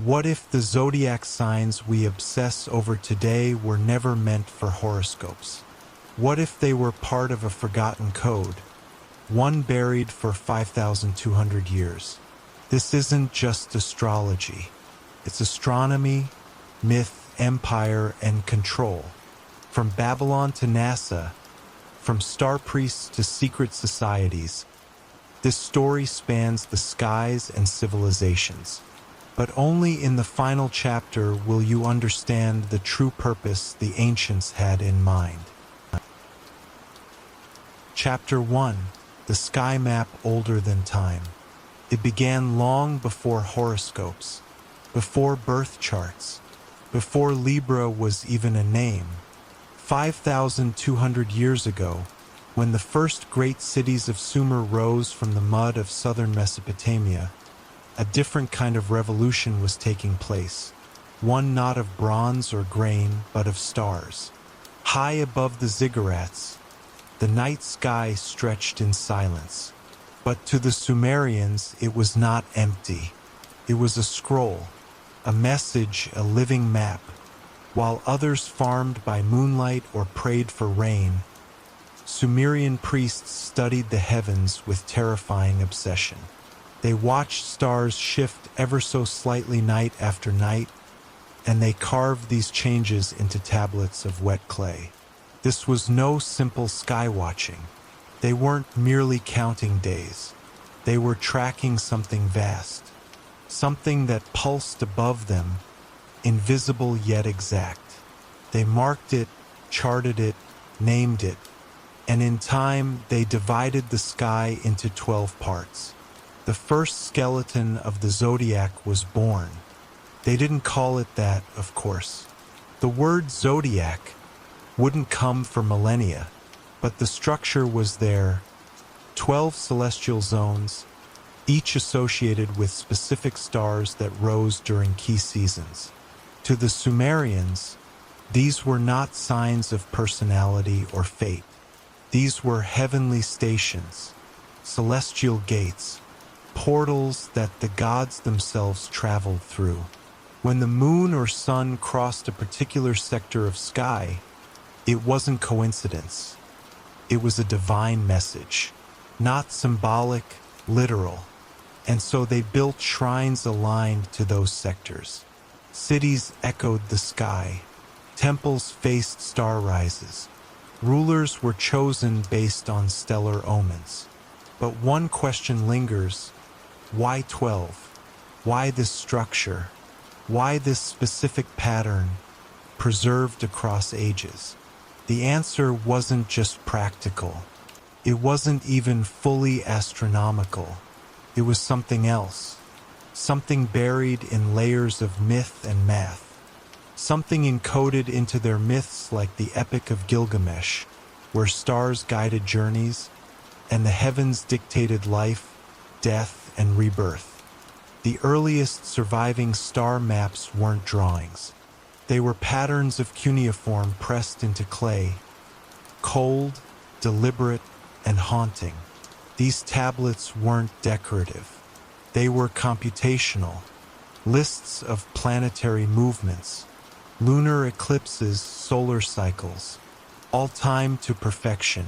What if the zodiac signs we obsess over today were never meant for horoscopes? What if they were part of a forgotten code, one buried for 5,200 years? This isn't just astrology. It's astronomy, myth, empire, and control. From Babylon to NASA, from star priests to secret societies, this story spans the skies and civilizations. But only in the final chapter will you understand the true purpose the ancients had in mind. Chapter 1. The Sky Map Older Than Time. It began long before horoscopes, before birth charts, before Libra was even a name. 5,200 years ago, when the first great cities of Sumer rose from the mud of southern Mesopotamia, a different kind of revolution was taking place, one not of bronze or grain, but of stars. High above the ziggurats, the night sky stretched in silence. But to the Sumerians, it was not empty. It was a scroll, a message, a living map. While others farmed by moonlight or prayed for rain, Sumerian priests studied the heavens with terrifying obsession. They watched stars shift ever so slightly night after night, and they carved these changes into tablets of wet clay. This was no simple sky watching. They weren't merely counting days. They were tracking something vast, something that pulsed above them, invisible yet exact. They marked it, charted it, named it, and in time they divided the sky into 12 parts. The first skeleton of the Zodiac was born. They didn't call it that, of course. The word Zodiac wouldn't come for millennia, but the structure was there. 12 celestial zones, each associated with specific stars that rose during key seasons. To the Sumerians, these were not signs of personality or fate. These were heavenly stations, celestial gates, portals that the gods themselves traveled through. When the moon or sun crossed a particular sector of sky, it wasn't coincidence. It was a divine message, not symbolic, literal. And so they built shrines aligned to those sectors. Cities echoed the sky. Temples faced star rises. Rulers were chosen based on stellar omens. But one question lingers. Why 12? Why this structure? Why this specific pattern, preserved across ages? The answer wasn't just practical. It wasn't even fully astronomical. It was something else. Something buried in layers of myth and math. Something encoded into their myths like the Epic of Gilgamesh, where stars guided journeys, and the heavens dictated life, death, and rebirth. The earliest surviving star maps weren't drawings. They were patterns of cuneiform pressed into clay, cold, deliberate, and haunting. These tablets weren't decorative. They were computational. Lists of planetary movements, lunar eclipses, solar cycles, all timed to perfection.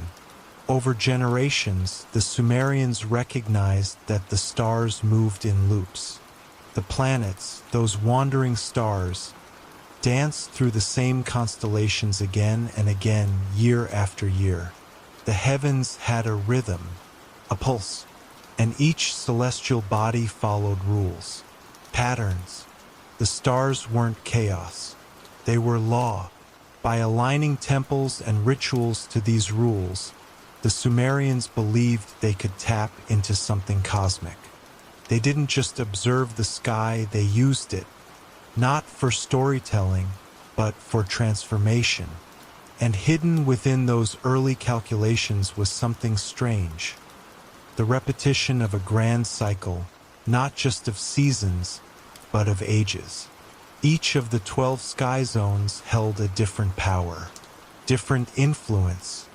Over generations, the Sumerians recognized that the stars moved in loops. The planets, those wandering stars, danced through the same constellations again and again, year after year. The heavens had a rhythm, a pulse, and each celestial body followed rules, patterns. The stars weren't chaos. They were law. By aligning temples and rituals to these rules, the Sumerians believed they could tap into something cosmic. They didn't just observe the sky, they used it, not for storytelling, but for transformation. And hidden within those early calculations was something strange. The repetition of a grand cycle, not just of seasons, but of ages. Each of the 12 sky zones held a different power, different influence,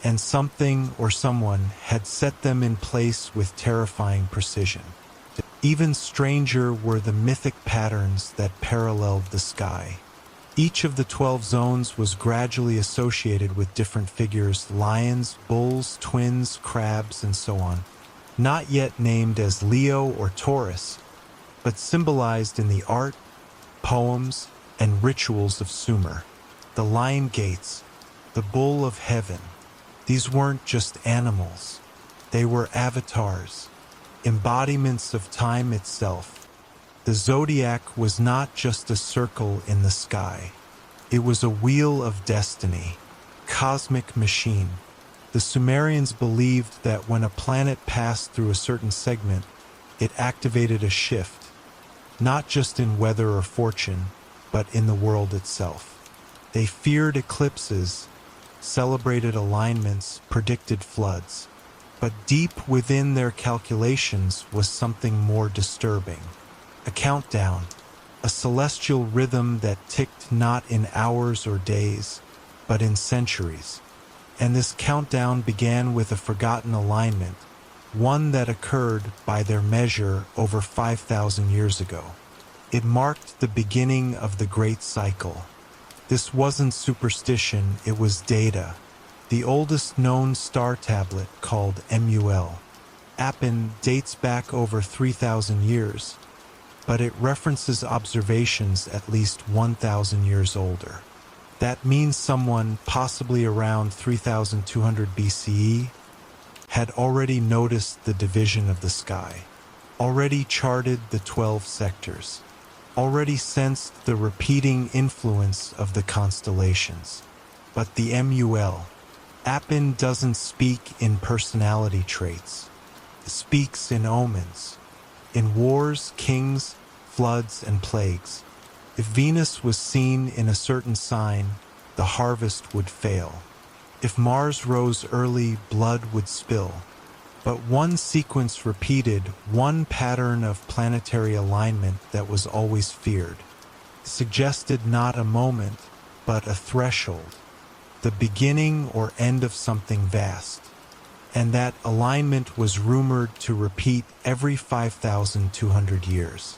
and something or someone had set them in place with terrifying precision. Even stranger were the mythic patterns that paralleled the sky. Each of the 12 zones was gradually associated with different figures: lions, bulls, twins, crabs, and so on. Not yet named as Leo or Taurus, but symbolized in the art, poems, and rituals of Sumer. The lion gates, the bull of heaven. These weren't just animals. They were avatars, embodiments of time itself. The zodiac was not just a circle in the sky. It was a wheel of destiny, cosmic machine. The Sumerians believed that when a planet passed through a certain segment, it activated a shift, not just in weather or fortune, but in the world itself. They feared eclipses, celebrated alignments, predicted floods. But deep within their calculations was something more disturbing. A countdown, a celestial rhythm that ticked not in hours or days, but in centuries. And this countdown began with a forgotten alignment, one that occurred, by their measure, over 5,000 years ago. It marked the beginning of the Great Cycle. This wasn't superstition, it was data. The oldest known star tablet, called Mul. Appin, dates back over 3,000 years, but it references observations at least 1,000 years older. That means someone, possibly around 3,200 BCE, had already noticed the division of the sky, already charted the 12 sectors, already sensed the repeating influence of the constellations. But the Mul, Appin, doesn't speak in personality traits. It speaks in omens, in wars, kings, floods, and plagues. If Venus was seen in a certain sign, the harvest would fail. If Mars rose early, blood would spill. But one sequence repeated, one pattern of planetary alignment that was always feared, suggested not a moment, but a threshold, the beginning or end of something vast. And that alignment was rumored to repeat every 5,200 years.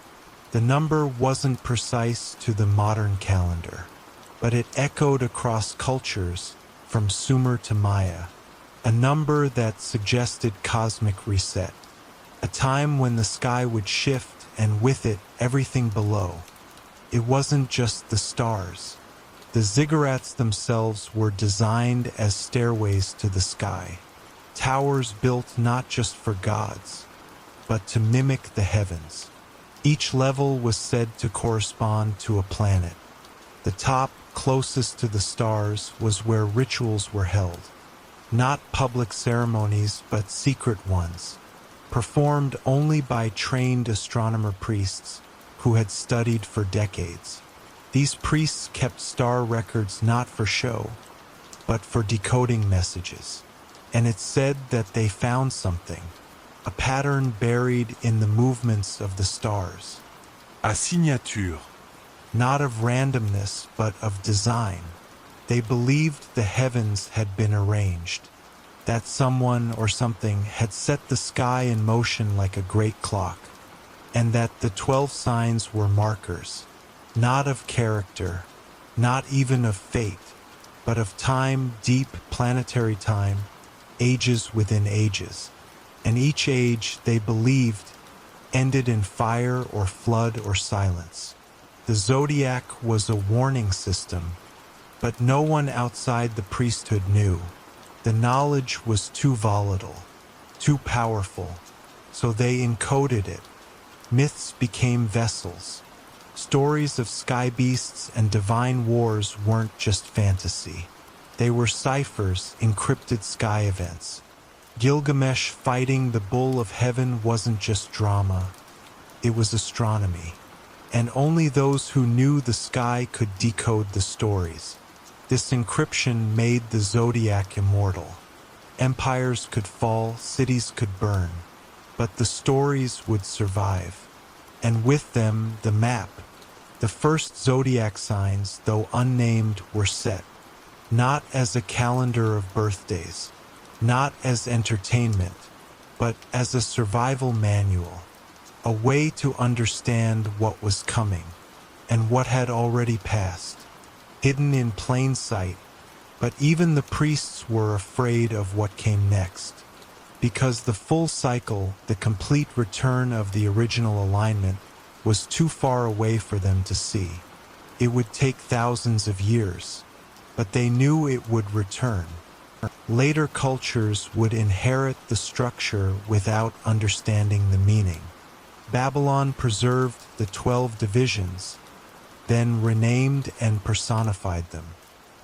The number wasn't precise to the modern calendar, but it echoed across cultures, from Sumer to Maya, a number that suggested cosmic reset, a time when the sky would shift and with it everything below. It wasn't just the stars. The ziggurats themselves were designed as stairways to the sky, towers built not just for gods, but to mimic the heavens. Each level was said to correspond to a planet. The top, closest to the stars, was where rituals were held. Not public ceremonies, but secret ones, performed only by trained astronomer priests who had studied for decades. These priests kept star records not for show, but for decoding messages. And it's said that they found something, a pattern buried in the movements of the stars. A signature. Not of randomness, but of design. They believed the heavens had been arranged, that someone or something had set the sky in motion like a great clock, and that the 12 signs were markers, not of character, not even of fate, but of time, deep planetary time, ages within ages. And each age, they believed, ended in fire or flood or silence. The zodiac was a warning system, but no one outside the priesthood knew. The knowledge was too volatile, too powerful, so they encoded it. Myths became vessels. Stories of sky beasts and divine wars weren't just fantasy. They were ciphers, encrypted sky events. Gilgamesh fighting the bull of heaven wasn't just drama. It was astronomy. And only those who knew the sky could decode the stories. This encryption made the zodiac immortal. Empires could fall, cities could burn, but the stories would survive. And with them, the map. The first zodiac signs, though unnamed, were set, not as a calendar of birthdays, not as entertainment, but as a survival manual. a way to understand what was coming and what had already passed, hidden in plain sight. But even the priests were afraid of what came next, because the full cycle, the complete return of the original alignment, was too far away for them to see. It would take thousands of years, but they knew it would return. Later cultures would inherit the structure without understanding the meaning. Babylon preserved the 12 divisions, then renamed and personified them.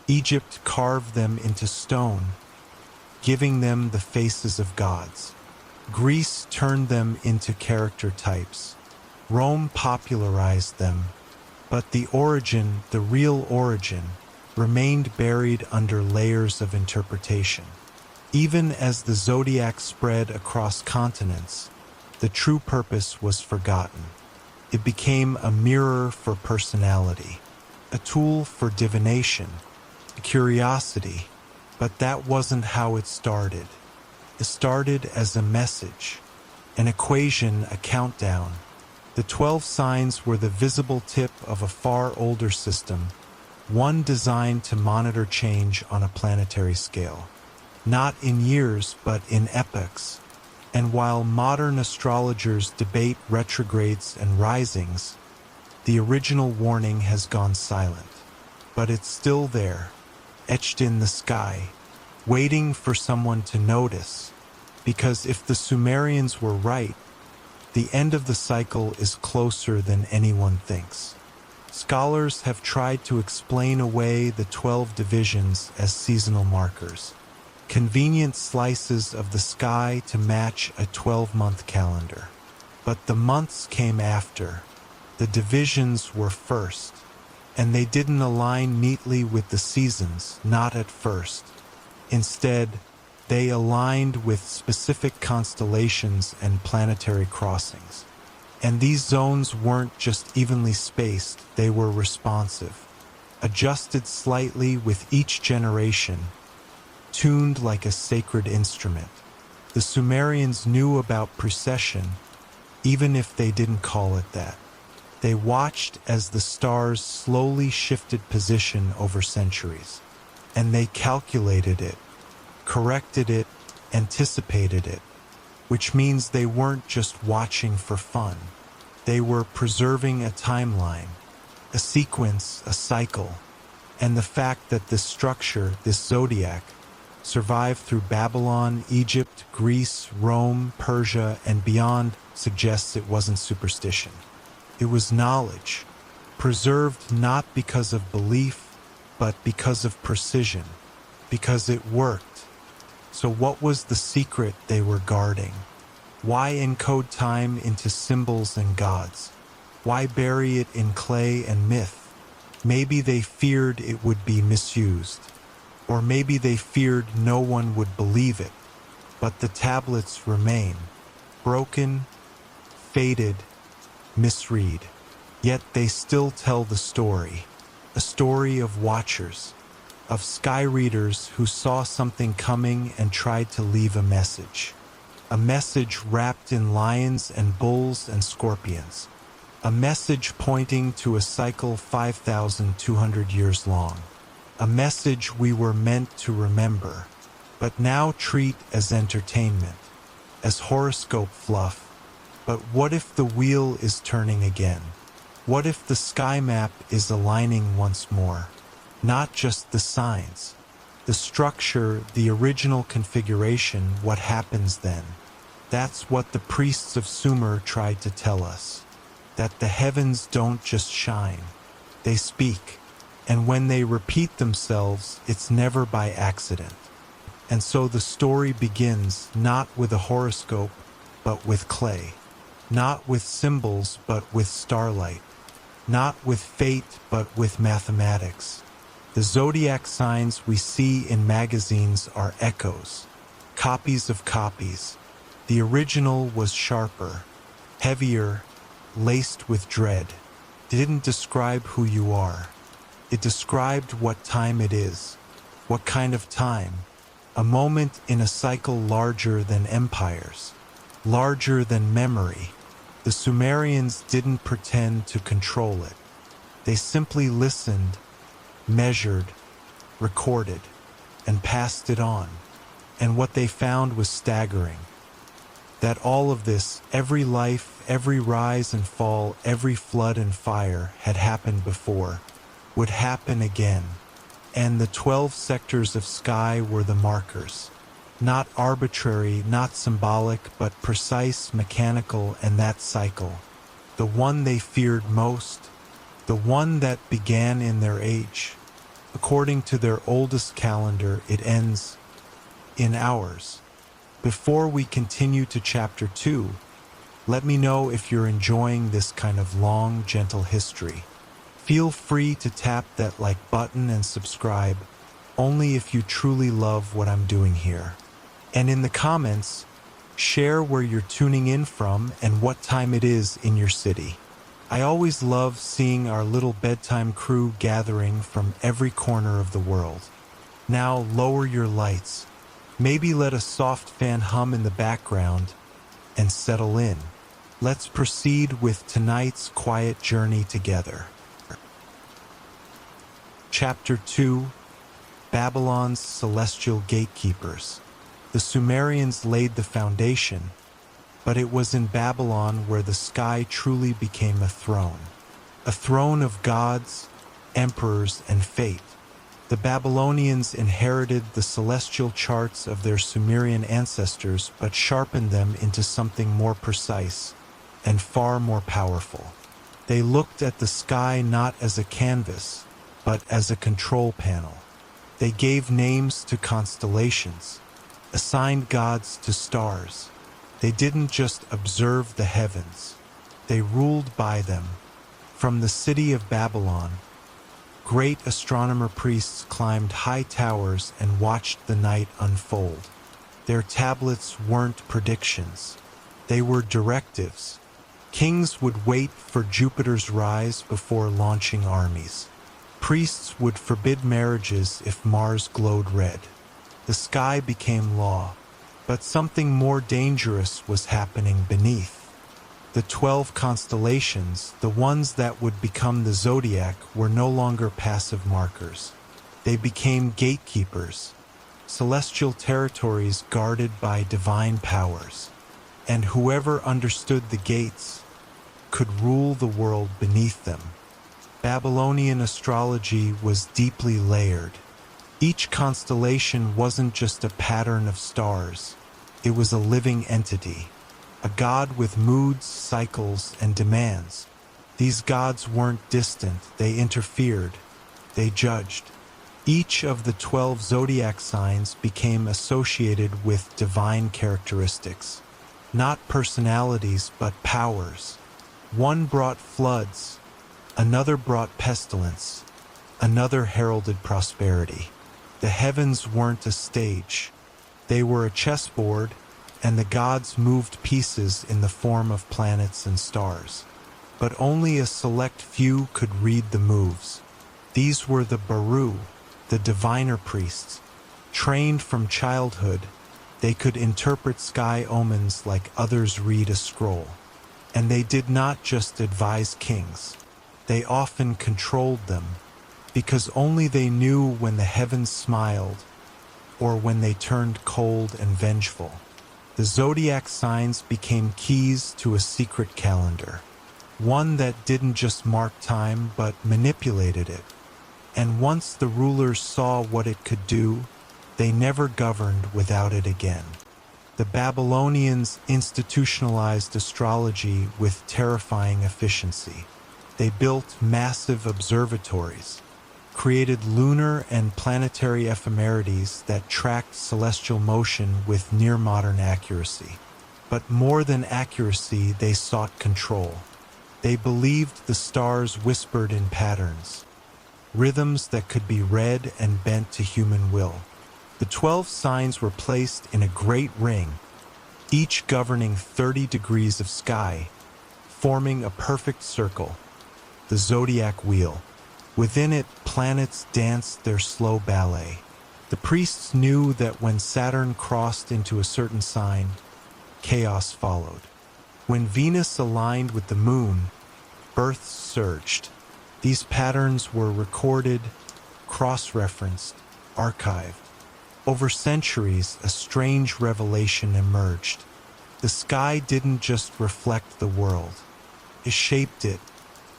Egypt carved them into stone, giving them the faces of gods. Greece turned them into character types. Rome popularized them, but the origin, the real origin, remained buried under layers of interpretation. Even as the Zodiac spread across continents, the true purpose was forgotten. It became a mirror for personality, a tool for divination, a curiosity, but that wasn't how it started. It started as a message, an equation, a countdown. The 12 signs were the visible tip of a far older system, one designed to monitor change on a planetary scale. Not in years, but in epochs. And while modern astrologers debate retrogrades and risings, the original warning has gone silent. But it's still there, etched in the sky, waiting for someone to notice. Because if the Sumerians were right, the end of the cycle is closer than anyone thinks. Scholars have tried to explain away the 12 divisions as seasonal markers, convenient slices of the sky to match a 12-month calendar. But the months came after. The divisions were first, and they didn't align neatly with the seasons, not at first. Instead, they aligned with specific constellations and planetary crossings. And these zones weren't just evenly spaced, they were responsive, adjusted slightly with each generation, tuned like a sacred instrument. The Sumerians knew about precession, even if they didn't call it that. They watched as the stars slowly shifted position over centuries, and they calculated it, corrected it, anticipated it, which means they weren't just watching for fun. They were preserving a timeline, a sequence, a cycle, and the fact that this structure, this zodiac, survived through Babylon, Egypt, Greece, Rome, Persia, and beyond suggests it wasn't superstition. It was knowledge, preserved not because of belief, but because of precision, because it worked. So what was the secret they were guarding? Why encode time into symbols and gods? Why bury it in clay and myth? Maybe they feared it would be misused. Or maybe they feared no one would believe it. But the tablets remain, broken, faded, misread. Yet they still tell the story, a story of watchers, of sky readers who saw something coming and tried to leave a message wrapped in lions and bulls and scorpions, a message pointing to a cycle 5,200 years long, a message we were meant to remember, but now treat as entertainment, as horoscope fluff. But what if the wheel is turning again? What if the sky map is aligning once more? Not just the signs, the structure, the original configuration, what happens then? That's what the priests of Sumer tried to tell us, that the heavens don't just shine, they speak, and when they repeat themselves, it's never by accident. And so the story begins not with a horoscope, but with clay, not with symbols, but with starlight, not with fate, but with mathematics. The zodiac signs we see in magazines are echoes, copies of copies. The original was sharper, heavier, laced with dread. It didn't describe who you are. It described what time it is, what kind of time, a moment in a cycle larger than empires, larger than memory. The Sumerians didn't pretend to control it. They simply listened, measured, recorded, and passed it on. And what they found was staggering. That all of this, every life, every rise and fall, every flood and fire had happened before, would happen again. And the 12 sectors of sky were the markers. Not arbitrary, not symbolic, but precise, mechanical, and that cycle. The one they feared most, the one that began in their age. According to their oldest calendar, it ends in ours. Before we continue to Chapter 2, let me know if you're enjoying this kind of long, gentle history. Feel free to tap that like button and subscribe, only if you truly love what I'm doing here. And in the comments, share where you're tuning in from and what time it is in your city. I always love seeing our little bedtime crew gathering from every corner of the world. Now lower your lights. Maybe let a soft fan hum in the background and settle in. Let's proceed with tonight's quiet journey together. Chapter 2: Babylon's Celestial Gatekeepers. The Sumerians laid the foundation, but it was in Babylon where the sky truly became a throne of gods, emperors, and fate. The Babylonians inherited the celestial charts of their Sumerian ancestors but sharpened them into something more precise and far more powerful. They looked at the sky not as a canvas, but as a control panel. They gave names to constellations, assigned gods to stars. They didn't just observe the heavens, they ruled by them. From the city of Babylon, great astronomer priests climbed high towers and watched the night unfold. Their tablets weren't predictions, they were directives. Kings would wait for Jupiter's rise before launching armies. Priests would forbid marriages if Mars glowed red. The sky became law, but something more dangerous was happening beneath. The 12 constellations, the ones that would become the Zodiac, were no longer passive markers. They became gatekeepers, celestial territories guarded by divine powers. And whoever understood the gates could rule the world beneath them. Babylonian astrology was deeply layered. Each constellation wasn't just a pattern of stars, it was a living entity, a god with moods, cycles, and demands. These gods weren't distant, they interfered, they judged. Each of the 12 zodiac signs became associated with divine characteristics, not personalities but powers. One brought floods, another brought pestilence, another heralded prosperity. The heavens weren't a stage. They were a chessboard, and the gods moved pieces in the form of planets and stars. But only a select few could read the moves. These were the Baru, the diviner priests. Trained from childhood, they could interpret sky omens like others read a scroll. And they did not just advise kings. They often controlled them, because only they knew when the heavens smiled or when they turned cold and vengeful. The zodiac signs became keys to a secret calendar, one that didn't just mark time but manipulated it. And once the rulers saw what it could do, they never governed without it again. The Babylonians institutionalized astrology with terrifying efficiency. They built massive observatories, created lunar and planetary ephemerides that tracked celestial motion with near-modern accuracy. But more than accuracy, they sought control. They believed the stars whispered in patterns, rhythms that could be read and bent to human will. The 12 signs were placed in a great ring, each governing 30 degrees of sky, forming a perfect circle, the zodiac wheel. Within it, planets danced their slow ballet. The priests knew that when Saturn crossed into a certain sign, chaos followed. When Venus aligned with the moon, births surged. These patterns were recorded, cross-referenced, archived. Over centuries, a strange revelation emerged. The sky didn't just reflect the world. It shaped it.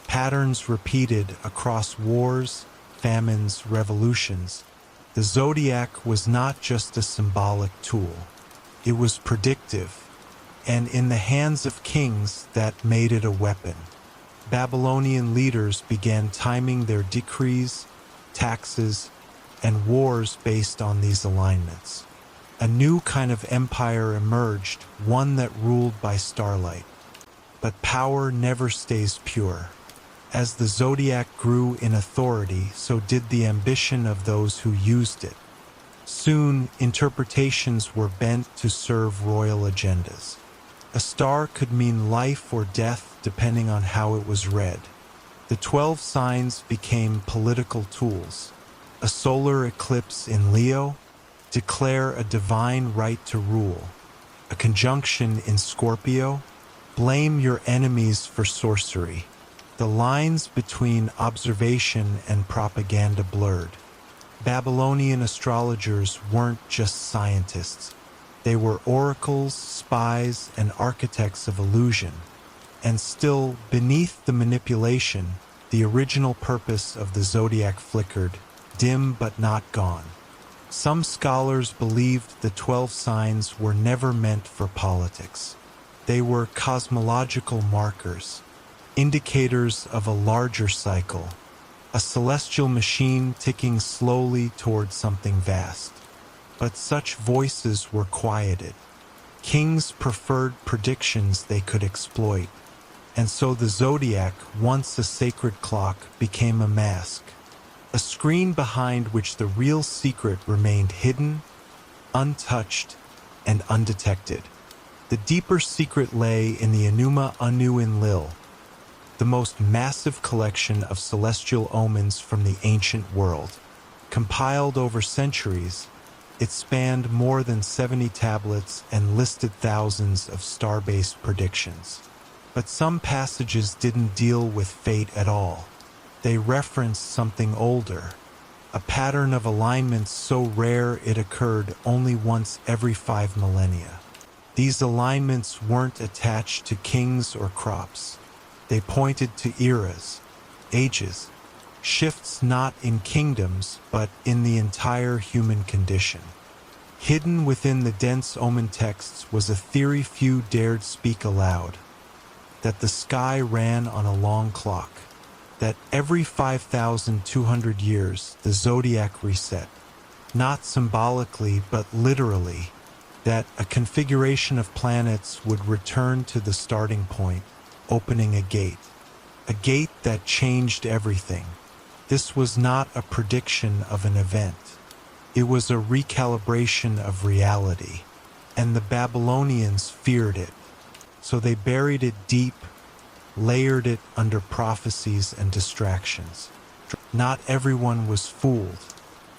Patterns repeated across wars, famines, revolutions. The zodiac was not just a symbolic tool. It was predictive, and in the hands of kings, that made it a weapon. Babylonian leaders began timing their decrees, taxes, and wars based on these alignments. A new kind of empire emerged, one that ruled by starlight. But power never stays pure. As the zodiac grew in authority, so did the ambition of those who used it. Soon, interpretations were bent to serve royal agendas. A star could mean life or death depending on how it was read. The 12 signs became political tools. A solar eclipse in Leo, declare a divine right to rule. A conjunction in Scorpio, blame your enemies for sorcery. The lines between observation and propaganda blurred. Babylonian astrologers weren't just scientists. They were oracles, spies, and architects of illusion. And still, beneath the manipulation, the original purpose of the zodiac flickered, dim but not gone. Some scholars believed the 12 signs were never meant for politics. They were cosmological markers, indicators of a larger cycle, a celestial machine ticking slowly towards something vast. But such voices were quieted. Kings preferred predictions they could exploit, and so the zodiac, once a sacred clock, became a mask, a screen behind which the real secret remained hidden, untouched, and undetected. The deeper secret lay in the Enuma Anu Enlil, the most massive collection of celestial omens from the ancient world. Compiled over centuries, it spanned more than 70 tablets and listed thousands of star-based predictions. But some passages didn't deal with fate at all. They referenced something older, a pattern of alignments so rare it occurred only once every 5 millennia. These alignments weren't attached to kings or crops. They pointed to eras, ages, shifts not in kingdoms, but in the entire human condition. Hidden within the dense omen texts was a theory few dared speak aloud, that the sky ran on a long clock, that every 5,200 years the zodiac reset, not symbolically but literally, that a configuration of planets would return to the starting point, opening a gate that changed everything. This was not a prediction of an event. It was a recalibration of reality, and the Babylonians feared it. So they buried it deep, layered it under prophecies and distractions. Not everyone was fooled.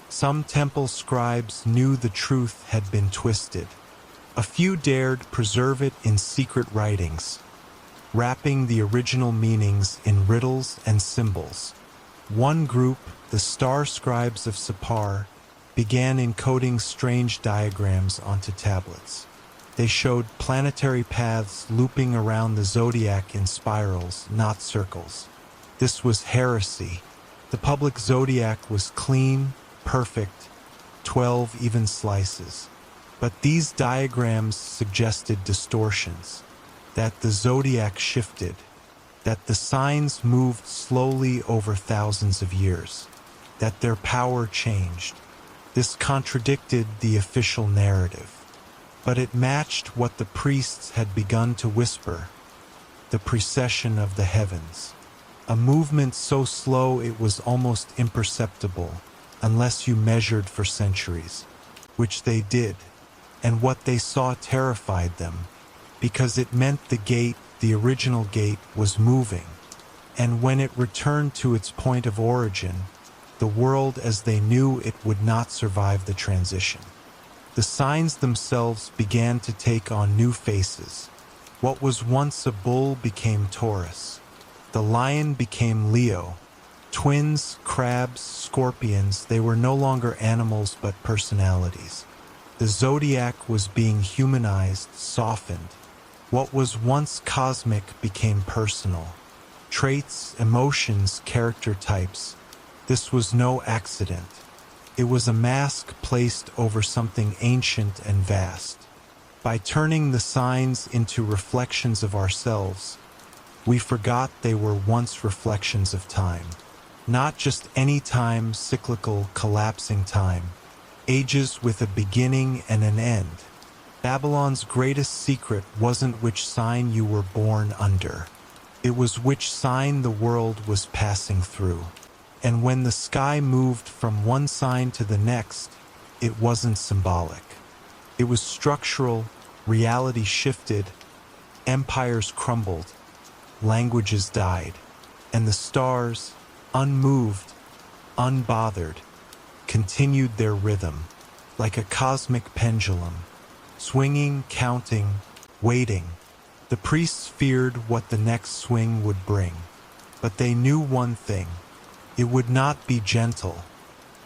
Some temple scribes knew the truth had been twisted. A few dared preserve it in secret writings, wrapping the original meanings in riddles and symbols. One group, the star scribes of Cipher, began encoding strange diagrams onto tablets. They showed planetary paths looping around the zodiac in spirals, not circles. This was heresy. The public zodiac was clean, perfect, 12 even slices. But these diagrams suggested distortions, that the zodiac shifted, that the signs moved slowly over thousands of years, that their power changed. This contradicted the official narrative, but it matched what the priests had begun to whisper, the precession of the heavens, a movement so slow it was almost imperceptible unless you measured for centuries, which they did, and what they saw terrified them, because it meant the original gate, was moving, and when it returned to its point of origin, the world as they knew it would not survive the transition. The signs themselves began to take on new faces. What was once a bull became Taurus. The lion became Leo. Twins, crabs, scorpions, they were no longer animals but personalities. The zodiac was being humanized, softened. What was once cosmic became personal. Traits, emotions, character types. This was no accident. It was a mask placed over something ancient and vast. By turning the signs into reflections of ourselves, we forgot they were once reflections of time. Not just any time, cyclical, collapsing time. Ages with a beginning and an end. Babylon's greatest secret wasn't which sign you were born under. It was which sign the world was passing through. And when the sky moved from one sign to the next, it wasn't symbolic. It was structural, reality shifted, empires crumbled, languages died, and the stars, unmoved, unbothered, continued their rhythm, like a cosmic pendulum, swinging, counting, waiting. The priests feared what the next swing would bring, but they knew one thing: it would not be gentle.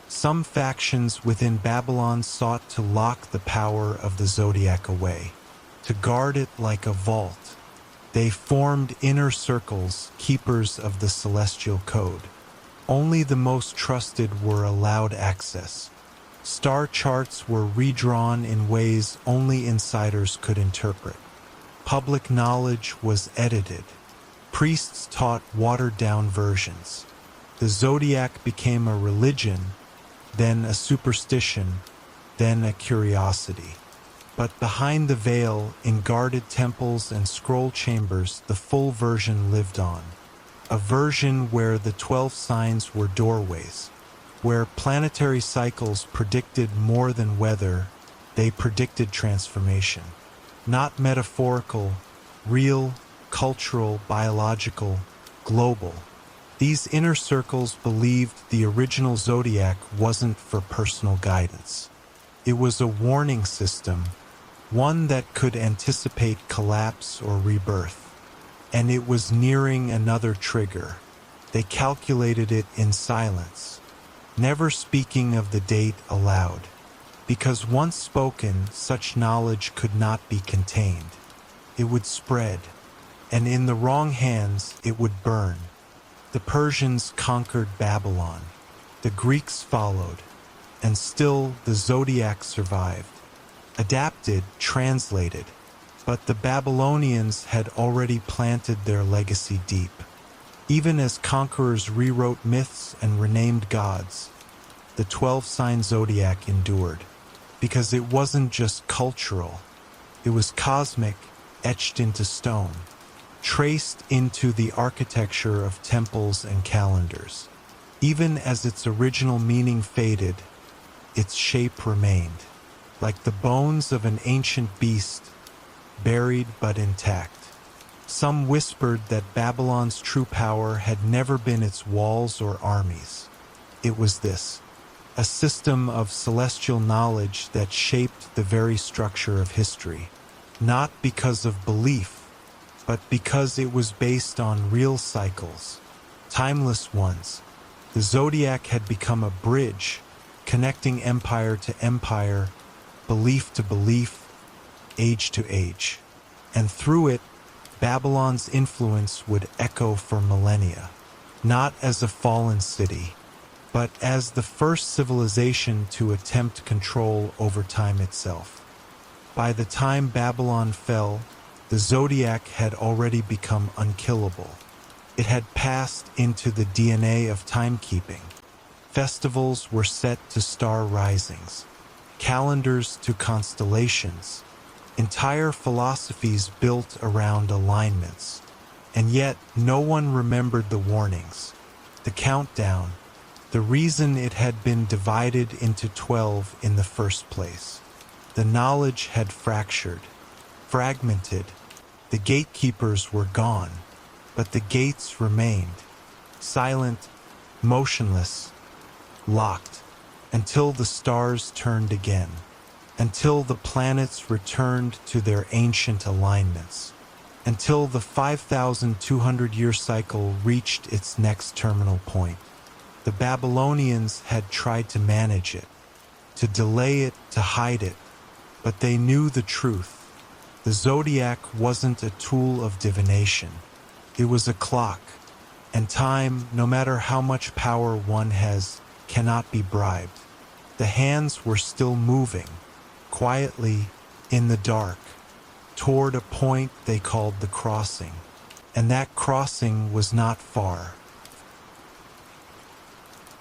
Some factions within Babylon sought to lock the power of the Zodiac away, to guard it like a vault. They formed inner circles, keepers of the celestial code. Only the most trusted were allowed access. Star charts were redrawn in ways only insiders could interpret. Public knowledge was edited. Priests taught watered-down versions. The Zodiac became a religion, then a superstition, then a curiosity. But behind the veil, in guarded temples and scroll chambers, the full version lived on. A version where the 12 signs were doorways, where planetary cycles predicted more than weather, they predicted transformation. Not metaphorical, real, cultural, biological, global. These inner circles believed the original Zodiac wasn't for personal guidance. It was a warning system, one that could anticipate collapse or rebirth. And it was nearing another trigger. They calculated it in silence, never speaking of the date aloud, because once spoken, such knowledge could not be contained. It would spread, and in the wrong hands, it would burn. The Persians conquered Babylon. The Greeks followed, and still the Zodiac survived. Adapted, translated, but the Babylonians had already planted their legacy deep. Even as conquerors rewrote myths and renamed gods, the 12-sign Zodiac endured, because it wasn't just cultural, it was cosmic, etched into stone, traced into the architecture of temples and calendars. Even as its original meaning faded, its shape remained, like the bones of an ancient beast, buried but intact. Some whispered that Babylon's true power had never been its walls or armies. It was this, a system of celestial knowledge that shaped the very structure of history, not because of belief, but because it was based on real cycles, timeless ones. The Zodiac had become a bridge, connecting empire to empire, belief to belief, age to age. And through it, Babylon's influence would echo for millennia, not as a fallen city, but as the first civilization to attempt control over time itself. By the time Babylon fell, the Zodiac had already become unkillable. It had passed into the DNA of timekeeping. Festivals were set to star risings, calendars to constellations, entire philosophies built around alignments. And yet, no one remembered the warnings, the countdown, the reason it had been divided into 12 in the first place. The knowledge had fractured, fragmented. The gatekeepers were gone, but the gates remained, silent, motionless, locked, until the stars turned again, until the planets returned to their ancient alignments. until the 5,200-year cycle reached its next terminal point. The Babylonians had tried to manage it, to delay it, to hide it, but they knew the truth. The zodiac wasn't a tool of divination. It was a clock, and time, no matter how much power one has, cannot be bribed. The hands were still moving, quietly, in the dark, toward a point they called the crossing, and that crossing was not far.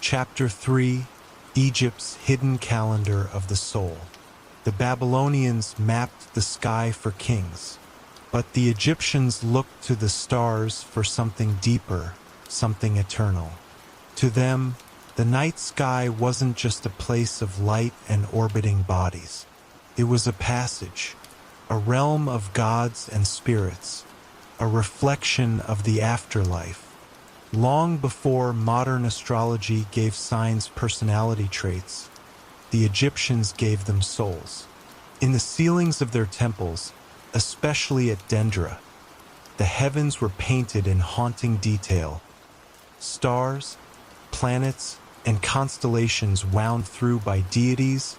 Chapter 3: Egypt's Hidden Calendar of the Soul. The Babylonians mapped the sky for kings, but the Egyptians looked to the stars for something deeper, something eternal. To them, the night sky wasn't just a place of light and orbiting bodies. It was a passage, a realm of gods and spirits, a reflection of the afterlife. Long before modern astrology gave signs personality traits, the Egyptians gave them souls. In the ceilings of their temples, especially at Dendra, the heavens were painted in haunting detail. Stars, planets, and constellations wound through by deities,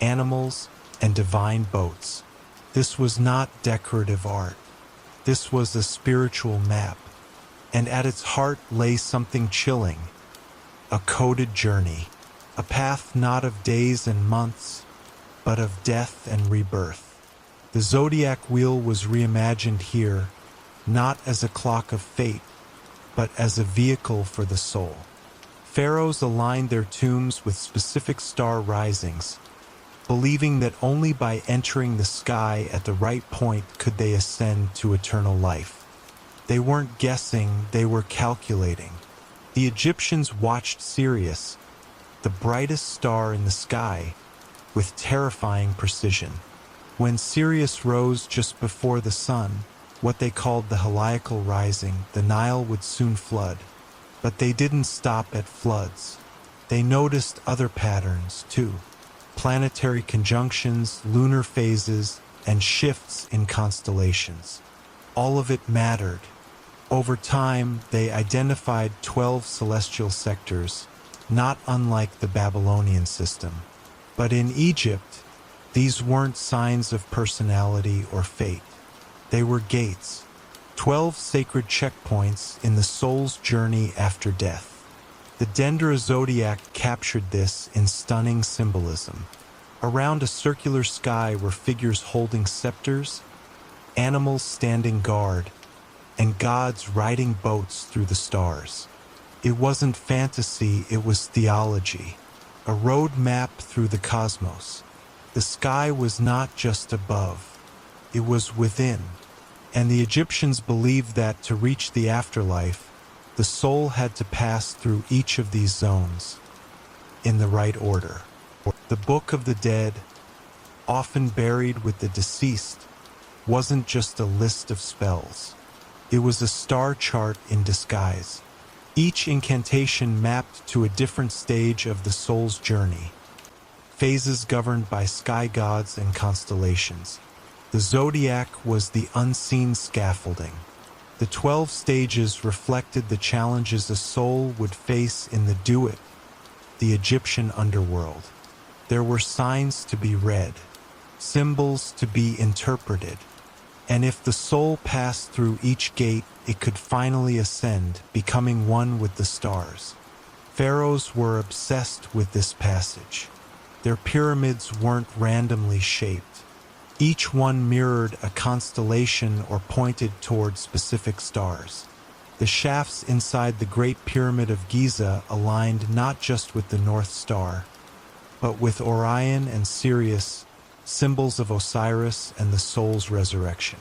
animals, and divine boats. This was not decorative art. This was a spiritual map, and at its heart lay something chilling, a coded journey, a path not of days and months, but of death and rebirth. The zodiac wheel was reimagined here, not as a clock of fate, but as a vehicle for the soul. Pharaohs aligned their tombs with specific star risings, believing that only by entering the sky at the right point could they ascend to eternal life. They weren't guessing, they were calculating. The Egyptians watched Sirius, the brightest star in the sky, with terrifying precision. When Sirius rose just before the sun, what they called the heliacal rising, the Nile would soon flood. But they didn't stop at floods. They noticed other patterns, too. Planetary conjunctions, lunar phases, and shifts in constellations. All of it mattered. Over time, they identified 12 celestial sectors, not unlike the Babylonian system. But in Egypt, these weren't signs of personality or fate. They were gates, 12 sacred checkpoints in the soul's journey after death. The Dendra zodiac captured this in stunning symbolism. Around a circular sky were figures holding scepters, animals standing guard, and gods riding boats through the stars. It wasn't fantasy, it was theology, a road map through the cosmos. The sky was not just above, it was within. And the Egyptians believed that to reach the afterlife, the soul had to pass through each of these zones in the right order. The Book of the Dead, often buried with the deceased, wasn't just a list of spells. It was a star chart in disguise. Each incantation mapped to a different stage of the soul's journey, phases governed by sky gods and constellations. The zodiac was the unseen scaffolding. The 12 stages reflected the challenges a soul would face in the Duat, the Egyptian underworld. There were signs to be read, symbols to be interpreted, and if the soul passed through each gate, it could finally ascend, becoming one with the stars. Pharaohs were obsessed with this passage. Their pyramids weren't randomly shaped. Each one mirrored a constellation or pointed toward specific stars. The shafts inside the Great Pyramid of Giza aligned not just with the North Star, but with Orion and Sirius, symbols of Osiris and the soul's resurrection.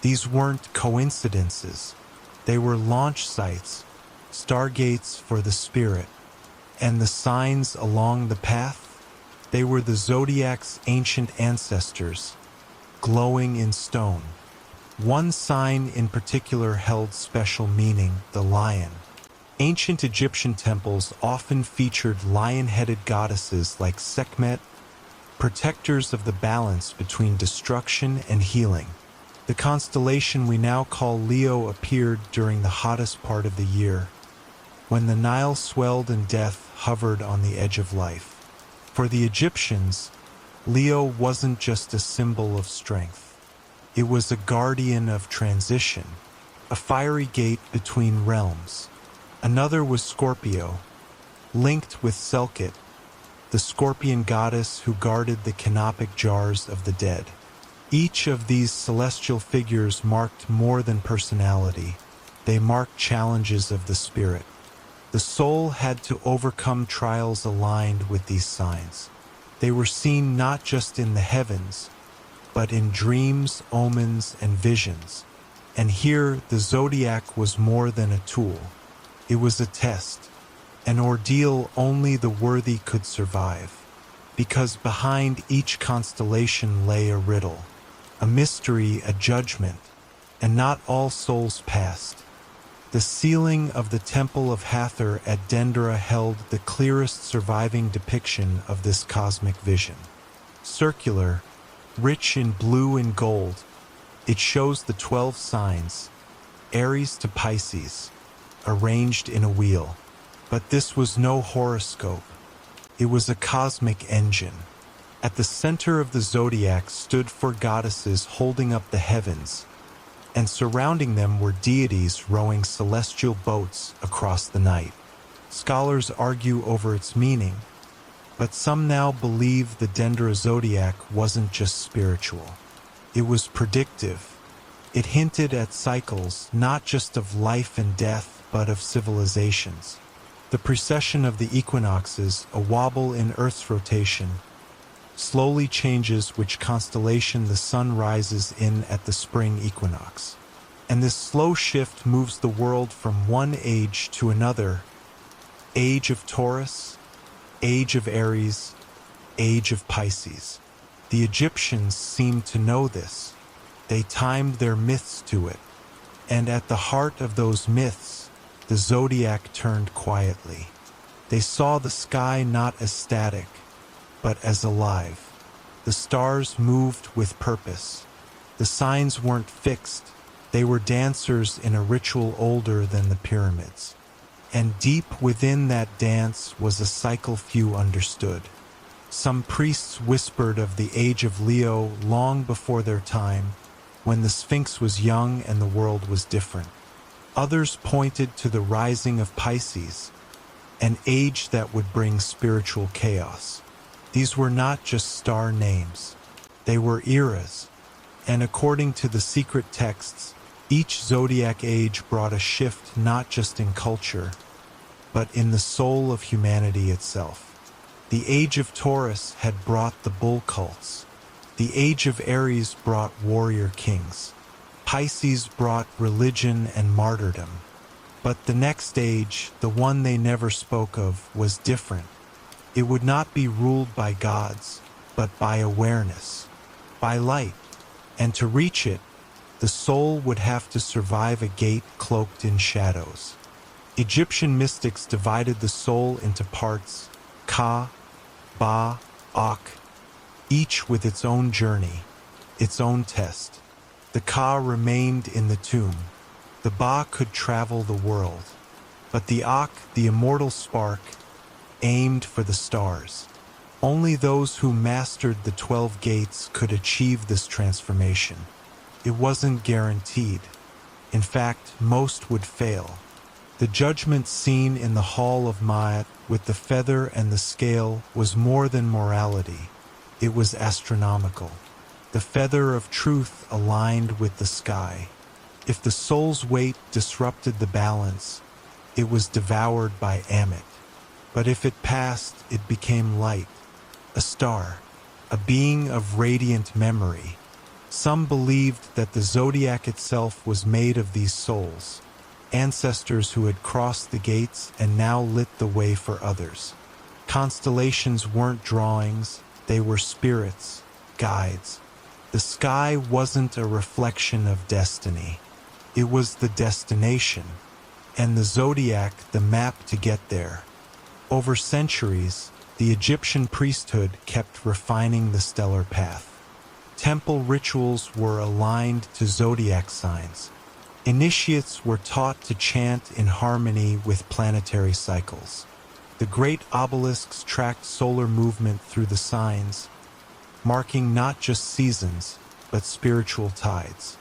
These weren't coincidences. They were launch sites, stargates for the spirit. And the signs along the path? They were the zodiac's ancient ancestors, glowing in stone. One sign in particular held special meaning, the lion. Ancient Egyptian temples often featured lion-headed goddesses like Sekhmet, protectors of the balance between destruction and healing. The constellation we now call Leo appeared during the hottest part of the year, when the Nile swelled and death hovered on the edge of life. For the Egyptians, Leo wasn't just a symbol of strength. It was a guardian of transition, a fiery gate between realms. Another was Scorpio, linked with Selkit, the scorpion goddess who guarded the canopic jars of the dead. Each of these celestial figures marked more than personality. They marked challenges of the spirit. The soul had to overcome trials aligned with these signs. They were seen not just in the heavens, but in dreams, omens, and visions. And here, the zodiac was more than a tool. It was a test, an ordeal only the worthy could survive. Because behind each constellation lay a riddle, a mystery, a judgment, and not all souls passed. The ceiling of the Temple of Hathor at Dendera held the clearest surviving depiction of this cosmic vision. Circular, rich in blue and gold, it shows the 12 signs, Aries to Pisces, arranged in a wheel. But this was no horoscope. It was a cosmic engine. At the center of the zodiac stood four goddesses holding up the heavens, and surrounding them were deities rowing celestial boats across the night. Scholars argue over its meaning, but some now believe the Dendera zodiac wasn't just spiritual. It was predictive. It hinted at cycles, not just of life and death, but of civilizations. The precession of the equinoxes, a wobble in Earth's rotation, slowly changes which constellation the sun rises in at the spring equinox. And this slow shift moves the world from one age to another. Age of Taurus, age of Aries, age of Pisces. The Egyptians seemed to know this. They timed their myths to it. And at the heart of those myths, the zodiac turned quietly. They saw the sky not as static, but as alive. The stars moved with purpose. The signs weren't fixed. They were dancers in a ritual older than the pyramids. And deep within that dance was a cycle few understood. Some priests whispered of the age of Leo long before their time, when the Sphinx was young and the world was different. Others pointed to the rising of Pisces, an age that would bring spiritual chaos. These were not just star names. They were eras, and according to the secret texts, each zodiac age brought a shift not just in culture, but in the soul of humanity itself. The age of Taurus had brought the bull cults. The age of Aries brought warrior kings. Pisces brought religion and martyrdom. But the next age, the one they never spoke of, was different. It would not be ruled by gods, but by awareness, by light. And to reach it, the soul would have to survive a gate cloaked in shadows. Egyptian mystics divided the soul into parts, Ka, Ba, Ak, each with its own journey, its own test. The Ka remained in the tomb. The Ba could travel the world. But the Ak, the immortal spark, aimed for the stars. Only those who mastered the 12 gates could achieve this transformation. It wasn't guaranteed. In fact, most would fail. The judgment scene in the Hall of Ma'at with the feather and the scale was more than morality. It was astronomical. The feather of truth aligned with the sky. If the soul's weight disrupted the balance, it was devoured by Amit. But if it passed, it became light, a star, a being of radiant memory. Some believed that the zodiac itself was made of these souls, ancestors who had crossed the gates and now lit the way for others. Constellations weren't drawings, they were spirits, guides. The sky wasn't a reflection of destiny. It was the destination, and the zodiac the map to get there. Over centuries, the Egyptian priesthood kept refining the stellar path. Temple rituals were aligned to zodiac signs. Initiates were taught to chant in harmony with planetary cycles. The great obelisks tracked solar movement through the signs, marking not just seasons, but spiritual tides.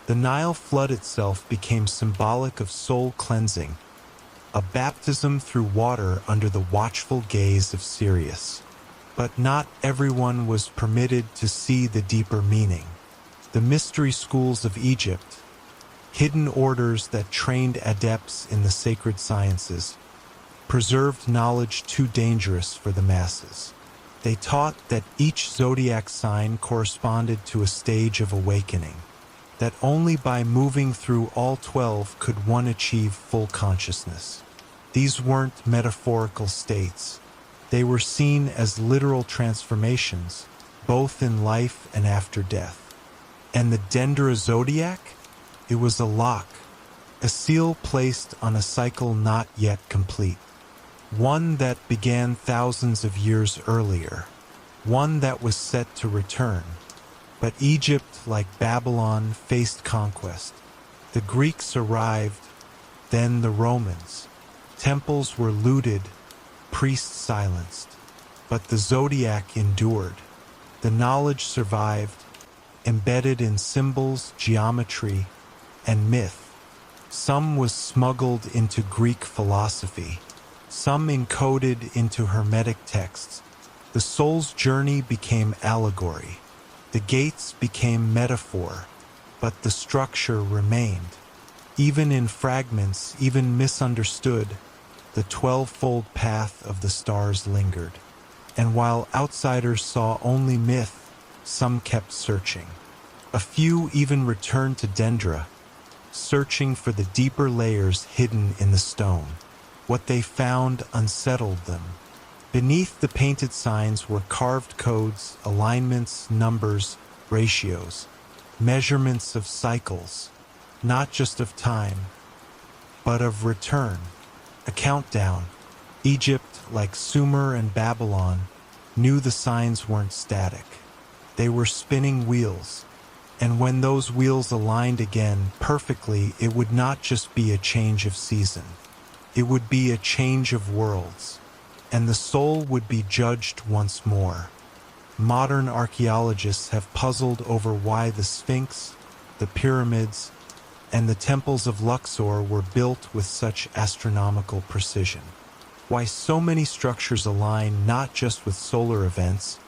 The Nile flood itself became symbolic of soul cleansing, a baptism through water under the watchful gaze of Sirius. But not everyone was permitted to see the deeper meaning. The mystery schools of Egypt, hidden orders that trained adepts in the sacred sciences, preserved knowledge too dangerous for the masses. They taught that each zodiac sign corresponded to a stage of awakening, that only by moving through all 12 could one achieve full consciousness. These weren't metaphorical states. They were seen as literal transformations, both in life and after death. And the Dendra zodiac? It was a lock, a seal placed on a cycle not yet complete. One that began thousands of years earlier, one that was set to return. But Egypt, like Babylon, faced conquest. The Greeks arrived, then the Romans. Temples were looted, priests silenced. But the zodiac endured. The knowledge survived, embedded in symbols, geometry, and myth. Some was smuggled into Greek philosophy, some encoded into Hermetic texts. The soul's journey became allegory. The gates became metaphor, but the structure remained. Even in fragments, even misunderstood, the 12-fold path of the stars lingered. And while outsiders saw only myth, some kept searching. A few even returned to Dendra, searching for the deeper layers hidden in the stone. What they found unsettled them. Beneath the painted signs were carved codes, alignments, numbers, ratios, measurements of cycles, not just of time, but of return. A countdown. Egypt, like Sumer and Babylon, knew the signs weren't static. They were spinning wheels. And when those wheels aligned again perfectly, it would not just be a change of season. It would be a change of worlds, and the soul would be judged once more. Modern archaeologists have puzzled over why the Sphinx, the pyramids, and the temples of Luxor were built with such astronomical precision. Why so many structures align not just with solar events,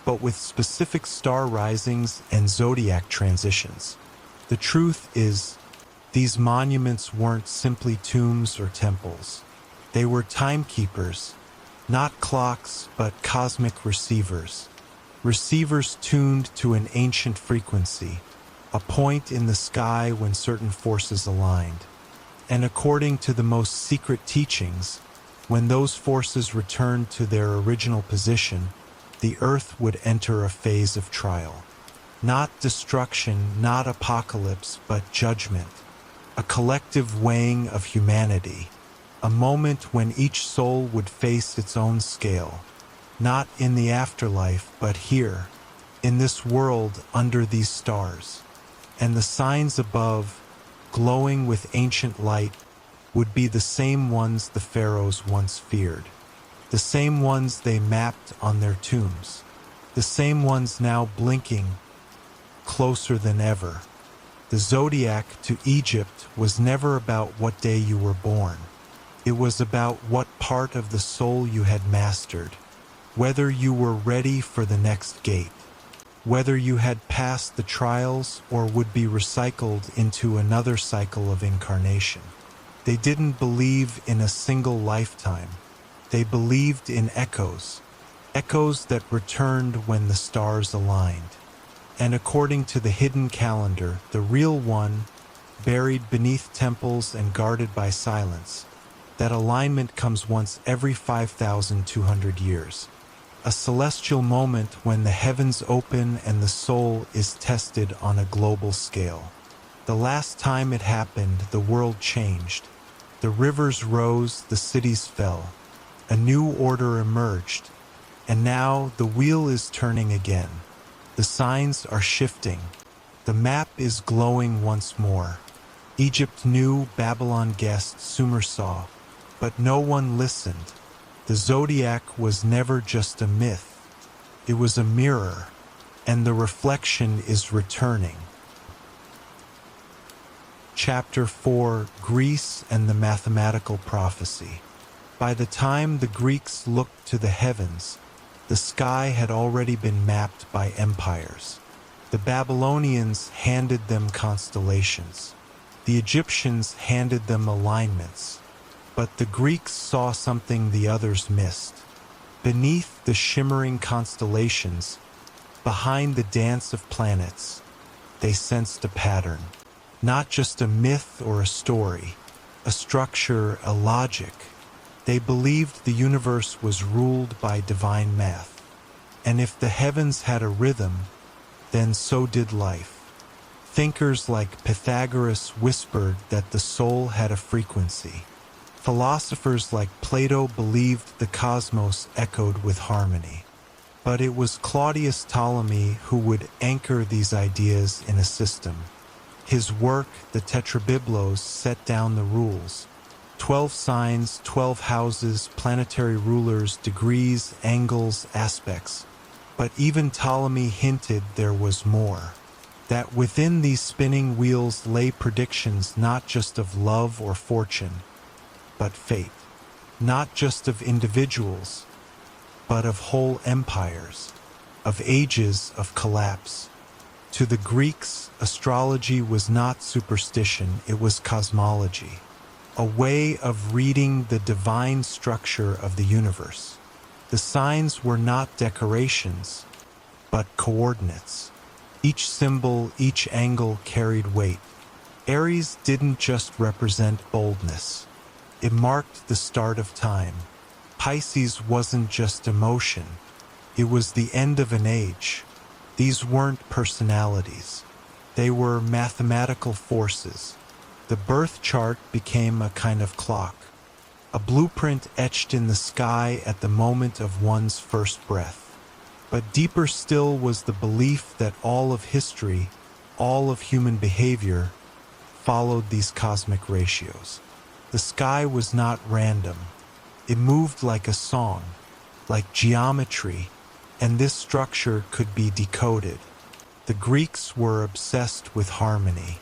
but with specific star risings and zodiac transitions. The truth is, these monuments weren't simply tombs or temples. They were timekeepers, not clocks, but cosmic receivers. Receivers tuned to an ancient frequency, a point in the sky when certain forces aligned. And according to the most secret teachings, when those forces returned to their original position, the earth would enter a phase of trial. Not destruction, not apocalypse, but judgment. A collective weighing of humanity. A moment when each soul would face its own scale. Not in the afterlife, but here, in this world under these stars. And the signs above, glowing with ancient light, would be the same ones the pharaohs once feared. The same ones they mapped on their tombs. The same ones now blinking, closer than ever. The zodiac to Egypt was never about what day you were born. It was about what part of the soul you had mastered, whether you were ready for the next gate, whether you had passed the trials or would be recycled into another cycle of incarnation. They didn't believe in a single lifetime. They believed in echoes, echoes that returned when the stars aligned. And according to the hidden calendar, the real one, buried beneath temples and guarded by silence, that alignment comes once every 5,200 years. A celestial moment when the heavens open and the soul is tested on a global scale. The last time it happened, the world changed. The rivers rose, the cities fell. A new order emerged. And now the wheel is turning again. The signs are shifting. The map is glowing once more. Egypt knew, Babylon guessed, Sumer saw, but no one listened. The Zodiac was never just a myth. It was a mirror, and the reflection is returning. Chapter 4: Greece and the Mathematical Prophecy. By the time the Greeks looked to the heavens, the sky had already been mapped by empires. The Babylonians handed them constellations. The Egyptians handed them alignments. But the Greeks saw something the others missed. Beneath the shimmering constellations, behind the dance of planets, they sensed a pattern. Not just a myth or a story, a structure, a logic. They believed the universe was ruled by divine math. And if the heavens had a rhythm, then so did life. Thinkers like Pythagoras whispered that the soul had a frequency. Philosophers like Plato believed the cosmos echoed with harmony. But it was Claudius Ptolemy who would anchor these ideas in a system. His work, the Tetrabiblos, set down the rules. 12 signs, 12 houses, planetary rulers, degrees, angles, aspects. But even Ptolemy hinted there was more. That within these spinning wheels lay predictions not just of love or fortune, but fate. Not just of individuals, but of whole empires, of ages of collapse. To the Greeks, astrology was not superstition, it was cosmology, a way of reading the divine structure of the universe. The signs were not decorations, but coordinates. Each symbol, each angle carried weight. Aries didn't just represent boldness. It marked the start of time. Pisces wasn't just emotion. It was the end of an age. These weren't personalities. They were mathematical forces. The birth chart became a kind of clock, a blueprint etched in the sky at the moment of one's first breath. But deeper still was the belief that all of history, all of human behavior, followed these cosmic ratios. The sky was not random. It moved like a song, like geometry, and this structure could be decoded. The Greeks were obsessed with harmony.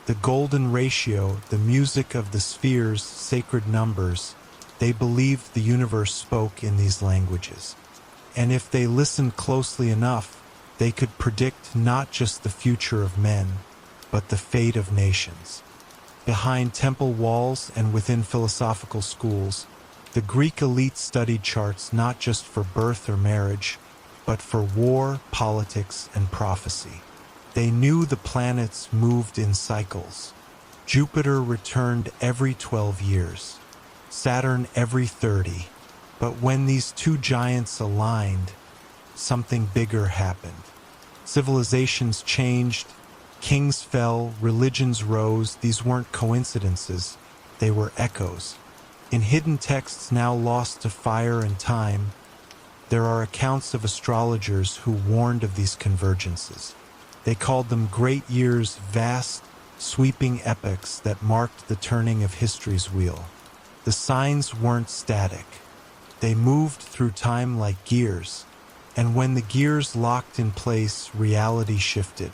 The golden ratio, the music of the spheres, sacred numbers, they believed the universe spoke in these languages. And if they listened closely enough, they could predict not just the future of men, but the fate of nations. Behind temple walls and within philosophical schools, the Greek elite studied charts not just for birth or marriage, but for war, politics, and prophecy. They knew the planets moved in cycles. Jupiter returned every 12 years, Saturn every 30. But when these two giants aligned, something bigger happened. Civilizations changed, kings fell, religions rose. These weren't coincidences, they were echoes. In hidden texts now lost to fire and time, there are accounts of astrologers who warned of these convergences. They called them great years, vast, sweeping epochs that marked the turning of history's wheel. The signs weren't static. They moved through time like gears, and when the gears locked in place, reality shifted.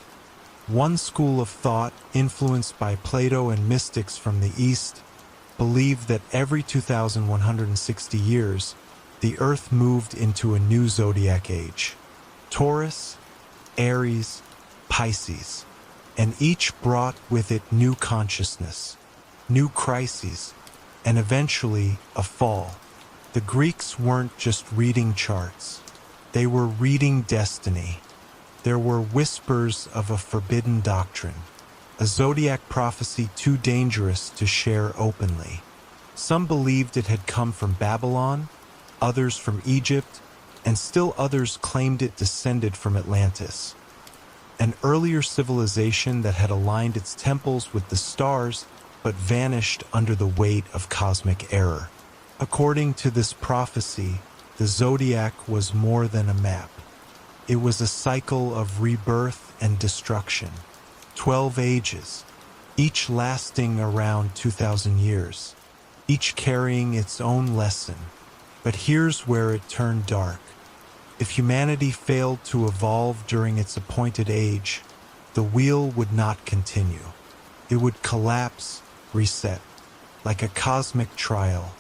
One school of thought, influenced by Plato and mystics from the East, believed that every 2,160 years, the Earth moved into a new zodiac age. Taurus, Aries, Pisces, and each brought with it new consciousness, new crises, and eventually a fall. The Greeks weren't just reading charts. They were reading destiny. There were whispers of a forbidden doctrine, a zodiac prophecy too dangerous to share openly. Some believed it had come from Babylon, others from Egypt, and still others claimed it descended from Atlantis, an earlier civilization that had aligned its temples with the stars but vanished under the weight of cosmic error. According to this prophecy, the zodiac was more than a map. It was a cycle of rebirth and destruction. 12 ages, each lasting around 2,000 years, each carrying its own lesson. But here's where it turned dark. If humanity failed to evolve during its appointed age, the wheel would not continue. It would collapse, reset, like a cosmic trial.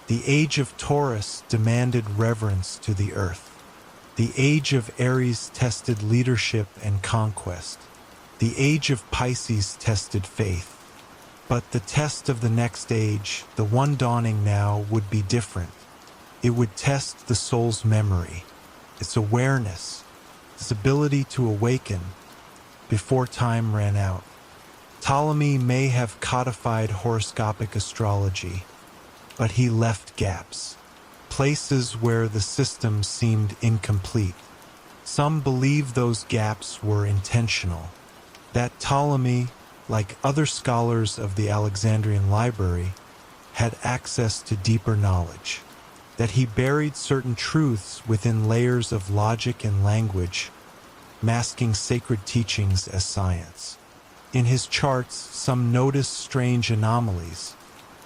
The age of Taurus demanded reverence to the earth. The age of Aries tested leadership and conquest. The age of Pisces tested faith. But the test of the next age, the one dawning now, would be different. It would test the soul's memory, its awareness, its ability to awaken before time ran out. Ptolemy may have codified horoscopic astrology, but he left gaps, places where the system seemed incomplete. Some believe those gaps were intentional, that Ptolemy, like other scholars of the Alexandrian library, had access to deeper knowledge, that he buried certain truths within layers of logic and language, masking sacred teachings as science. In his charts, some noticed strange anomalies,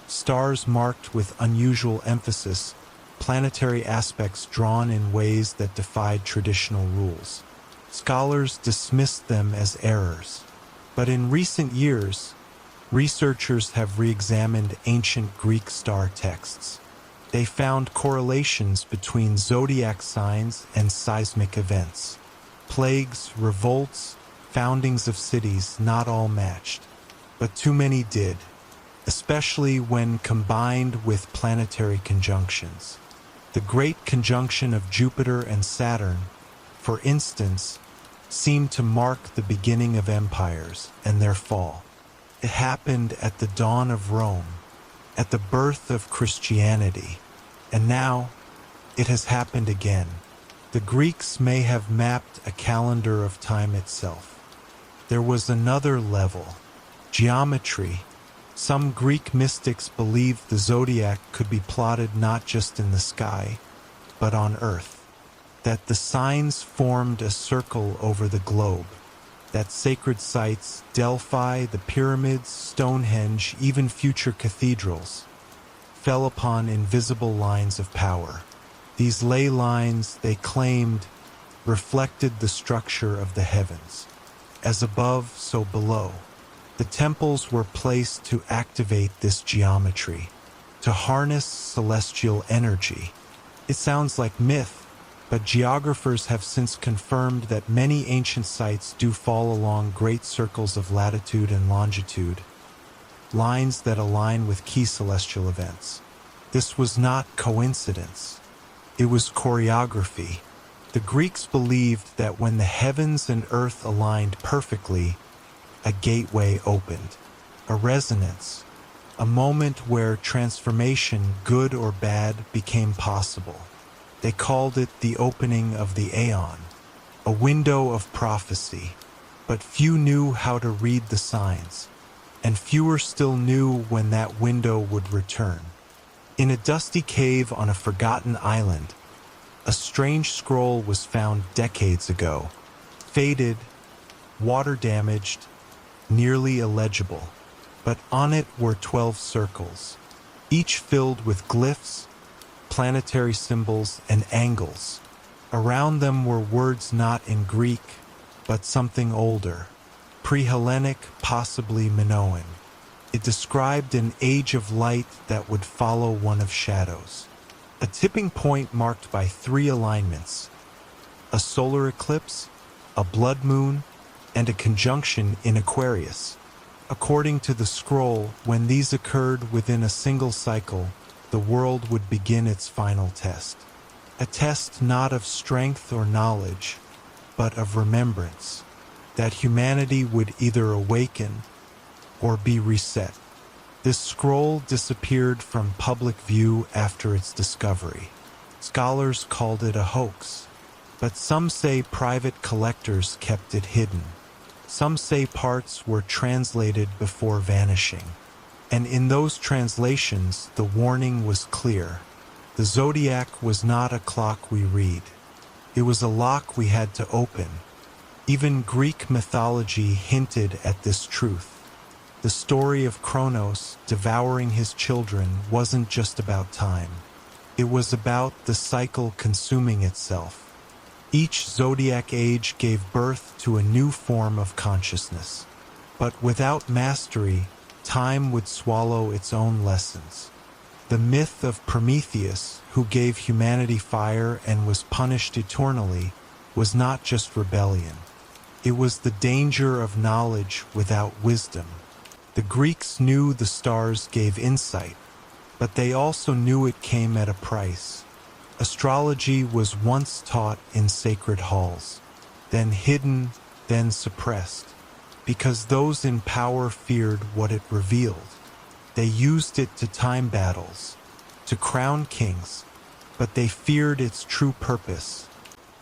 stars marked with unusual emphasis, planetary aspects drawn in ways that defied traditional rules. Scholars dismissed them as errors. But in recent years, researchers have re-examined ancient Greek star texts. They found correlations between zodiac signs and seismic events. Plagues, revolts, foundings of cities, not all matched, but too many did, especially when combined with planetary conjunctions. The great conjunction of Jupiter and Saturn, for instance, seemed to mark the beginning of empires and their fall. It happened at the dawn of Rome, at the birth of Christianity, and now it has happened again. The Greeks may have mapped a calendar of time itself. There was another level, geometry. Some Greek mystics believed the zodiac could be plotted not just in the sky, but on Earth, that the signs formed a circle over the globe, that sacred sites, Delphi, the pyramids, Stonehenge, even future cathedrals, fell upon invisible lines of power. These ley lines, they claimed, reflected the structure of the heavens. As above, so below. The temples were placed to activate this geometry, to harness celestial energy. It sounds like myth, but geographers have since confirmed that many ancient sites do fall along great circles of latitude and longitude, lines that align with key celestial events. This was not coincidence. It was choreography. The Greeks believed that when the heavens and earth aligned perfectly, a gateway opened, a resonance, a moment where transformation, good or bad, became possible. They called it the opening of the Aeon, a window of prophecy. But few knew how to read the signs, and fewer still knew when that window would return. In a dusty cave on a forgotten island, a strange scroll was found decades ago, faded, water-damaged, nearly illegible. But on it were 12 circles, each filled with glyphs, planetary symbols, and angles. Around them were words not in Greek, but something older, pre-Hellenic, possibly Minoan. It described an age of light that would follow one of shadows. A tipping point marked by 3 alignments: a solar eclipse, a blood moon, and a conjunction in Aquarius. According to the scroll, when these occurred within a single cycle, the world would begin its final test. A test not of strength or knowledge, but of remembrance, that humanity would either awaken or be reset. This scroll disappeared from public view after its discovery. Scholars called it a hoax, but some say private collectors kept it hidden. Some say parts were translated before vanishing. And in those translations, the warning was clear. The zodiac was not a clock we read. It was a lock we had to open. Even Greek mythology hinted at this truth. The story of Kronos devouring his children wasn't just about time. It was about the cycle consuming itself. Each zodiac age gave birth to a new form of consciousness. But without mastery, time would swallow its own lessons. The myth of Prometheus, who gave humanity fire and was punished eternally, was not just rebellion. It was the danger of knowledge without wisdom. The Greeks knew the stars gave insight, but they also knew it came at a price. Astrology was once taught in sacred halls, then hidden, then suppressed, because those in power feared what it revealed. They used it to time battles, to crown kings, but they feared its true purpose,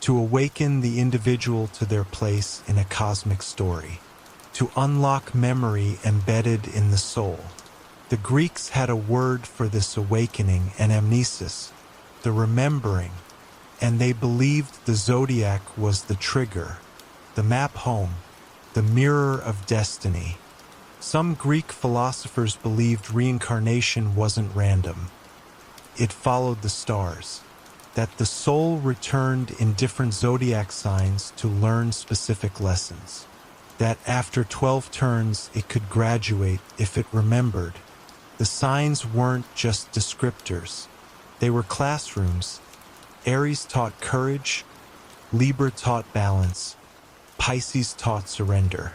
to awaken the individual to their place in a cosmic story, to unlock memory embedded in the soul. The Greeks had a word for this awakening, anamnesis, the remembering, and they believed the zodiac was the trigger, the map home, the mirror of destiny. Some Greek philosophers believed reincarnation wasn't random. It followed the stars, that the soul returned in different zodiac signs to learn specific lessons, that after 12 turns it could graduate if it remembered. The signs weren't just descriptors. They were classrooms. Aries taught courage, Libra taught balance, Pisces taught surrender.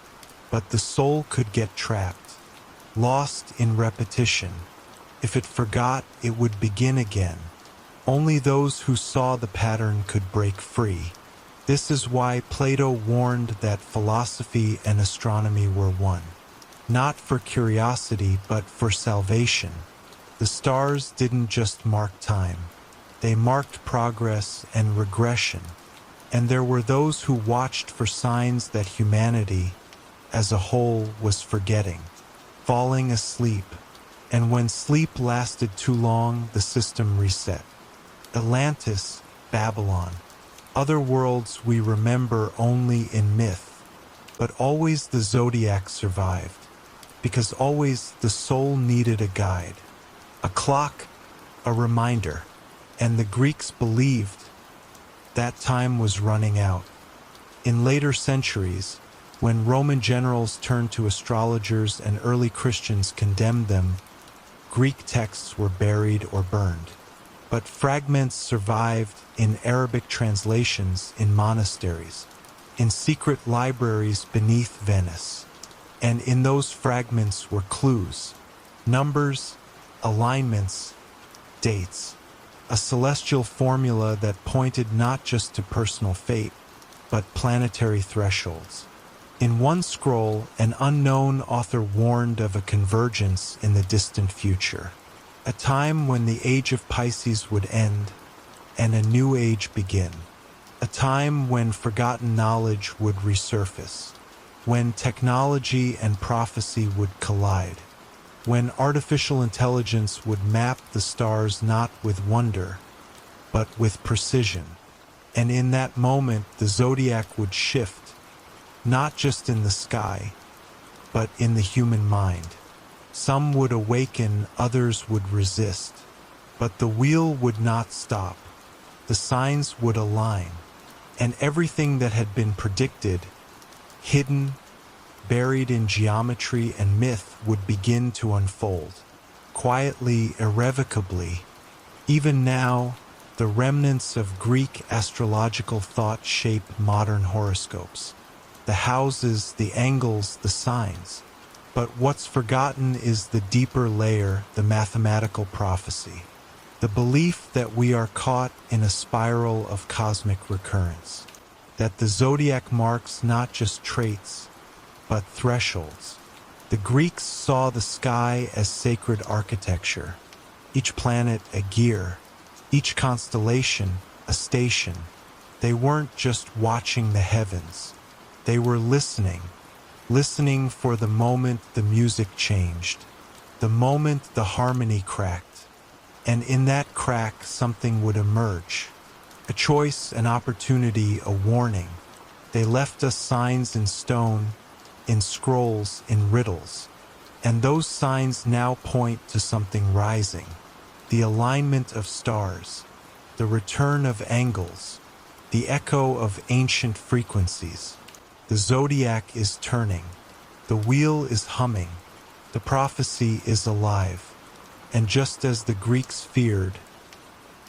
But the soul could get trapped, lost in repetition. If it forgot, it would begin again. Only those who saw the pattern could break free. This is why Plato warned that philosophy and astronomy were one. Not for curiosity, but for salvation. The stars didn't just mark time. They marked progress and regression. And there were those who watched for signs that humanity, as a whole, was forgetting, falling asleep. And when sleep lasted too long, the system reset. Atlantis, Babylon, other worlds we remember only in myth, but always the zodiac survived, because always the soul needed a guide, a clock, a reminder, and the Greeks believed that time was running out. In later centuries, when Roman generals turned to astrologers and early Christians condemned them, Greek texts were buried or burned. But fragments survived in Arabic translations in monasteries, in secret libraries beneath Venice. And in those fragments were clues, numbers, alignments, dates, a celestial formula that pointed not just to personal fate, but planetary thresholds. In one scroll, an unknown author warned of a convergence in the distant future, a time when the age of Pisces would end and a new age begin, a time when forgotten knowledge would resurface, when technology and prophecy would collide, when artificial intelligence would map the stars not with wonder, but with precision. And in that moment, the zodiac would shift, not just in the sky, but in the human mind. Some would awaken, others would resist, but the wheel would not stop. The signs would align, and everything that had been predicted, hidden, buried in geometry and myth, would begin to unfold, quietly, irrevocably. Even now, the remnants of Greek astrological thought shape modern horoscopes. The houses, the angles, the signs. But what's forgotten is the deeper layer, the mathematical prophecy. The belief that we are caught in a spiral of cosmic recurrence. That the zodiac marks not just traits, but thresholds. The Greeks saw the sky as sacred architecture, each planet a gear, each constellation a station. They weren't just watching the heavens. They were listening for the moment the music changed, the moment the harmony cracked. And in that crack, something would emerge. A choice, an opportunity, a warning. They left us signs in stone, in scrolls, in riddles. And those signs now point to something rising. The alignment of stars, the return of angles, the echo of ancient frequencies. The zodiac is turning. The wheel is humming. The prophecy is alive. And just as the Greeks feared,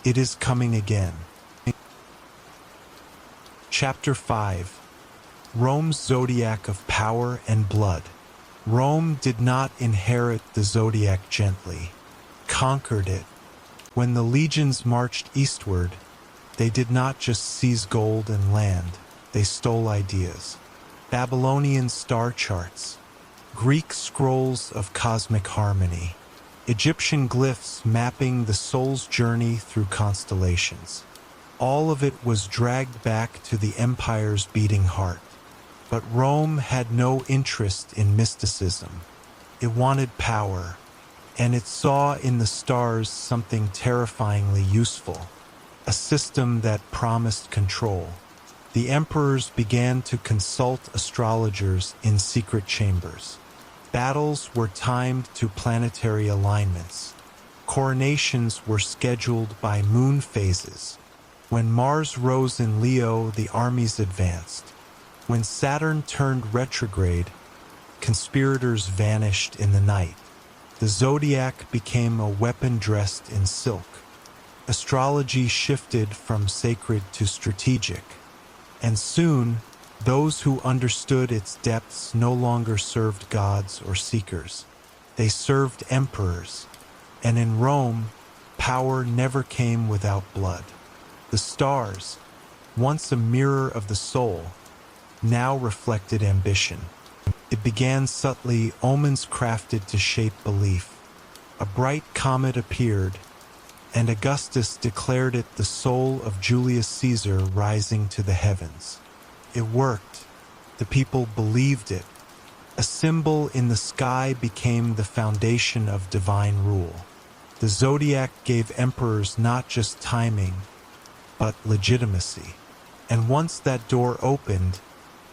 it is coming again. Chapter 5. Rome's Zodiac of Power and Blood. Rome did not inherit the zodiac gently, conquered it. When the legions marched eastward, they did not just seize gold and land, they stole ideas. Babylonian star charts, Greek scrolls of cosmic harmony, Egyptian glyphs mapping the soul's journey through constellations. All of it was dragged back to the empire's beating heart. But Rome had no interest in mysticism. It wanted power, and it saw in the stars something terrifyingly useful, a system that promised control. The emperors began to consult astrologers in secret chambers. Battles were timed to planetary alignments. Coronations were scheduled by moon phases. When Mars rose in Leo, the armies advanced. When Saturn turned retrograde, conspirators vanished in the night. The zodiac became a weapon dressed in silk. Astrology shifted from sacred to strategic. And soon, those who understood its depths no longer served gods or seekers. They served emperors. And in Rome, power never came without blood. The stars, once a mirror of the soul, now reflected ambition. It began subtly, omens crafted to shape belief. A bright comet appeared, and Augustus declared it the soul of Julius Caesar rising to the heavens. It worked. The people believed it. A symbol in the sky became the foundation of divine rule. The zodiac gave emperors not just timing, but legitimacy. And once that door opened,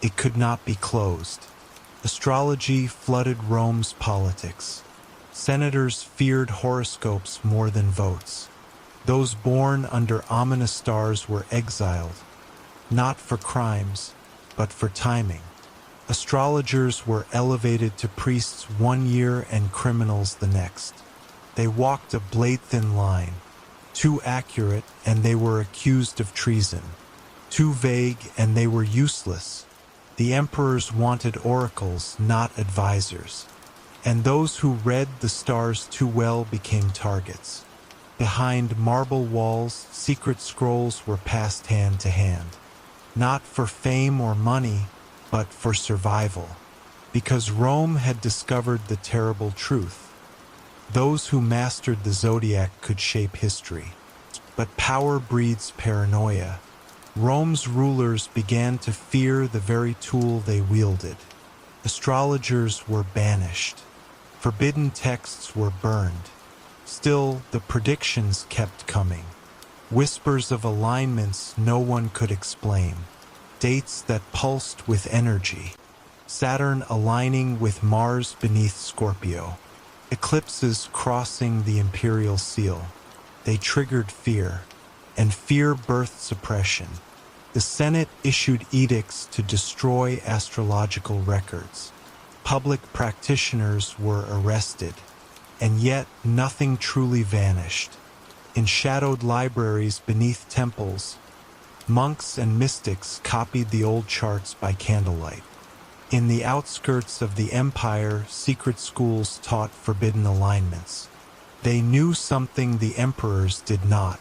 it could not be closed. Astrology flooded Rome's politics. Senators feared horoscopes more than votes. Those born under ominous stars were exiled, not for crimes, but for timing. Astrologers were elevated to priests one year and criminals the next. They walked a blade-thin line. Too accurate, and they were accused of treason. Too vague, and they were useless. The emperors wanted oracles, not advisors. And those who read the stars too well became targets. Behind marble walls, secret scrolls were passed hand to hand. Not for fame or money, but for survival. Because Rome had discovered the terrible truth. Those who mastered the zodiac could shape history. But power breeds paranoia. Rome's rulers began to fear the very tool they wielded. Astrologers were banished. Forbidden texts were burned. Still, the predictions kept coming. Whispers of alignments no one could explain. Dates that pulsed with energy. Saturn aligning with Mars beneath Scorpio. Eclipses crossing the imperial seal. They triggered fear. And fear birthed suppression. The Senate issued edicts to destroy astrological records. Public practitioners were arrested, and yet nothing truly vanished. In shadowed libraries beneath temples, monks and mystics copied the old charts by candlelight. In the outskirts of the empire, secret schools taught forbidden alignments. They knew something the emperors did not.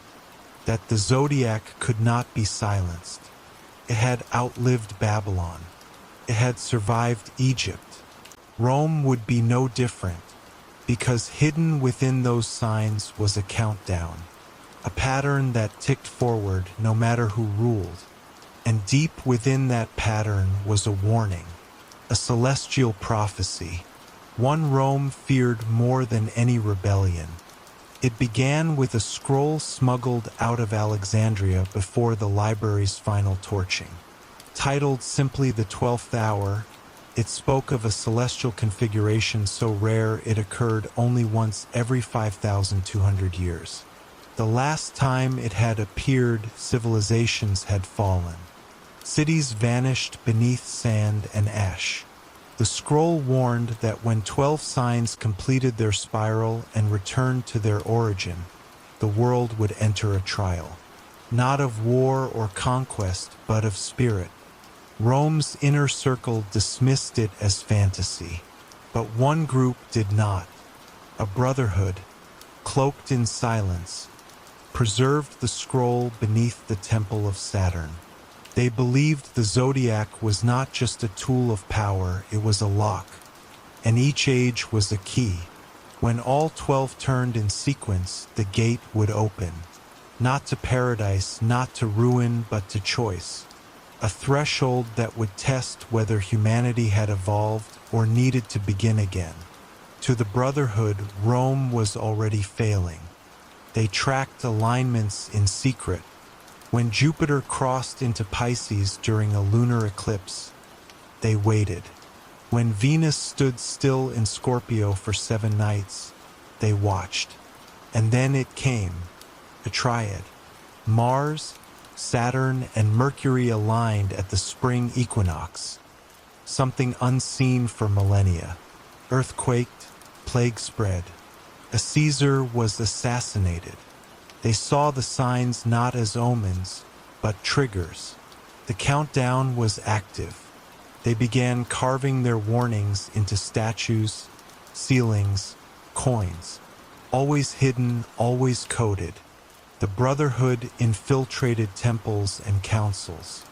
That the zodiac could not be silenced. It had outlived Babylon. It had survived Egypt. Rome would be no different, because hidden within those signs was a countdown, a pattern that ticked forward no matter who ruled. And deep within that pattern was a warning, a celestial prophecy, one Rome feared more than any rebellion. It began with a scroll smuggled out of Alexandria before the library's final torching. Titled simply the 12th Hour, it spoke of a celestial configuration so rare it occurred only once every 5,200 years. The last time it had appeared, civilizations had fallen. Cities vanished beneath sand and ash. The scroll warned that when 12 signs completed their spiral and returned to their origin, the world would enter a trial, not of war or conquest, but of spirit. Rome's inner circle dismissed it as fantasy, but one group did not. A brotherhood, cloaked in silence, preserved the scroll beneath the temple of Saturn. They believed the Zodiac was not just a tool of power, it was a lock, and each age was a key. When all 12 turned in sequence, the gate would open, not to paradise, not to ruin, but to choice. A threshold that would test whether humanity had evolved or needed to begin again. To the Brotherhood, Rome was already failing. They tracked alignments in secret. When Jupiter crossed into Pisces during a lunar eclipse, they waited. When Venus stood still in Scorpio for 7 nights, they watched. And then it came, a triad. Mars, Saturn, and Mercury aligned at the spring equinox. Something unseen for millennia. Earth quaked, plague spread. A Caesar was assassinated. They saw the signs not as omens, but triggers. The countdown was active. They began carving their warnings into statues, ceilings, coins. Always hidden, always coded. The Brotherhood infiltrated temples and councils,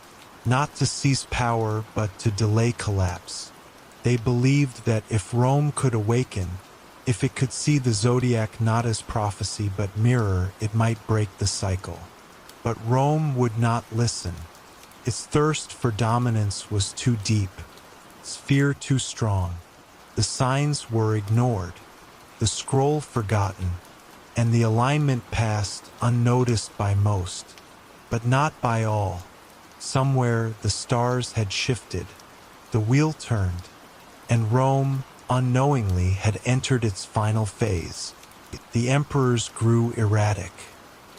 not to seize power, but to delay collapse. They believed that if Rome could awaken, if it could see the Zodiac not as prophecy but mirror, it might break the cycle. But Rome would not listen. Its thirst for dominance was too deep, its fear too strong. The signs were ignored, the scroll forgotten, and the alignment passed unnoticed by most, but not by all. Somewhere the stars had shifted, the wheel turned, and Rome, unknowingly, had entered its final phase. The emperors grew erratic.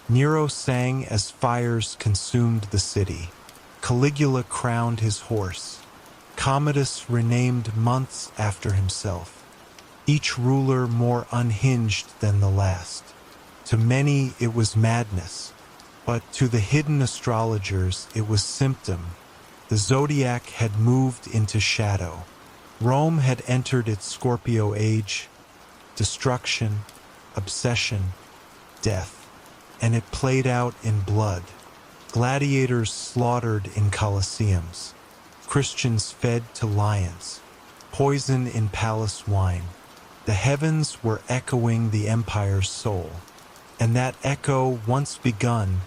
Nero sang as fires consumed the city. Caligula crowned his horse. Commodus renamed months after himself. Each ruler more unhinged than the last. To many it was madness, but to the hidden astrologers it was symptom. The Zodiac had moved into shadow. Rome had entered its Scorpio age, destruction, obsession, death, and it played out in blood. Gladiators slaughtered in colosseums, Christians fed to lions, poison in palace wine. The heavens were echoing the empire's soul, and that echo, once begun,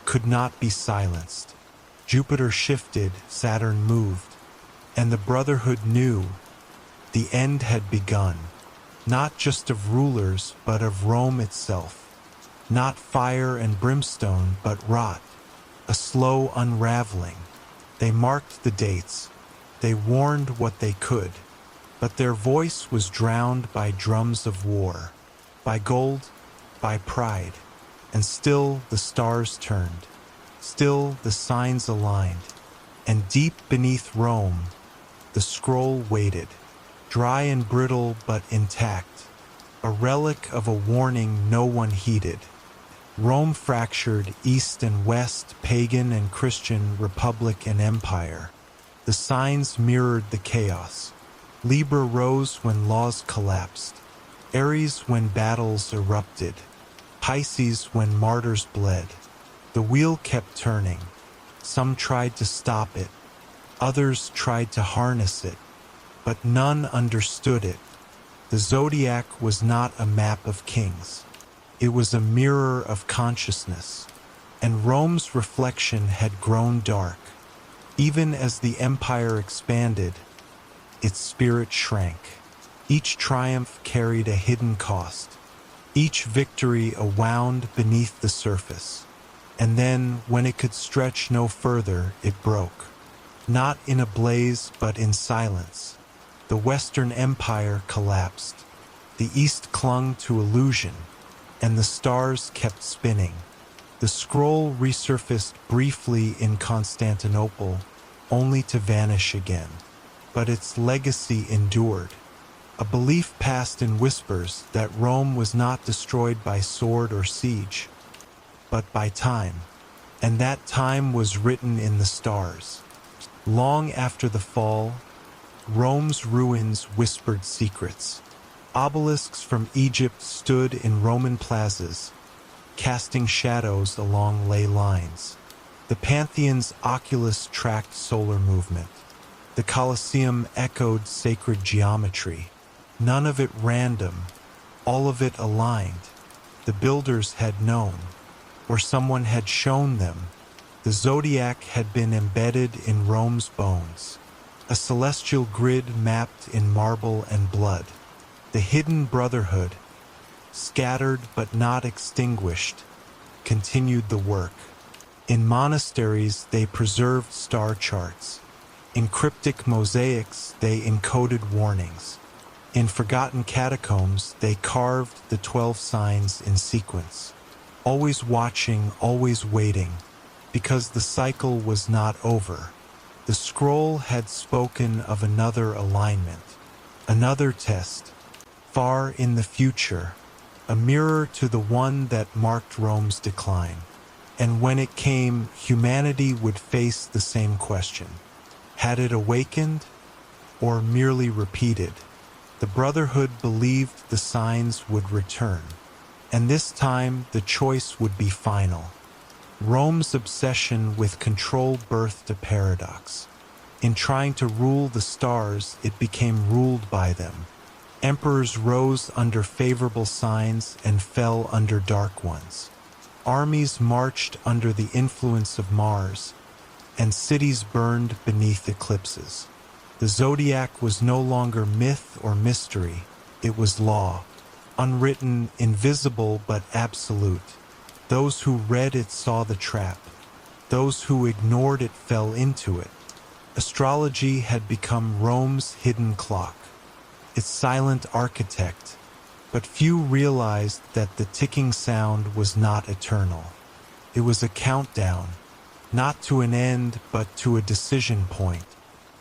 could not be silenced. Jupiter shifted, Saturn moved, and the Brotherhood knew the end had begun, not just of rulers, but of Rome itself. Not fire and brimstone, but rot, a slow unraveling. They marked the dates, they warned what they could, but their voice was drowned by drums of war, by gold, by pride, and still the stars turned, still the signs aligned, and deep beneath Rome, the scroll waited, dry and brittle but intact, a relic of a warning no one heeded. Rome fractured east and west, pagan and Christian, republic and empire. The signs mirrored the chaos. Libra rose when laws collapsed, Aries when battles erupted, Pisces when martyrs bled. The wheel kept turning. Some tried to stop it, others tried to harness it, but none understood it. The Zodiac was not a map of kings. It was a mirror of consciousness, and Rome's reflection had grown dark. Even as the empire expanded, its spirit shrank. Each triumph carried a hidden cost. each victory a wound beneath the surface. And then, when it could stretch no further, it broke. Not in a blaze, but in silence. The Western Empire collapsed. The East clung to illusion, and the stars kept spinning. The scroll resurfaced briefly in Constantinople, only to vanish again. But its legacy endured. A belief passed in whispers that Rome was not destroyed by sword or siege, but by time. And that time was written in the stars. Long after the fall, Rome's ruins whispered secrets. Obelisks from Egypt stood in Roman plazas, casting shadows along ley lines. The Pantheon's oculus tracked solar movement. The Colosseum echoed sacred geometry. None of it random, all of it aligned. The builders had known, or someone had shown them. The Zodiac had been embedded in Rome's bones, a celestial grid mapped in marble and blood. The hidden brotherhood, scattered but not extinguished, continued the work. In monasteries, they preserved star charts. In cryptic mosaics, they encoded warnings. In forgotten catacombs, they carved the 12 signs in sequence. Always watching, always waiting, because the cycle was not over. The scroll had spoken of another alignment, another test, far in the future, a mirror to the one that marked Rome's decline. And when it came, humanity would face the same question. Had it awakened, or merely repeated? The Brotherhood believed the signs would return, and this time the choice would be final. Rome's obsession with control birthed a paradox. In trying to rule the stars, it became ruled by them. Emperors rose under favorable signs and fell under dark ones. Armies marched under the influence of Mars, and cities burned beneath eclipses. The Zodiac was no longer myth or mystery, it was law, unwritten, invisible, but absolute. Those who read it saw the trap. Those who ignored it fell into it. Astrology had become Rome's hidden clock, its silent architect, but few realized that the ticking sound was not eternal. It was a countdown, not to an end, but to a decision point.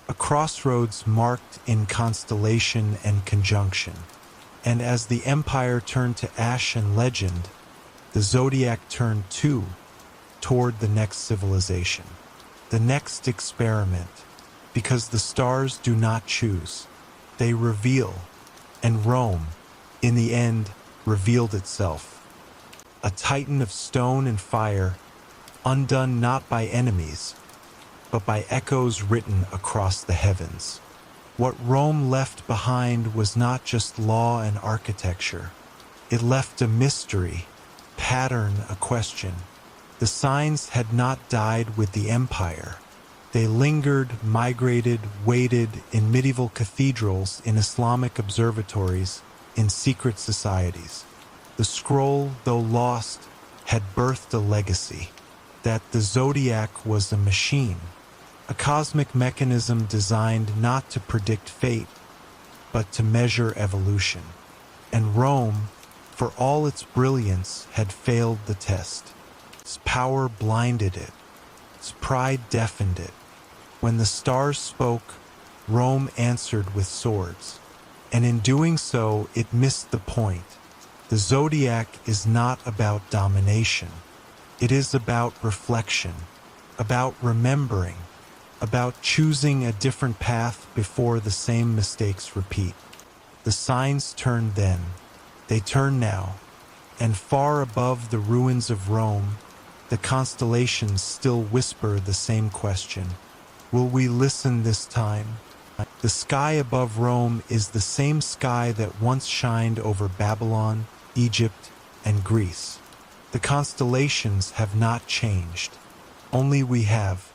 A crossroads marked in constellation and conjunction. And as the empire turned to ash and legend, the Zodiac turned too, toward the next civilization, the next experiment, because the stars do not choose, they reveal, and Rome, in the end, revealed itself. A titan of stone and fire, undone not by enemies, but by echoes written across the heavens. What Rome left behind was not just law and architecture. It left a mystery, pattern, a question. The signs had not died with the empire. They lingered, migrated, waited in medieval cathedrals, in Islamic observatories, in secret societies. The scroll, though lost, had birthed a legacy, that the Zodiac was a machine, a cosmic mechanism designed not to predict fate, but to measure evolution. And Rome, for all its brilliance, had failed the test. Its power blinded it. Its pride deafened it. When the stars spoke, Rome answered with swords. And in doing so, it missed the point. The Zodiac is not about domination. It is about reflection, about remembering, about choosing a different path before the same mistakes repeat. The signs turned then, they turn now, and far above the ruins of Rome, the constellations still whisper the same question. Will we listen this time? The sky above Rome is the same sky that once shined over Babylon, Egypt, and Greece. The constellations have not changed. Only we have.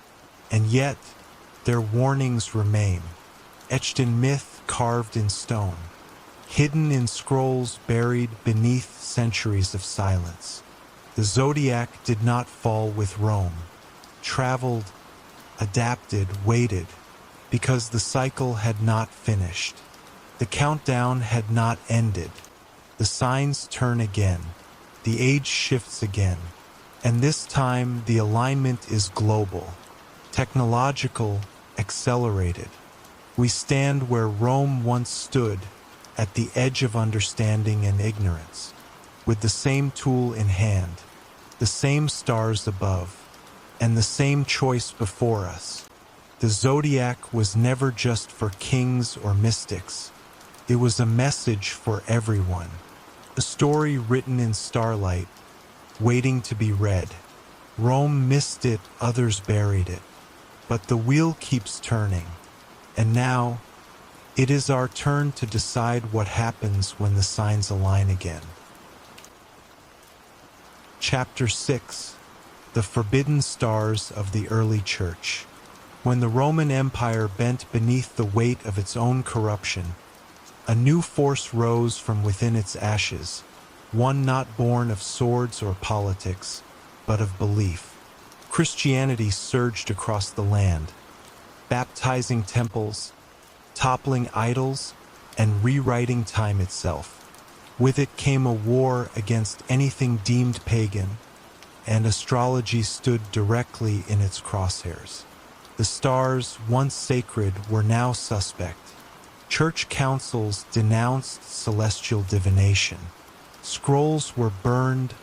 And yet, their warnings remain, etched in myth, carved in stone. hidden in scrolls buried beneath centuries of silence. The Zodiac did not fall with Rome. Traveled, adapted, waited, because the cycle had not finished. The countdown had not ended. The signs turn again. The age shifts again. And this time the alignment is global, technological, accelerated. We stand where Rome once stood, at the edge of understanding and ignorance, with the same tool in hand, the same stars above, and the same choice before us. The Zodiac was never just for kings or mystics. It was a message for everyone, a story written in starlight, waiting to be read. Rome missed it, others buried it. But the wheel keeps turning, and now it is our turn to decide what happens when the signs align again. Chapter 6: The Forbidden Stars of the Early Church. When the Roman Empire bent beneath the weight of its own corruption, a new force rose from within its ashes, one not born of swords or politics, but of belief. Christianity surged across the land, baptizing temples, toppling idols, and rewriting time itself. With it came a war against anything deemed pagan, and astrology stood directly in its crosshairs. The stars, once sacred, were now suspect. Church councils denounced celestial divination. Scrolls were burned,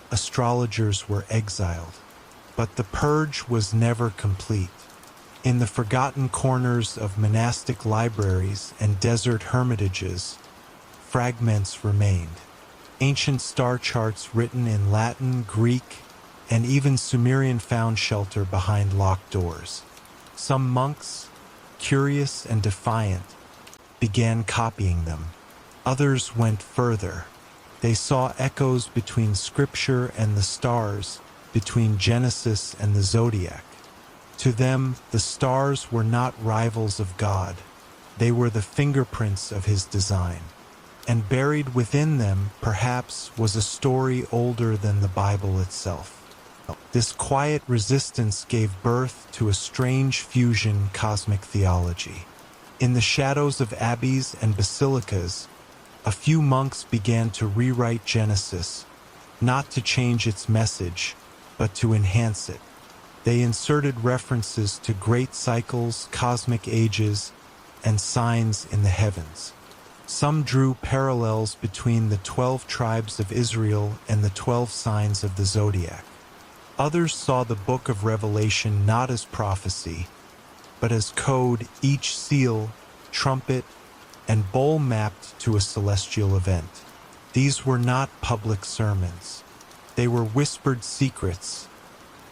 astrologers were exiled. But the purge was never complete. In the forgotten corners of monastic libraries and desert hermitages, fragments remained. Ancient star charts written in Latin, Greek, and even Sumerian found shelter behind locked doors. Some monks, curious and defiant, began copying them. Others went further. They saw echoes between scripture and the stars, between Genesis and the Zodiac. To them, the stars were not rivals of God. They were the fingerprints of his design. And buried within them, perhaps, was a story older than the Bible itself. This quiet resistance gave birth to a strange fusion cosmic theology. In the shadows of abbeys and basilicas, a few monks began to rewrite Genesis, not to change its message, but to enhance it. They inserted references to great cycles, cosmic ages, and signs in the heavens. Some drew parallels between the 12 tribes of Israel and the 12 signs of the Zodiac. Others saw the book of Revelation not as prophecy, but as code, each seal, trumpet, and bowl mapped to a celestial event. These were not public sermons. They were whispered secrets,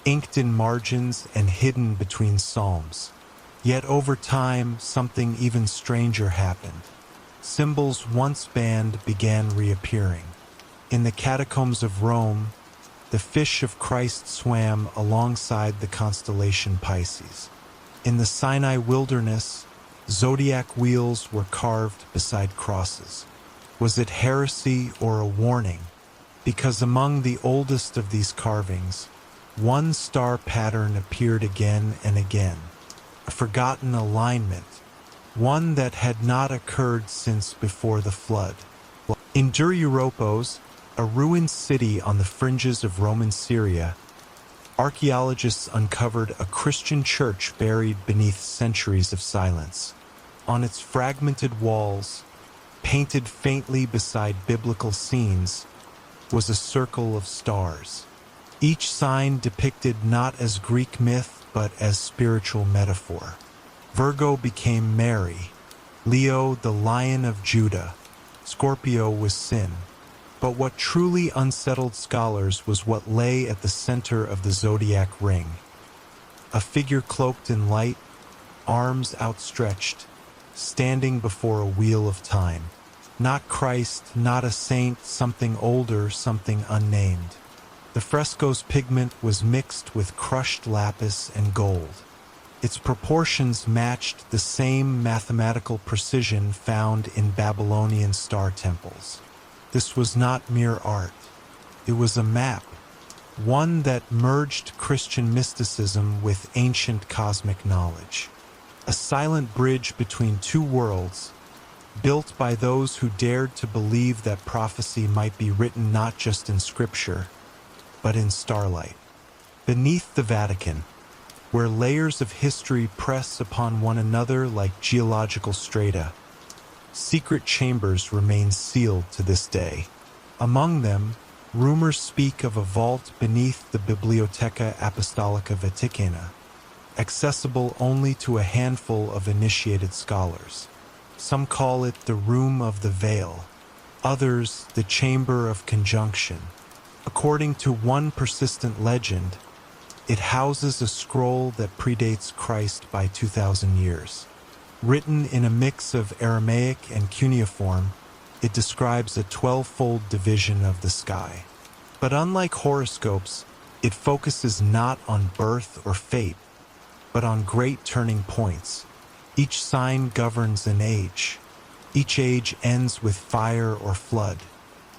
inked in margins and hidden between psalms. Yet over time, something even stranger happened. Symbols once banned began reappearing. In the catacombs of Rome, the fish of Christ swam alongside the constellation Pisces. In the Sinai wilderness, zodiac wheels were carved beside crosses. Was it heresy or a warning? Because among the oldest of these carvings, one star pattern appeared again and again, a forgotten alignment, one that had not occurred since before the flood. In Duryuropos, a ruined city on the fringes of Roman Syria, archaeologists uncovered a Christian church buried beneath centuries of silence. On its fragmented walls, painted faintly beside biblical scenes, was a circle of stars. Each sign depicted not as Greek myth, but as spiritual metaphor. Virgo became Mary, Leo the Lion of Judah, Scorpio was sin. But what truly unsettled scholars was what lay at the center of the zodiac ring. A figure cloaked in light, arms outstretched, standing before a wheel of time. Not Christ, not a saint, something older, something unnamed. The fresco's pigment was mixed with crushed lapis and gold. Its proportions matched the same mathematical precision found in Babylonian star temples. This was not mere art. It was a map, one that merged Christian mysticism with ancient cosmic knowledge. A silent bridge between two worlds, built by those who dared to believe that prophecy might be written not just in scripture, but in starlight. Beneath the Vatican, where layers of history press upon one another like geological strata, secret chambers remain sealed to this day. Among them, rumors speak of a vault beneath the Bibliotheca Apostolica Vaticana, accessible only to a handful of initiated scholars. Some call it the Room of the Veil, others the Chamber of Conjunction. According to one persistent legend, it houses a scroll that predates Christ by 2,000 years. Written in a mix of Aramaic and cuneiform, it describes a 12-fold division of the sky. But unlike horoscopes, it focuses not on birth or fate, but on great turning points. Each sign governs an age. Each age ends with fire or flood.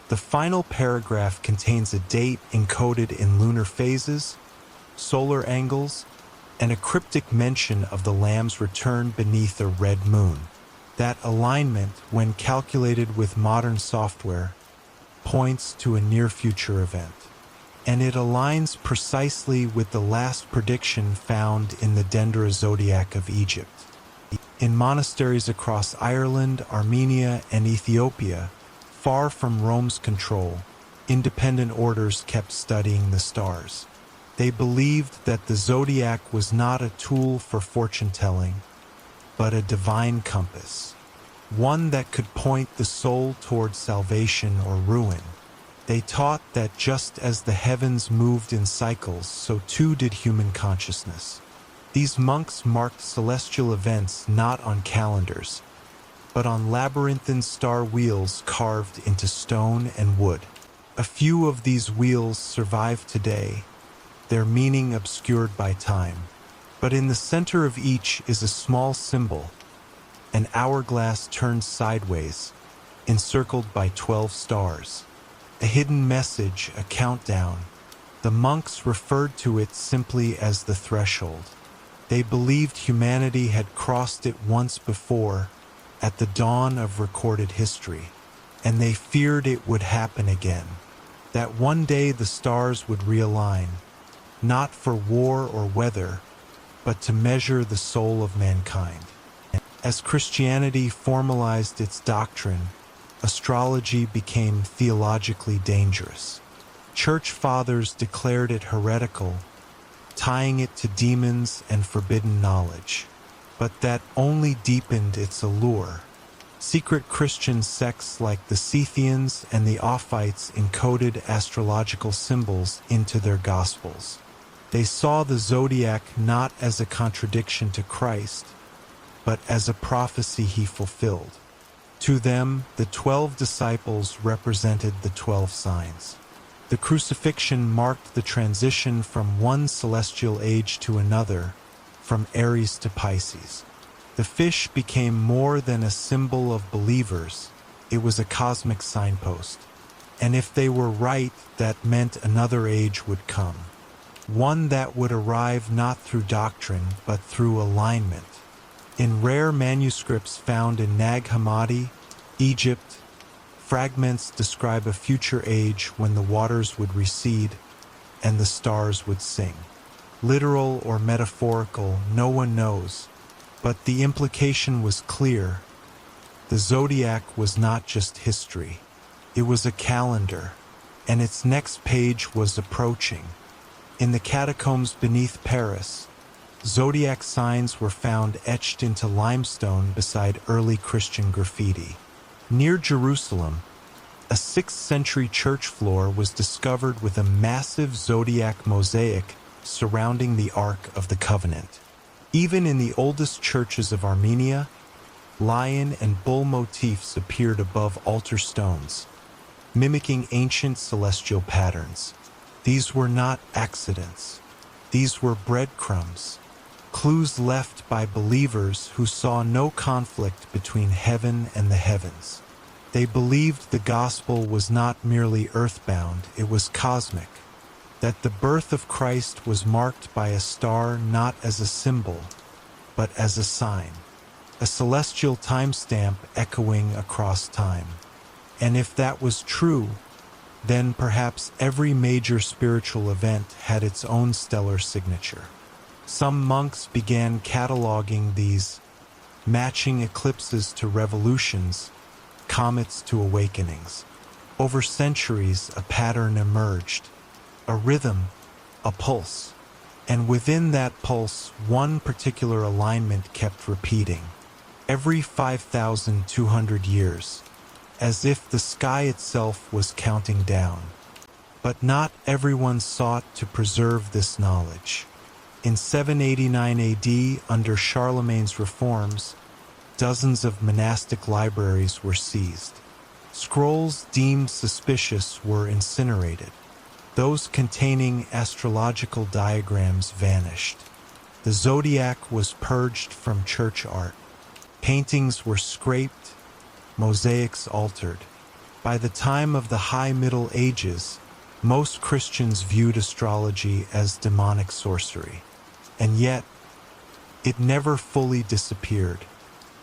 The final paragraph contains a date encoded in lunar phases, solar angles, and a cryptic mention of the Lamb's return beneath a red moon. That alignment, when calculated with modern software, points to a near-future event. And it aligns precisely with the last prediction found in the Dendera Zodiac of Egypt. In monasteries across Ireland, Armenia, and Ethiopia, far from Rome's control, independent orders kept studying the stars. They believed that the zodiac was not a tool for fortune-telling, but a divine compass, one that could point the soul toward salvation or ruin. They taught that just as the heavens moved in cycles, so too did human consciousness. These monks marked celestial events not on calendars, but on labyrinthine star wheels carved into stone and wood. A few of these wheels survive today, their meaning obscured by time. But in the center of each is a small symbol, an hourglass turned sideways, encircled by 12 stars. A hidden message, a countdown. The monks referred to it simply as the threshold. They believed humanity had crossed it once before, at the dawn of recorded history, and they feared it would happen again, that one day the stars would realign, not for war or weather, but to measure the soul of mankind. As Christianity formalized its doctrine, astrology became theologically dangerous. Church fathers declared it heretical, tying it to demons and forbidden knowledge. But that only deepened its allure. Secret Christian sects like the Scythians and the Ophites encoded astrological symbols into their gospels. They saw the zodiac not as a contradiction to Christ, but as a prophecy he fulfilled. To them, the 12 disciples represented the 12 signs. The crucifixion marked the transition from one celestial age to another, from Aries to Pisces. The fish became more than a symbol of believers, it was a cosmic signpost. And if they were right, that meant another age would come. One that would arrive not through doctrine, but through alignment. In rare manuscripts found in Nag Hammadi, Egypt, fragments describe a future age when the waters would recede and the stars would sing. Literal or metaphorical, no one knows, but the implication was clear. The zodiac was not just history. It was a calendar, and its next page was approaching. In the catacombs beneath Paris, zodiac signs were found etched into limestone beside early Christian graffiti. Near Jerusalem, a 6th century church floor was discovered with a massive zodiac mosaic surrounding the Ark of the Covenant. Even in the oldest churches of Armenia, lion and bull motifs appeared above altar stones, mimicking ancient celestial patterns. These were not accidents. These were breadcrumbs, clues left by believers who saw no conflict between heaven and the heavens. They believed the gospel was not merely earthbound, it was cosmic, that the birth of Christ was marked by a star not as a symbol, but as a sign, a celestial timestamp echoing across time. And if that was true, then perhaps every major spiritual event had its own stellar signature. Some monks began cataloging these, matching eclipses to revolutions, comets to awakenings. Over centuries, a pattern emerged, a rhythm, a pulse. And within that pulse, one particular alignment kept repeating, every 5,200 years, as if the sky itself was counting down. But not everyone sought to preserve this knowledge. In 789 AD, under Charlemagne's reforms, dozens of monastic libraries were seized. Scrolls deemed suspicious were incinerated. Those containing astrological diagrams vanished. The Zodiac was purged from church art. Paintings were scraped, mosaics altered. By the time of the High Middle Ages, most Christians viewed astrology as demonic sorcery. And yet, it never fully disappeared.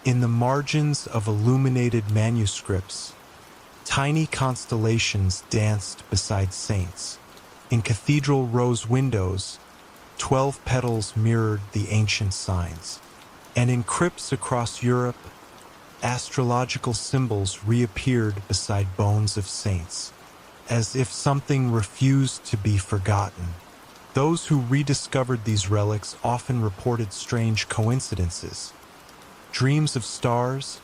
In the margins of illuminated manuscripts, tiny constellations danced beside saints. In cathedral rose windows, 12 petals mirrored the ancient signs. And in crypts across Europe, astrological symbols reappeared beside bones of saints, as if something refused to be forgotten. Those who rediscovered these relics often reported strange coincidences. Dreams of stars,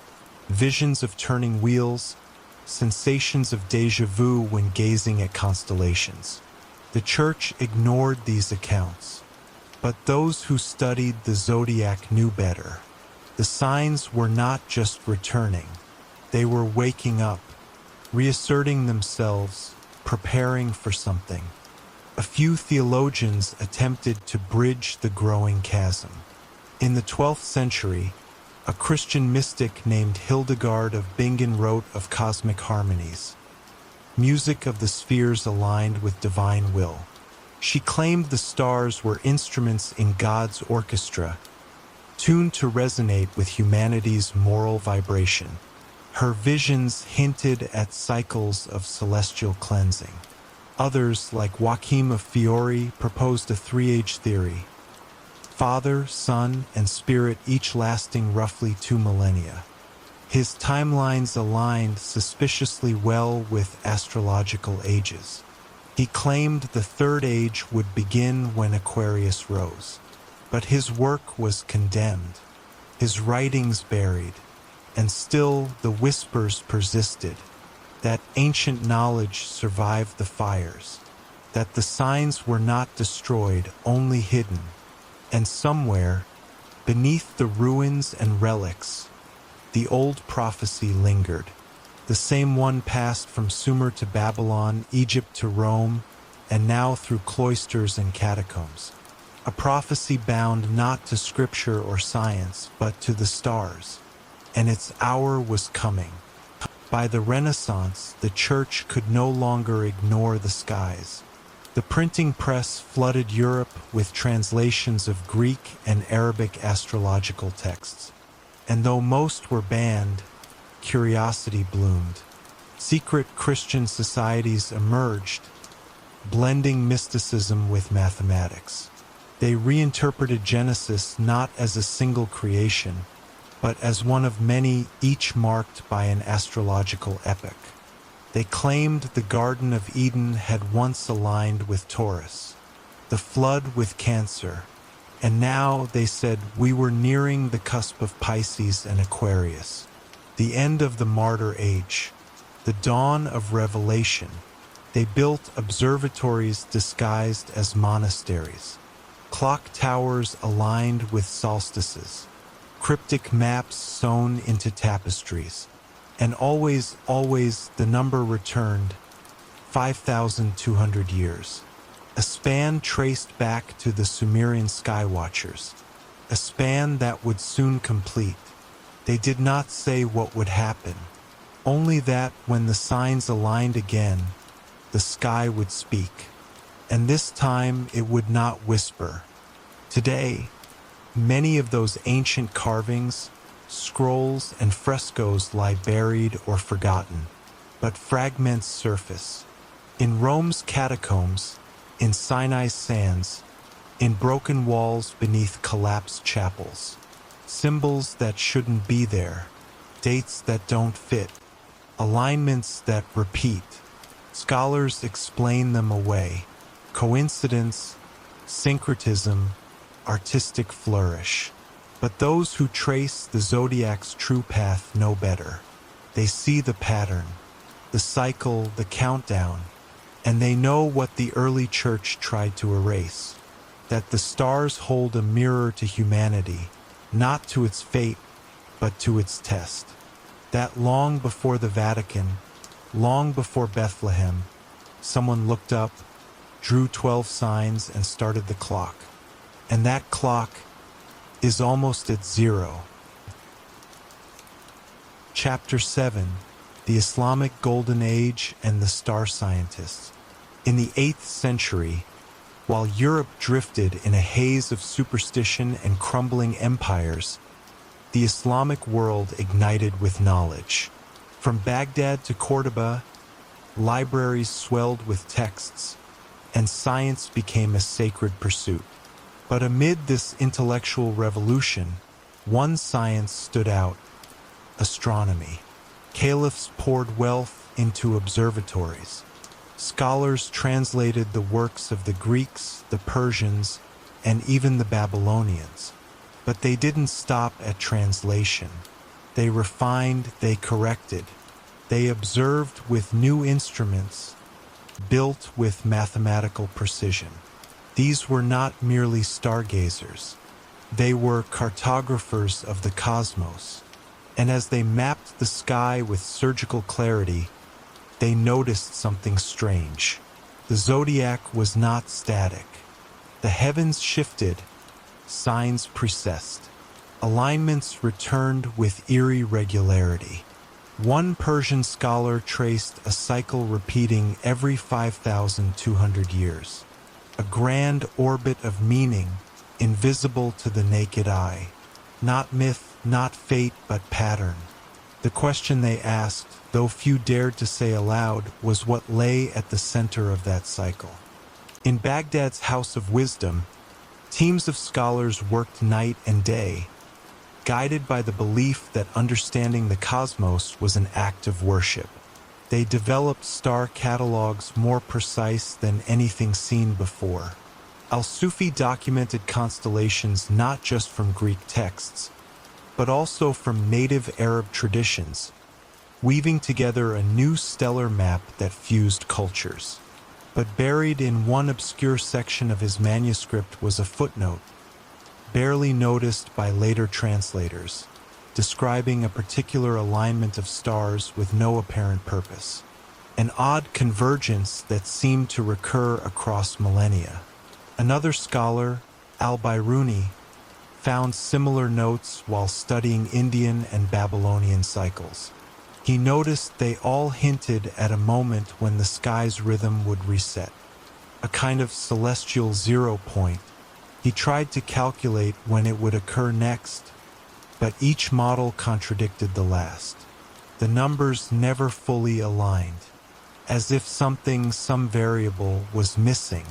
visions of turning wheels, sensations of déjà vu when gazing at constellations. The Church ignored these accounts, but those who studied the Zodiac knew better. The signs were not just returning, they were waking up, reasserting themselves, preparing for something. A few theologians attempted to bridge the growing chasm. In the 12th century, a Christian mystic named Hildegard of Bingen wrote of cosmic harmonies, music of the spheres aligned with divine will. She claimed the stars were instruments in God's orchestra, tuned to resonate with humanity's moral vibration. Her visions hinted at cycles of celestial cleansing. Others, like Joachim of Fiore, proposed a three-age theory: Father, Son, and Spirit, each lasting roughly 2 millennia. His timelines aligned suspiciously well with astrological ages. He claimed the third age would begin when Aquarius rose. But his work was condemned, his writings buried, and still the whispers persisted, that ancient knowledge survived the fires, that the signs were not destroyed, only hidden, and somewhere, beneath the ruins and relics, the old prophecy lingered, the same one passed from Sumer to Babylon, Egypt to Rome, and now through cloisters and catacombs. A prophecy bound not to scripture or science, but to the stars. And its hour was coming. By the Renaissance, the Church could no longer ignore the skies. The printing press flooded Europe with translations of Greek and Arabic astrological texts. And though most were banned, curiosity bloomed. Secret Christian societies emerged, blending mysticism with mathematics. They reinterpreted Genesis not as a single creation, but as one of many, each marked by an astrological epoch. They claimed the Garden of Eden had once aligned with Taurus, the flood with Cancer, and now, they said, we were nearing the cusp of Pisces and Aquarius, the end of the martyr age, the dawn of revelation. They built observatories disguised as monasteries, clock towers aligned with solstices, cryptic maps sewn into tapestries, and always the number returned, 5,200 years, a span traced back to the Sumerian skywatchers. a span that would soon complete. They did not say what would happen, only that when the signs aligned again, the sky would speak. And this time it would not whisper. Today, many of those ancient carvings, scrolls, and frescoes lie buried or forgotten, but fragments surface. In Rome's catacombs, in Sinai's sands, in broken walls beneath collapsed chapels. Symbols that shouldn't be there, dates that don't fit, alignments that repeat. Scholars explain them away. Coincidence, syncretism, artistic flourish. But those who trace the Zodiac's true path know better. They see the pattern, the cycle, the countdown, and they know what the early church tried to erase, that the stars hold a mirror to humanity, not to its fate, but to its test. That long before the Vatican, long before Bethlehem, someone looked up, drew 12 signs, and started the clock. And that clock is almost at zero. Chapter 7: The Islamic Golden Age and the Star Scientists. In the 8th century, while Europe drifted in a haze of superstition and crumbling empires, the Islamic world ignited with knowledge. From Baghdad to Cordoba, libraries swelled with texts, and science became a sacred pursuit. But amid this intellectual revolution, one science stood out: astronomy. Caliphs poured wealth into observatories. Scholars translated the works of the Greeks, the Persians, and even the Babylonians. But they didn't stop at translation. They refined, they corrected. They observed with new instruments, built with mathematical precision. These were not merely stargazers. They were cartographers of the cosmos. And as they mapped the sky with surgical clarity, they noticed something strange. The zodiac was not static. The heavens shifted, signs precessed. Alignments returned with eerie regularity. One Persian scholar traced a cycle repeating every 5,200 years. A grand orbit of meaning, invisible to the naked eye. Not myth, not fate, but pattern. The question they asked, though few dared to say aloud, was what lay at the center of that cycle. In Baghdad's House of Wisdom, teams of scholars worked night and day, guided by the belief that understanding the cosmos was an act of worship. They developed star catalogs more precise than anything seen before. Al-Sufi documented constellations not just from Greek texts, but also from native Arab traditions, weaving together a new stellar map that fused cultures. But buried in one obscure section of his manuscript was a footnote, barely noticed by later translators, describing a particular alignment of stars with no apparent purpose. An odd convergence that seemed to recur across millennia. Another scholar, al-Biruni, found similar notes while studying Indian and Babylonian cycles. He noticed they all hinted at a moment when the sky's rhythm would reset, a kind of celestial zero point. He tried to calculate when it would occur next, but each model contradicted the last. The numbers never fully aligned, as if some variable was missing,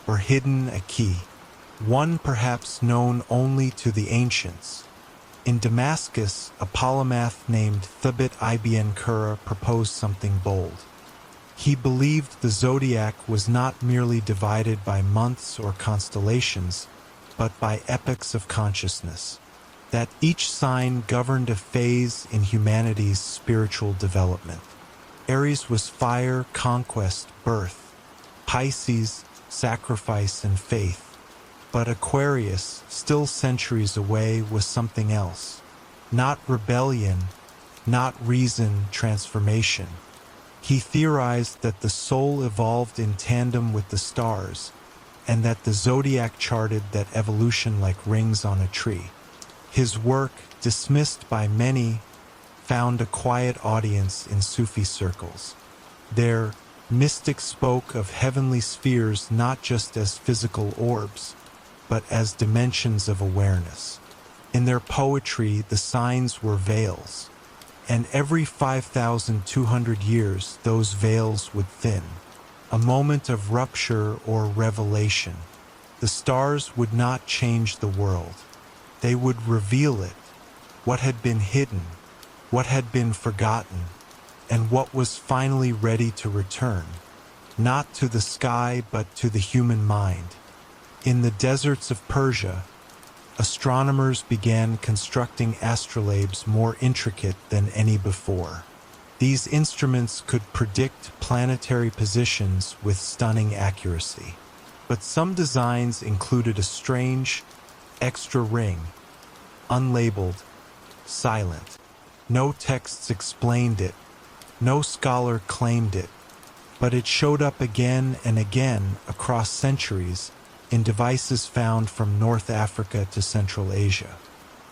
or hidden a key, one perhaps known only to the ancients. In Damascus, a polymath named Thabit ibn Qurra proposed something bold. He believed the zodiac was not merely divided by months or constellations, but by epochs of consciousness, that each sign governed a phase in humanity's spiritual development. Aries was fire, conquest, birth; Pisces, sacrifice and faith. But Aquarius, still centuries away, was something else. Not rebellion, not reason, transformation. He theorized that the soul evolved in tandem with the stars, and that the Zodiac charted that evolution like rings on a tree. His work, dismissed by many, found a quiet audience in Sufi circles. Their mystics spoke of heavenly spheres not just as physical orbs, but as dimensions of awareness. In their poetry, the signs were veils, and every 5,200 years those veils would thin. A moment of rupture or revelation. The stars would not change the world. They would reveal it, what had been hidden, what had been forgotten, and what was finally ready to return, not to the sky but to the human mind. In the deserts of Persia, astronomers began constructing astrolabes more intricate than any before. These instruments could predict planetary positions with stunning accuracy. But some designs included a strange, extra ring, unlabeled, silent. No texts explained it, no scholar claimed it, but it showed up again and again across centuries in devices found from North Africa to Central Asia.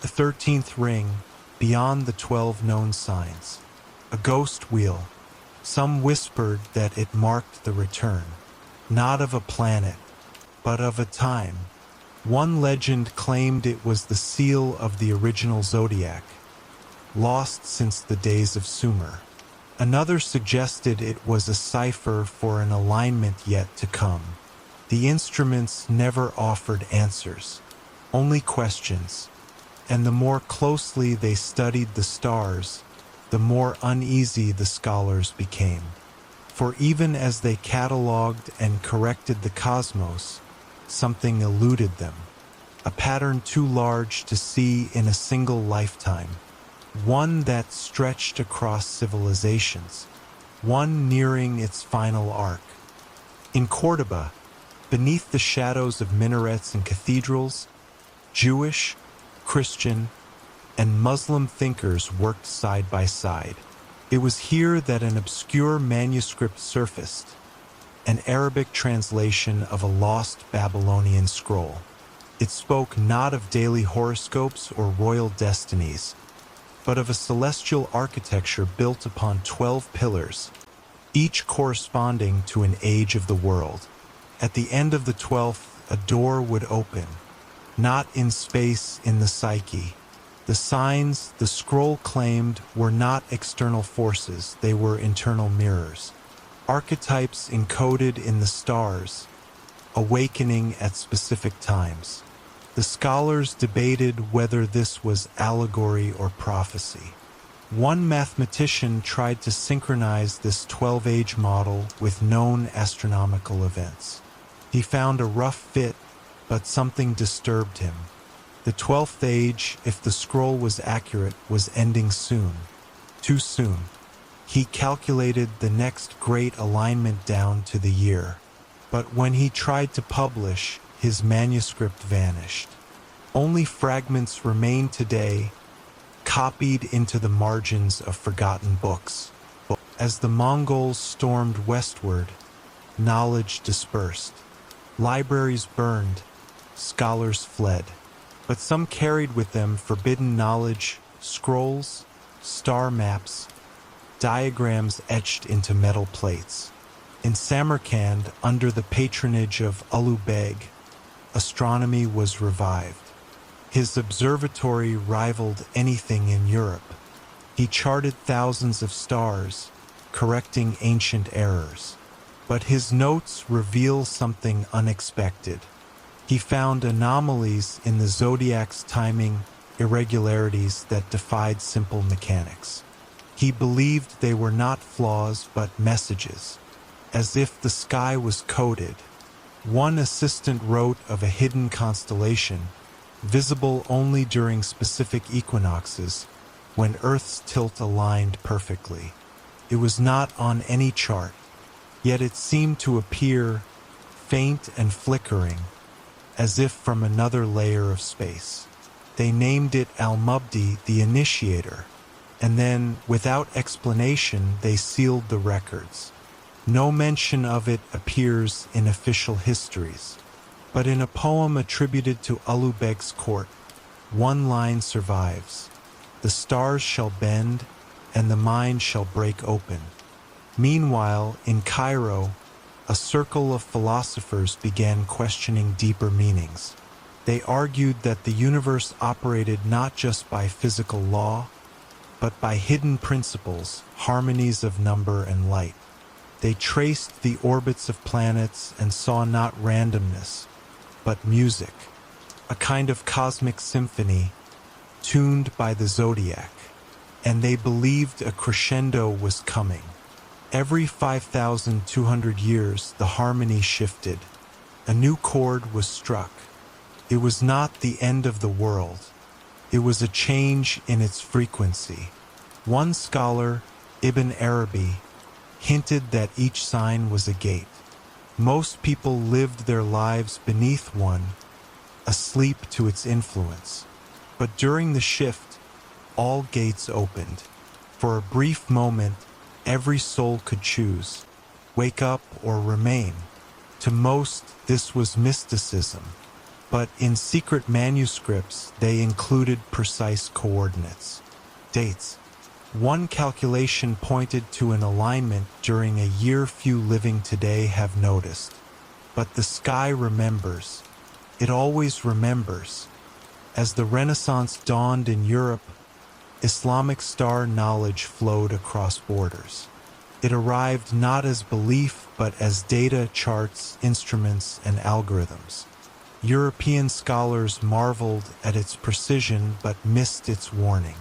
A 13th ring, beyond the 12 known signs. A ghost wheel. Some whispered that it marked the return, not of a planet, but of a time. One legend claimed it was the seal of the original Zodiac, lost since the days of Sumer. Another suggested it was a cipher for an alignment yet to come. The instruments never offered answers, only questions, and the more closely they studied the stars, the more uneasy the scholars became. For even as they catalogued and corrected the cosmos, something eluded them, a pattern too large to see in a single lifetime, one that stretched across civilizations, one nearing its final arc. In Cordoba, beneath the shadows of minarets and cathedrals, Jewish, Christian, and Muslim thinkers worked side by side. It was here that an obscure manuscript surfaced, an Arabic translation of a lost Babylonian scroll. It spoke not of daily horoscopes or royal destinies, but of a celestial architecture built upon 12 pillars, each corresponding to an age of the world. At the end of the 12th, a door would open, not in space, in the psyche. The signs the scroll claimed were not external forces, they were internal mirrors. Archetypes encoded in the stars, awakening at specific times. The scholars debated whether this was allegory or prophecy. One mathematician tried to synchronize this 12-age model with known astronomical events. He found a rough fit, but something disturbed him. The 12th age, if the scroll was accurate, was ending soon. Too soon. He calculated the next great alignment down to the year. But when he tried to publish, his manuscript vanished. Only fragments remain today, copied into the margins of forgotten books. As the Mongols stormed westward, knowledge dispersed. Libraries burned, scholars fled. But some carried with them forbidden knowledge, scrolls, star maps, diagrams etched into metal plates. In Samarkand, under the patronage of Ulu Beg, astronomy was revived. His observatory rivaled anything in Europe. He charted thousands of stars, correcting ancient errors. But his notes reveal something unexpected. He found anomalies in the Zodiac's timing, irregularities that defied simple mechanics. He believed they were not flaws but messages, as if the sky was coded. One assistant wrote of a hidden constellation, visible only during specific equinoxes, when Earth's tilt aligned perfectly. It was not on any chart, yet it seemed to appear, faint and flickering, as if from another layer of space. They named it Al-Mubdi, the initiator, and then, without explanation, they sealed the records. No mention of it appears in official histories. But in a poem attributed to Ulugh court, one line survives: "The stars shall bend, and the mind shall break open." Meanwhile, in Cairo, a circle of philosophers began questioning deeper meanings. They argued that the universe operated not just by physical law, but by hidden principles, harmonies of number and light. They traced the orbits of planets and saw not randomness, but music, a kind of cosmic symphony tuned by the Zodiac, and they believed a crescendo was coming. Every 5,200 years, the harmony shifted. A new chord was struck. It was not the end of the world. It was a change in its frequency. One scholar, Ibn Arabi, hinted that each sign was a gate. Most people lived their lives beneath one, asleep to its influence. But during the shift, all gates opened. For a brief moment, every soul could choose, wake up or remain. To most, this was mysticism. But in secret manuscripts, they included precise coordinates, dates. One calculation pointed to an alignment during a year few living today have noticed. But the sky remembers. It always remembers. As the Renaissance dawned in Europe, Islamic star knowledge flowed across borders. It arrived not as belief, but as data, charts, instruments, and algorithms. European scholars marveled at its precision but missed its warning.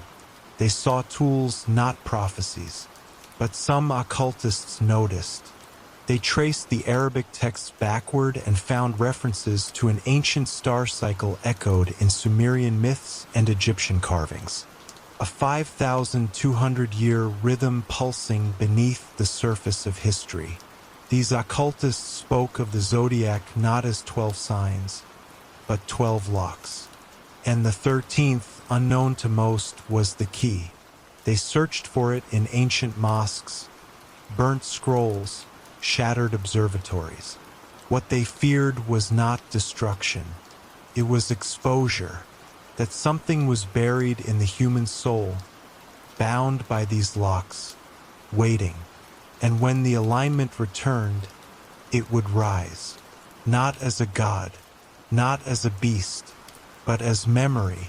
They saw tools, not prophecies. But some occultists noticed. They traced the Arabic texts backward and found references to an ancient star cycle echoed in Sumerian myths and Egyptian carvings. A 5,200-year rhythm pulsing beneath the surface of history. These occultists spoke of the zodiac not as 12 signs, but 12 locks. And the 13th, unknown to most, was the key. They searched for it in ancient mosques, burnt scrolls, shattered observatories. What they feared was not destruction. It was exposure, that something was buried in the human soul, bound by these locks, waiting. And when the alignment returned, it would rise, not as a god, not as a beast, but as memory,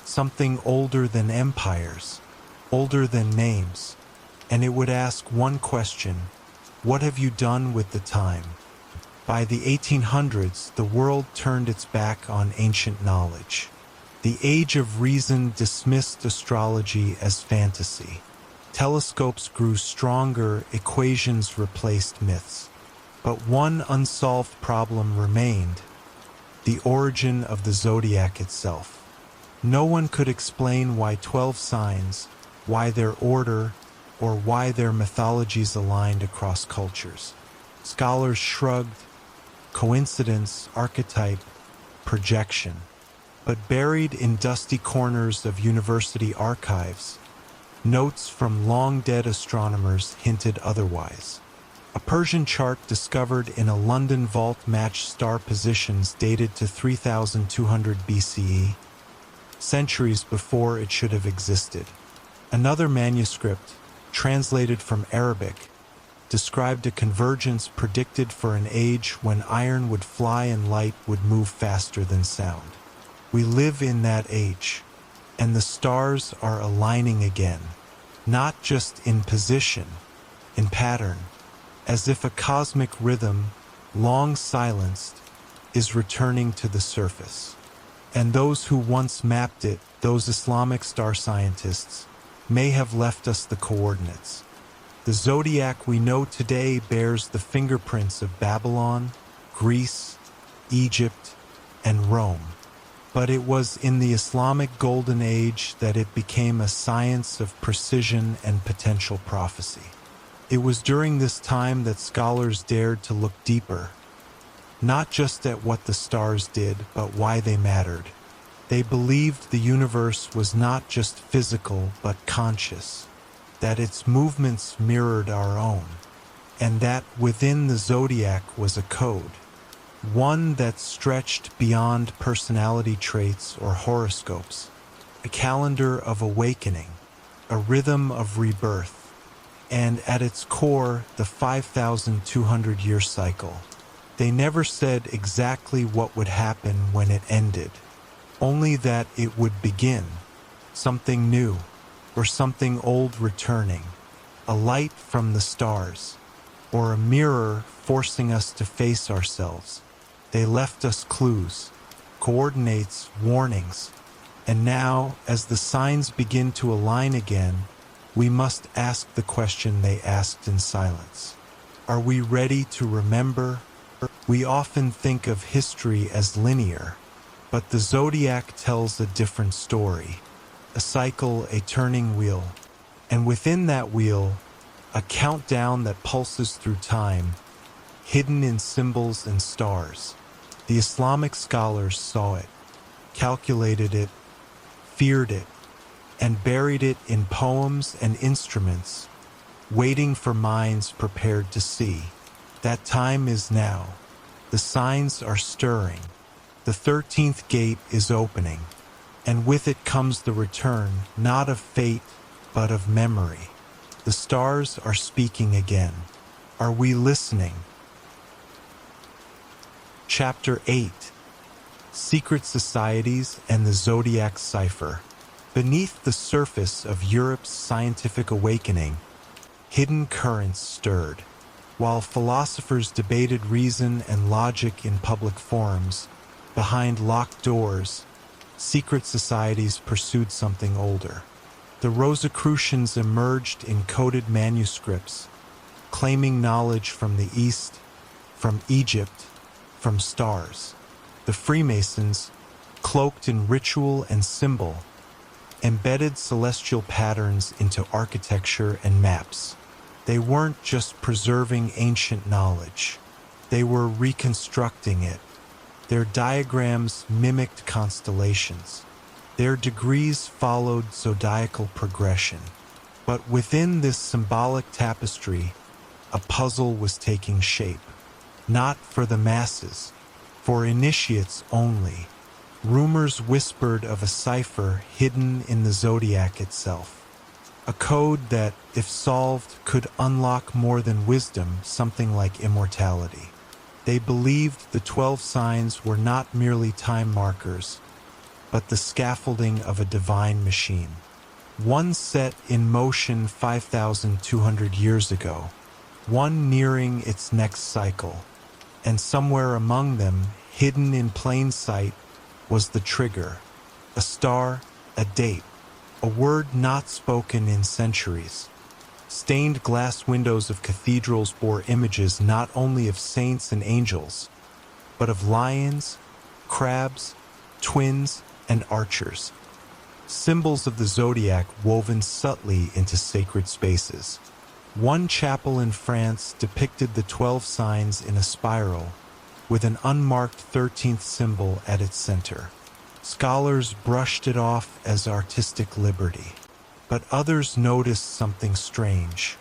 something older than empires, older than names. And it would ask one question: what have you done with the time? By the 1800s, the world turned its back on ancient knowledge. The age of reason dismissed astrology as fantasy. Telescopes grew stronger, equations replaced myths. But one unsolved problem remained: the origin of the zodiac itself. No one could explain why 12 signs, why their order, or why their mythologies aligned across cultures. Scholars shrugged: coincidence, archetype, projection. But buried in dusty corners of university archives, notes from long-dead astronomers hinted otherwise. A Persian chart discovered in a London vault matched star positions dated to 3200 BCE, centuries before it should have existed. Another manuscript, translated from Arabic, described a convergence predicted for an age when iron would fly and light would move faster than sound. We live in that age, and the stars are aligning again, not just in position, in pattern, as if a cosmic rhythm, long silenced, is returning to the surface. And those who once mapped it, those Islamic star scientists, may have left us the coordinates. The zodiac we know today bears the fingerprints of Babylon, Greece, Egypt, and Rome. But it was in the Islamic Golden Age that it became a science of precision and potential prophecy. It was during this time that scholars dared to look deeper, not just at what the stars did, but why they mattered. They believed the universe was not just physical, but conscious, that its movements mirrored our own, and that within the zodiac was a code, one that stretched beyond personality traits or horoscopes, a calendar of awakening, a rhythm of rebirth, and at its core, the 5,200-year cycle. They never said exactly what would happen when it ended, only that it would begin, something new, or something old returning, a light from the stars, or a mirror forcing us to face ourselves. They left us clues, coordinates, warnings, and now, as the signs begin to align again, we must ask the question they asked in silence. Are we ready to remember? We often think of history as linear, but the Zodiac tells a different story, a cycle, a turning wheel, and within that wheel, a countdown that pulses through time, hidden in symbols and stars. The Islamic scholars saw it, calculated it, feared it, and buried it in poems and instruments, waiting for minds prepared to see. That time is now. The signs are stirring. The 13th gate is opening, and with it comes the return, not of fate, but of memory. The stars are speaking again. Are we listening? Chapter 8: Secret Societies and the Zodiac Cipher. Beneath the surface of Europe's scientific awakening, hidden currents stirred. While philosophers debated reason and logic in public forums, behind locked doors, secret societies pursued something older. The Rosicrucians emerged in coded manuscripts, claiming knowledge from the East, from Egypt, from stars. The Freemasons, cloaked in ritual and symbol, embedded celestial patterns into architecture and maps. They weren't just preserving ancient knowledge, they were reconstructing it. Their diagrams mimicked constellations. Their degrees followed zodiacal progression. But within this symbolic tapestry, a puzzle was taking shape. Not for the masses, for initiates only. Rumors whispered of a cipher hidden in the Zodiac itself. A code that, if solved, could unlock more than wisdom, something like immortality. They believed the 12 signs were not merely time markers, but the scaffolding of a divine machine. One set in motion 5,200 years ago, one nearing its next cycle, and somewhere among them, hidden in plain sight, was the trigger, a star, a date, a word not spoken in centuries. Stained glass windows of cathedrals bore images not only of saints and angels, but of lions, crabs, twins, and archers. Symbols of the Zodiac woven subtly into sacred spaces. One chapel in France depicted the 12 signs in a spiral, with an unmarked 13th symbol at its center. Scholars brushed it off as artistic liberty, but others noticed something strange.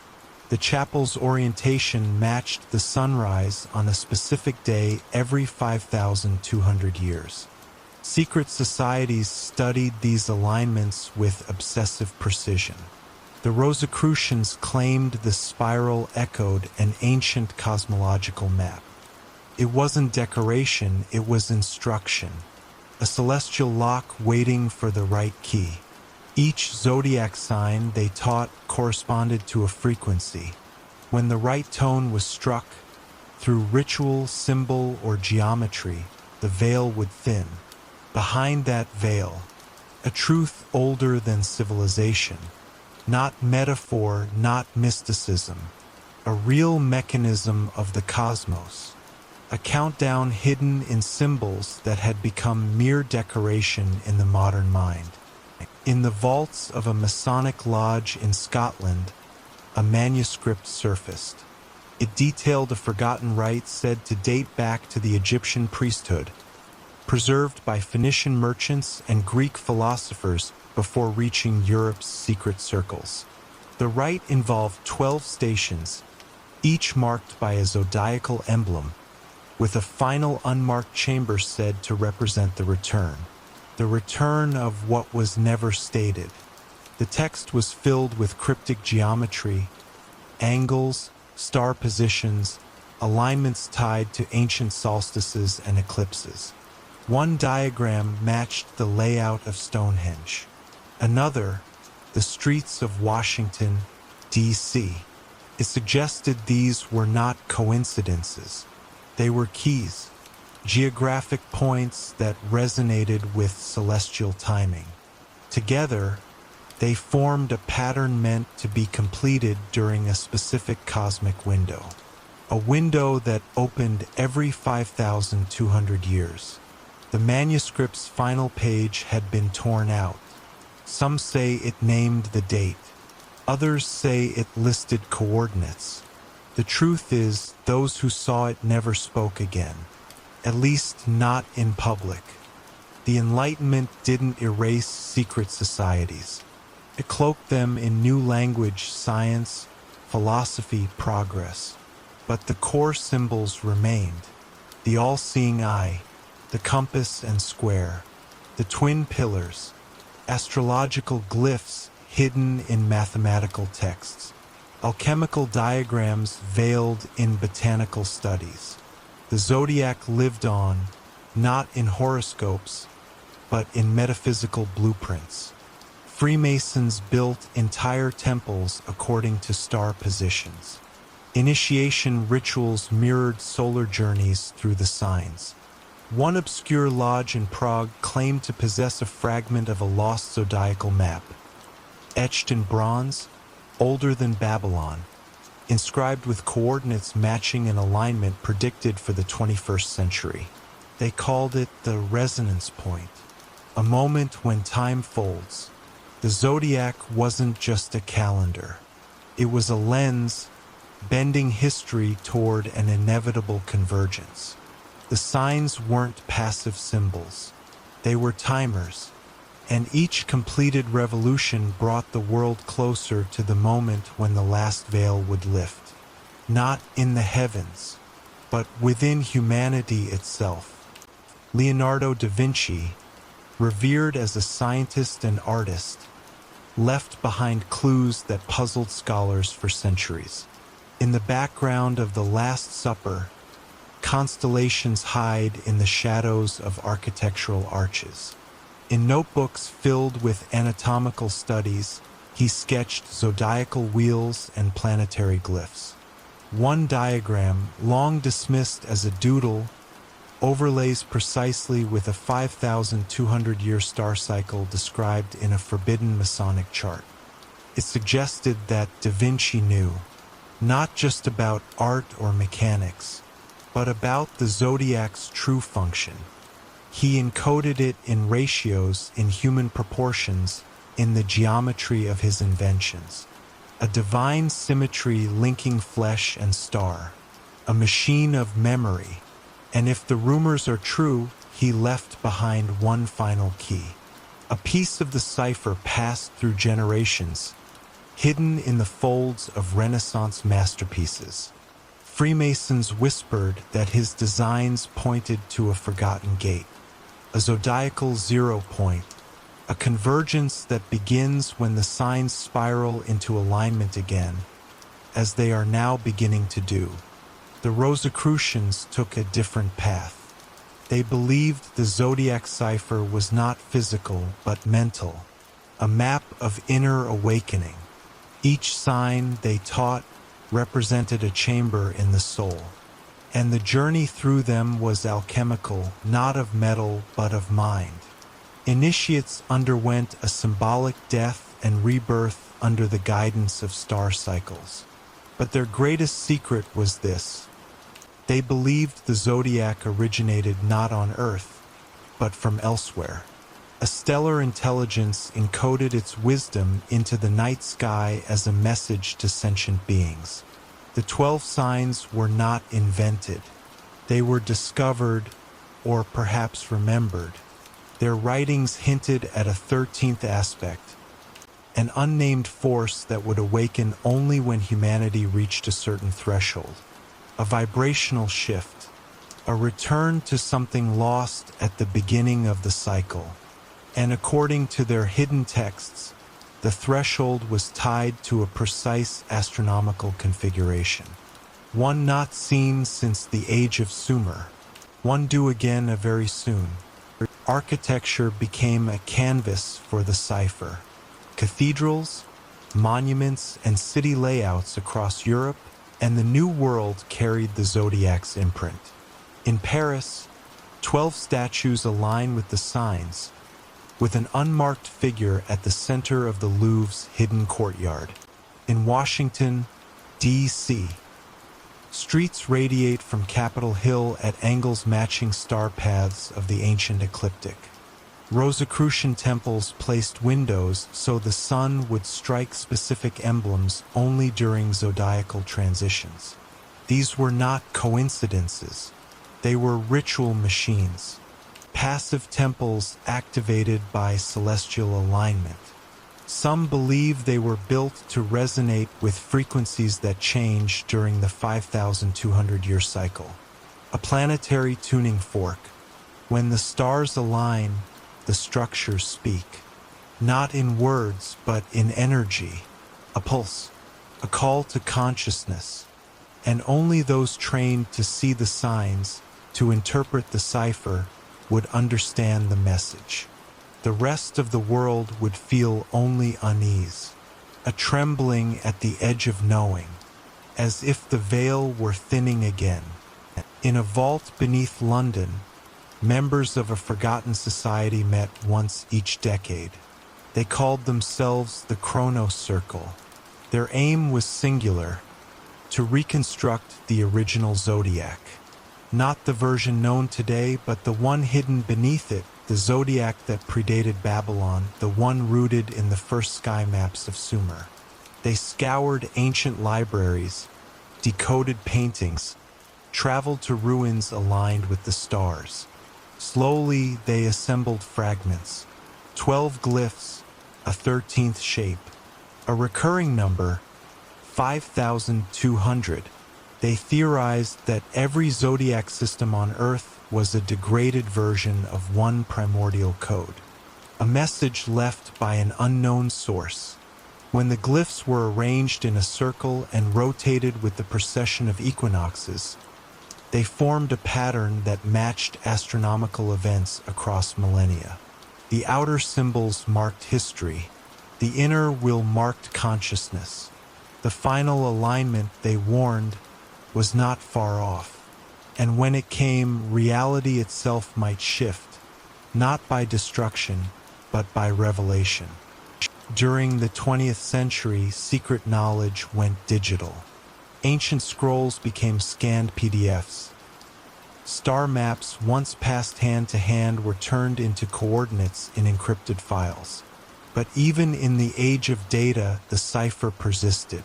The chapel's orientation matched the sunrise on a specific day every 5,200 years. Secret societies studied these alignments with obsessive precision. The Rosicrucians claimed the spiral echoed an ancient cosmological map. It wasn't decoration, it was instruction. A celestial lock waiting for the right key. Each zodiac sign, they taught, corresponded to a frequency. When the right tone was struck, through ritual, symbol, or geometry, the veil would thin. Behind that veil, a truth older than civilization. Not metaphor, not mysticism. A real mechanism of the cosmos. A countdown hidden in symbols that had become mere decoration in the modern mind. In the vaults of a Masonic lodge in Scotland, a manuscript surfaced. It detailed a forgotten rite said to date back to the Egyptian priesthood, preserved by Phoenician merchants and Greek philosophers before reaching Europe's secret circles. The rite involved 12 stations, each marked by a zodiacal emblem, with a final unmarked chamber said to represent the return of what was never stated. The text was filled with cryptic geometry, angles, star positions, alignments tied to ancient solstices and eclipses. One diagram matched the layout of Stonehenge. Another, the streets of Washington, D.C. It suggested these were not coincidences. They were keys, geographic points that resonated with celestial timing. Together, they formed a pattern meant to be completed during a specific cosmic window. A window that opened every 5,200 years. The manuscript's final page had been torn out. Some say it named the date. Others say it listed coordinates. The truth is, those who saw it never spoke again. At least not in public. The Enlightenment didn't erase secret societies. It cloaked them in new language, science, philosophy, progress. But the core symbols remained. The all-seeing eye, the compass and square, the twin pillars, astrological glyphs hidden in mathematical texts, alchemical diagrams veiled in botanical studies. The Zodiac lived on, not in horoscopes, but in metaphysical blueprints. Freemasons built entire temples according to star positions. Initiation rituals mirrored solar journeys through the signs. One obscure lodge in Prague claimed to possess a fragment of a lost zodiacal map, etched in bronze, older than Babylon, inscribed with coordinates matching an alignment predicted for the 21st century. They called it the resonance point, a moment when time folds. The Zodiac wasn't just a calendar. It was a lens, bending history toward an inevitable convergence. The signs weren't passive symbols. They were timers, and each completed revolution brought the world closer to the moment when the last veil would lift. Not in the heavens, but within humanity itself. Leonardo da Vinci, revered as a scientist and artist, left behind clues that puzzled scholars for centuries. In the background of The Last Supper, constellations hide in the shadows of architectural arches. In notebooks filled with anatomical studies, he sketched zodiacal wheels and planetary glyphs. One diagram, long dismissed as a doodle, overlays precisely with a 5,200-year star cycle described in a forbidden Masonic chart. It suggested that Da Vinci knew, not just about art or mechanics, but about the zodiac's true function. He encoded it in ratios, in human proportions, in the geometry of his inventions. A divine symmetry linking flesh and star, a machine of memory. And if the rumors are true, he left behind one final key. A piece of the cipher passed through generations, hidden in the folds of Renaissance masterpieces. Freemasons whispered that his designs pointed to a forgotten gate, a zodiacal zero point, a convergence that begins when the signs spiral into alignment again, as they are now beginning to do. The Rosicrucians took a different path. They believed the Zodiac cipher was not physical but mental, a map of inner awakening. Each sign, they taught, represented a chamber in the soul, and the journey through them was alchemical, not of metal but of mind. Initiates underwent a symbolic death and rebirth under the guidance of star cycles. But their greatest secret was this. They believed the Zodiac originated not on Earth, but from elsewhere. A stellar intelligence encoded its wisdom into the night sky as a message to sentient beings. The 12 signs were not invented. They were discovered, or perhaps remembered. Their writings hinted at a 13th aspect, an unnamed force that would awaken only when humanity reached a certain threshold. A vibrational shift, a return to something lost at the beginning of the cycle. And according to their hidden texts, the threshold was tied to a precise astronomical configuration, one not seen since the age of Sumer, one due again very soon. Architecture became a canvas for the cipher. Cathedrals, monuments, and city layouts across Europe and the New World carried the Zodiac's imprint. In Paris, 12 statues align with the signs, with an unmarked figure at the center of the Louvre's hidden courtyard. In Washington, D.C., streets radiate from Capitol Hill at angles matching star paths of the ancient ecliptic. Rosicrucian temples placed windows so the sun would strike specific emblems only during zodiacal transitions. These were not coincidences. They were ritual machines, passive temples activated by celestial alignment. Some believe they were built to resonate with frequencies that change during the 5,200-year cycle. A planetary tuning fork. When the stars align, the structures speak. Not in words, but in energy. A pulse, a call to consciousness. And only those trained to see the signs, to interpret the cipher, would understand the message. The rest of the world would feel only unease, a trembling at the edge of knowing, as if the veil were thinning again. In a vault beneath London, members of a forgotten society met once each decade. They called themselves the Chronos Circle. Their aim was singular, to reconstruct the original Zodiac. Not the version known today, but the one hidden beneath it, the Zodiac that predated Babylon, the one rooted in the first sky maps of Sumer. They scoured ancient libraries, decoded paintings, traveled to ruins aligned with the stars. Slowly, they assembled fragments, 12 glyphs, a 13th shape, a recurring number, 5,200. They theorized that every zodiac system on Earth was a degraded version of one primordial code, a message left by an unknown source. When the glyphs were arranged in a circle and rotated with the precession of equinoxes, they formed a pattern that matched astronomical events across millennia. The outer symbols marked history. The inner will marked consciousness. The final alignment, they warned, was not far off. And when it came, reality itself might shift, not by destruction, but by revelation. During the 20th century, secret knowledge went digital. Ancient scrolls became scanned PDFs. Star maps once passed hand to hand were turned into coordinates in encrypted files. But even in the age of data, the cipher persisted.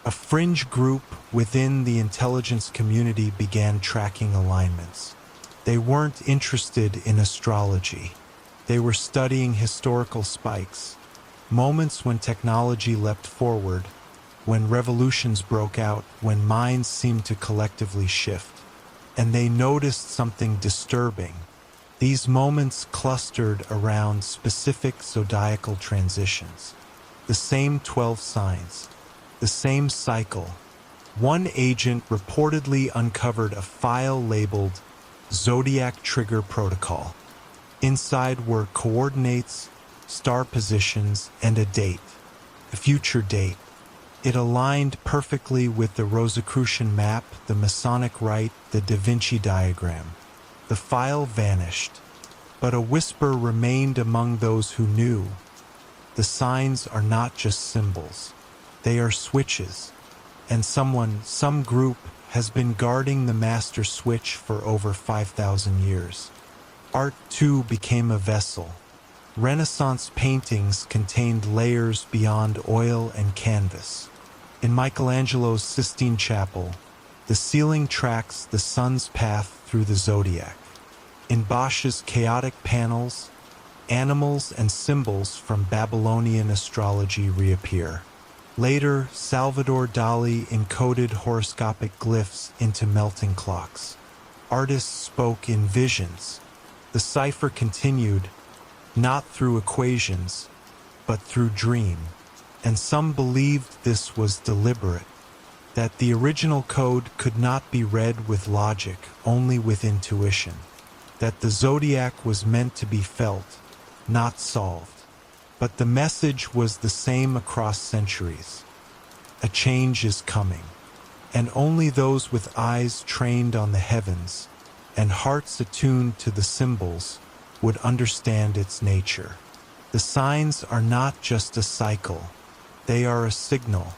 A fringe group within the intelligence community began tracking alignments. They weren't interested in astrology. They were studying historical spikes, moments when technology leapt forward, when revolutions broke out, when minds seemed to collectively shift. And they noticed something disturbing. These moments clustered around specific zodiacal transitions. The same 12 signs, the same cycle. One agent reportedly uncovered a file labeled Zodiac Trigger Protocol. Inside were coordinates, star positions, and a date, a future date. It aligned perfectly with the Rosicrucian map, the Masonic Rite, the Da Vinci diagram. The file vanished, but a whisper remained among those who knew. The signs are not just symbols. They are switches, and some group, has been guarding the master switch for over 5,000 years. Art, too, became a vessel. Renaissance paintings contained layers beyond oil and canvas. In Michelangelo's Sistine Chapel, the ceiling tracks the sun's path through the zodiac. In Bosch's chaotic panels, animals and symbols from Babylonian astrology reappear. Later, Salvador Dali encoded horoscopic glyphs into melting clocks. Artists spoke in visions. The cipher continued, not through equations, but through dream. And some believed this was deliberate, that the original code could not be read with logic, only with intuition, that the zodiac was meant to be felt, not solved. But the message was the same across centuries. A change is coming, and only those with eyes trained on the heavens and hearts attuned to the symbols would understand its nature. The signs are not just a cycle, they are a signal.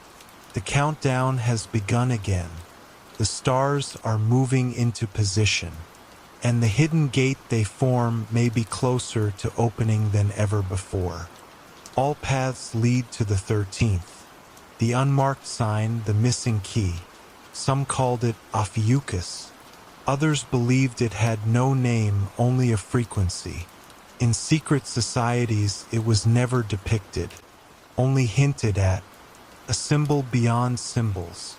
The countdown has begun again. The stars are moving into position, and the hidden gate they form may be closer to opening than ever before. All paths lead to the 13th, the unmarked sign, the missing key. Some called it Ophiuchus. Others believed it had no name, only a frequency. In secret societies, it was never depicted, only hinted at, a symbol beyond symbols,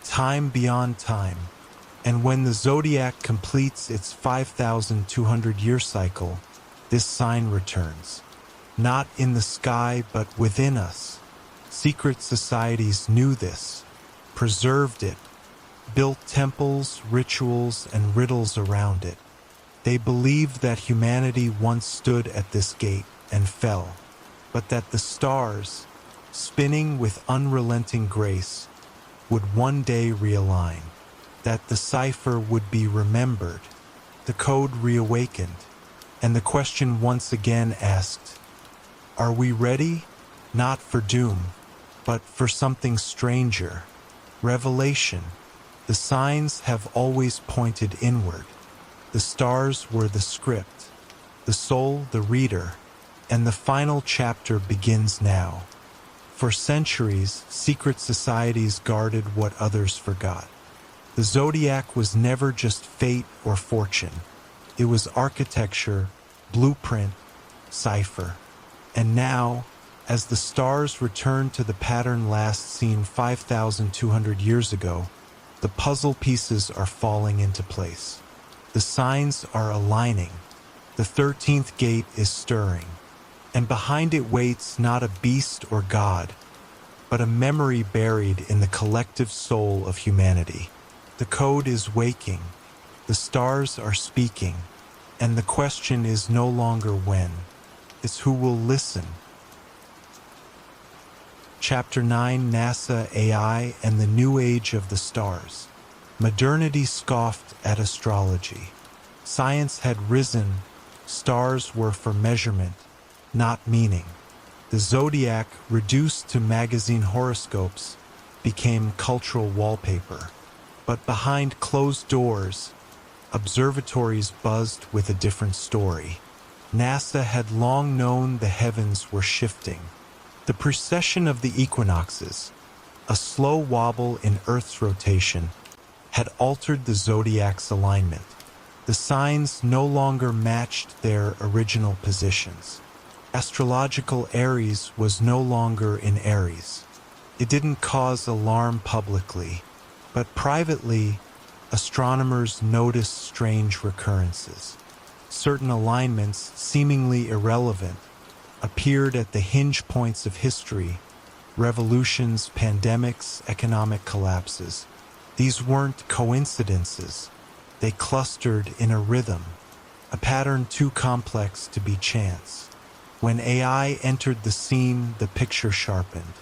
time beyond time. And when the zodiac completes its 5,200-year cycle, this sign returns. Not in the sky, but within us. Secret societies knew this, preserved it, built temples, rituals, and riddles around it. They believed that humanity once stood at this gate and fell, but that the stars, spinning with unrelenting grace, would one day realign, that the cipher would be remembered, the code reawakened, and the question once again asked, are we ready? Not for doom, but for something stranger. Revelation. The signs have always pointed inward. The stars were the script, the soul the reader, and the final chapter begins now. For centuries, secret societies guarded what others forgot. The zodiac was never just fate or fortune. It was architecture, blueprint, cipher. And now, as the stars return to the pattern last seen 5,200 years ago, the puzzle pieces are falling into place. The signs are aligning. The 13th gate is stirring. And behind it waits not a beast or god, but a memory buried in the collective soul of humanity. The code is waking. The stars are speaking. And the question is no longer when. It's who will listen. Chapter 9, NASA, AI, and the New Age of the Stars. Modernity scoffed at astrology. Science had risen. Stars were for measurement, not meaning. The zodiac, reduced to magazine horoscopes, became cultural wallpaper. But behind closed doors, observatories buzzed with a different story. NASA had long known the heavens were shifting. The precession of the equinoxes, a slow wobble in Earth's rotation, had altered the zodiac's alignment. The signs no longer matched their original positions. Astrological Aries was no longer in Aries. It didn't cause alarm publicly, but privately, astronomers noticed strange recurrences. Certain alignments, seemingly irrelevant, appeared at the hinge points of history: revolutions, pandemics, economic collapses. These weren't coincidences. They clustered in a rhythm, a pattern too complex to be chance. When AI entered the scene, the picture sharpened.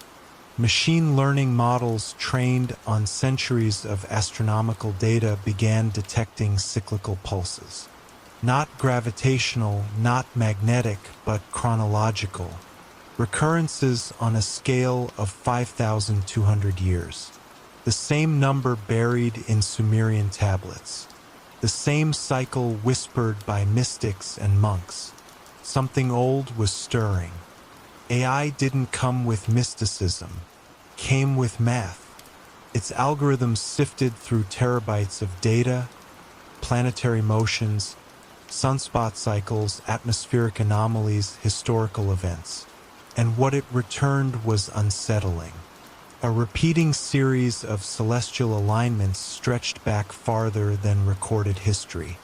Machine learning models trained on centuries of astronomical data began detecting cyclical pulses. Not gravitational, not magnetic, but chronological. Recurrences on a scale of 5,200 years. The same number buried in Sumerian tablets. The same cycle whispered by mystics and monks. Something old was stirring. AI didn't come with mysticism, came with math. Its algorithms sifted through terabytes of data, planetary motions, sunspot cycles, atmospheric anomalies, historical events. And what it returned was unsettling. A repeating series of celestial alignments stretched back farther than recorded history.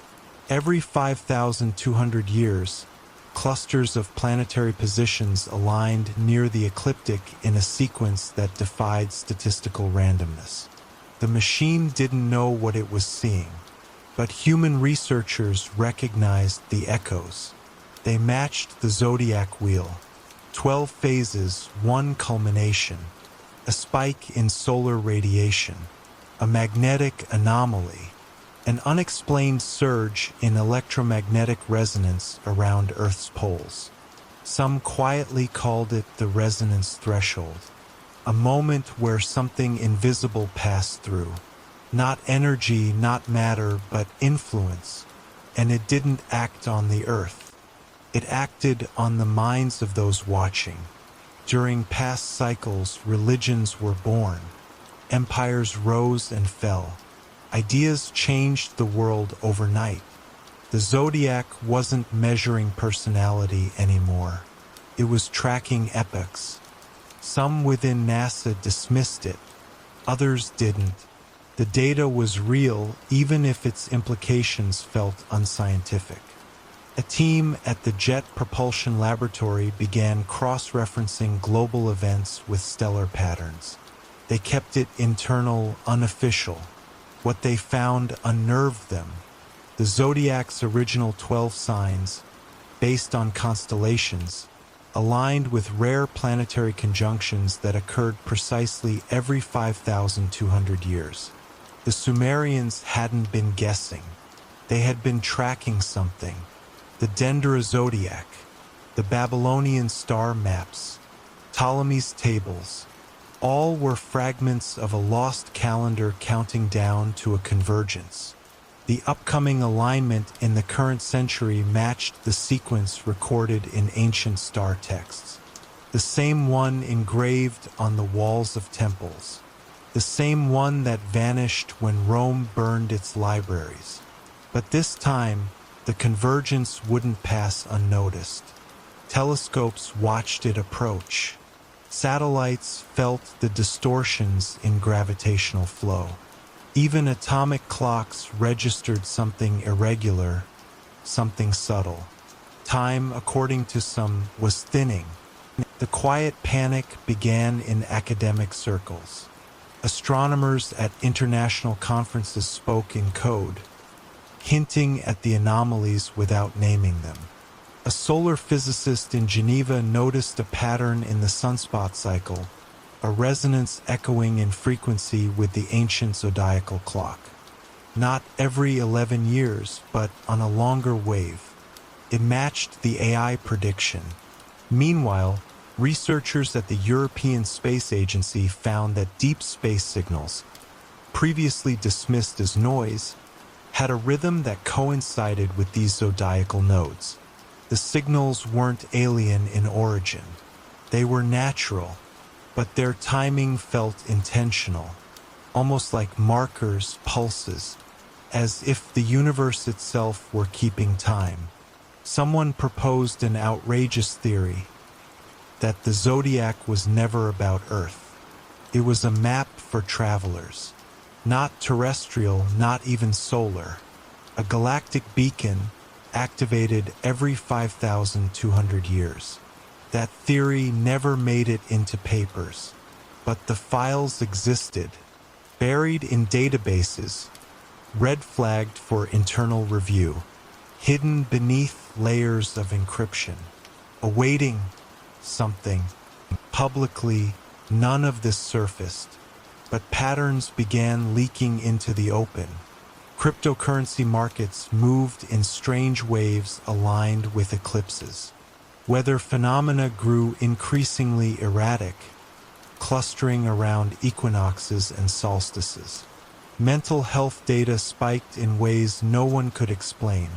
Every 5,200 years, clusters of planetary positions aligned near the ecliptic in a sequence that defied statistical randomness. The machine didn't know what it was seeing, but human researchers recognized the echoes. They matched the Zodiac wheel. 12 phases, one culmination. A spike in solar radiation. A magnetic anomaly. An unexplained surge in electromagnetic resonance around Earth's poles. Some quietly called it the resonance threshold. A moment where something invisible passed through. Not energy, not matter, but influence. And it didn't act on the Earth. It acted on the minds of those watching. During past cycles, religions were born. Empires rose and fell. Ideas changed the world overnight. The Zodiac wasn't measuring personality anymore. It was tracking epochs. Some within NASA dismissed it. Others didn't. The data was real, even if its implications felt unscientific. A team at the Jet Propulsion Laboratory began cross-referencing global events with stellar patterns. They kept it internal, unofficial. What they found unnerved them. The Zodiac's original 12 signs, based on constellations, aligned with rare planetary conjunctions that occurred precisely every 5,200 years. The Sumerians hadn't been guessing. They had been tracking something. The Dendera Zodiac, the Babylonian star maps, Ptolemy's tables, all were fragments of a lost calendar counting down to a convergence. The upcoming alignment in the current century matched the sequence recorded in ancient star texts, the same one engraved on the walls of temples, the same one that vanished when Rome burned its libraries. But this time, the convergence wouldn't pass unnoticed. Telescopes watched it approach. Satellites felt the distortions in gravitational flow. Even atomic clocks registered something irregular, something subtle. Time, according to some, was thinning. The quiet panic began in academic circles. Astronomers at international conferences spoke in code, hinting at the anomalies without naming them. A solar physicist in Geneva noticed a pattern in the sunspot cycle, a resonance echoing in frequency with the ancient zodiacal clock. Not every 11 years, but on a longer wave. It matched the AI prediction. Meanwhile, researchers at the European Space Agency found that deep space signals, previously dismissed as noise, had a rhythm that coincided with these zodiacal nodes. The signals weren't alien in origin. They were natural, but their timing felt intentional, almost like markers, pulses, as if the universe itself were keeping time. Someone proposed an outrageous theory, that the Zodiac was never about Earth. It was a map for travelers. Not terrestrial, not even solar. A galactic beacon activated every 5,200 years. That theory never made it into papers, but the files existed, buried in databases, red flagged for internal review, hidden beneath layers of encryption, awaiting something. Publicly, none of this surfaced, but patterns began leaking into the open. Cryptocurrency markets moved in strange waves aligned with eclipses. Weather phenomena grew increasingly erratic, clustering around equinoxes and solstices. Mental health data spiked in ways no one could explain,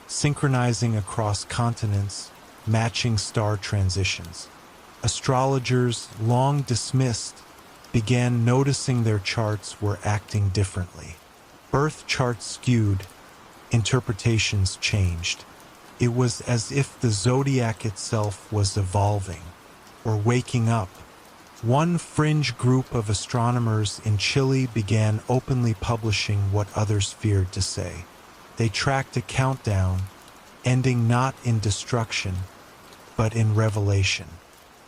synchronizing across continents, matching star transitions. Astrologers, long dismissed, began noticing their charts were acting differently. Birth charts skewed, interpretations changed. It was as if the zodiac itself was evolving, or waking up, One fringe group of astronomers in Chile began openly publishing what others feared to say. They tracked a countdown, ending not in destruction, but in revelation.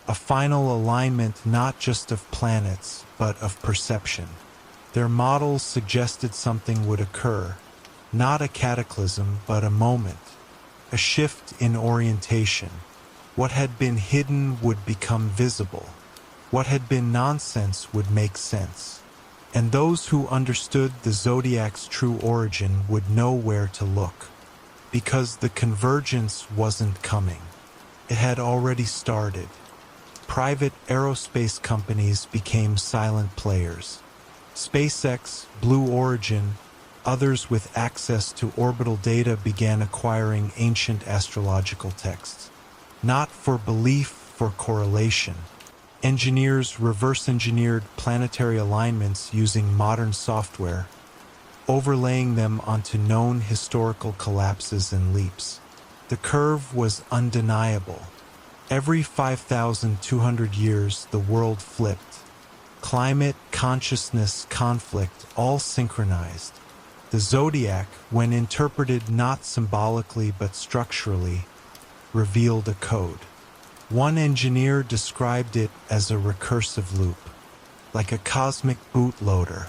A final alignment not just of planets, but of perception. Their models suggested something would occur, not a cataclysm, but a moment, a shift in orientation. What had been hidden would become visible. What had been nonsense would make sense. And those who understood the Zodiac's true origin would know where to look. Because the convergence wasn't coming. It had already started. Private aerospace companies became silent players. SpaceX, Blue Origin, others with access to orbital data began acquiring ancient astrological texts. Not for belief, for correlation. Engineers reverse-engineered planetary alignments using modern software, overlaying them onto known historical collapses and leaps. The curve was undeniable. Every 5,200 years, the world flipped. Climate, consciousness, conflict, all synchronized. The Zodiac, when interpreted not symbolically but structurally, revealed a code. One engineer described it as a recursive loop, like a cosmic bootloader.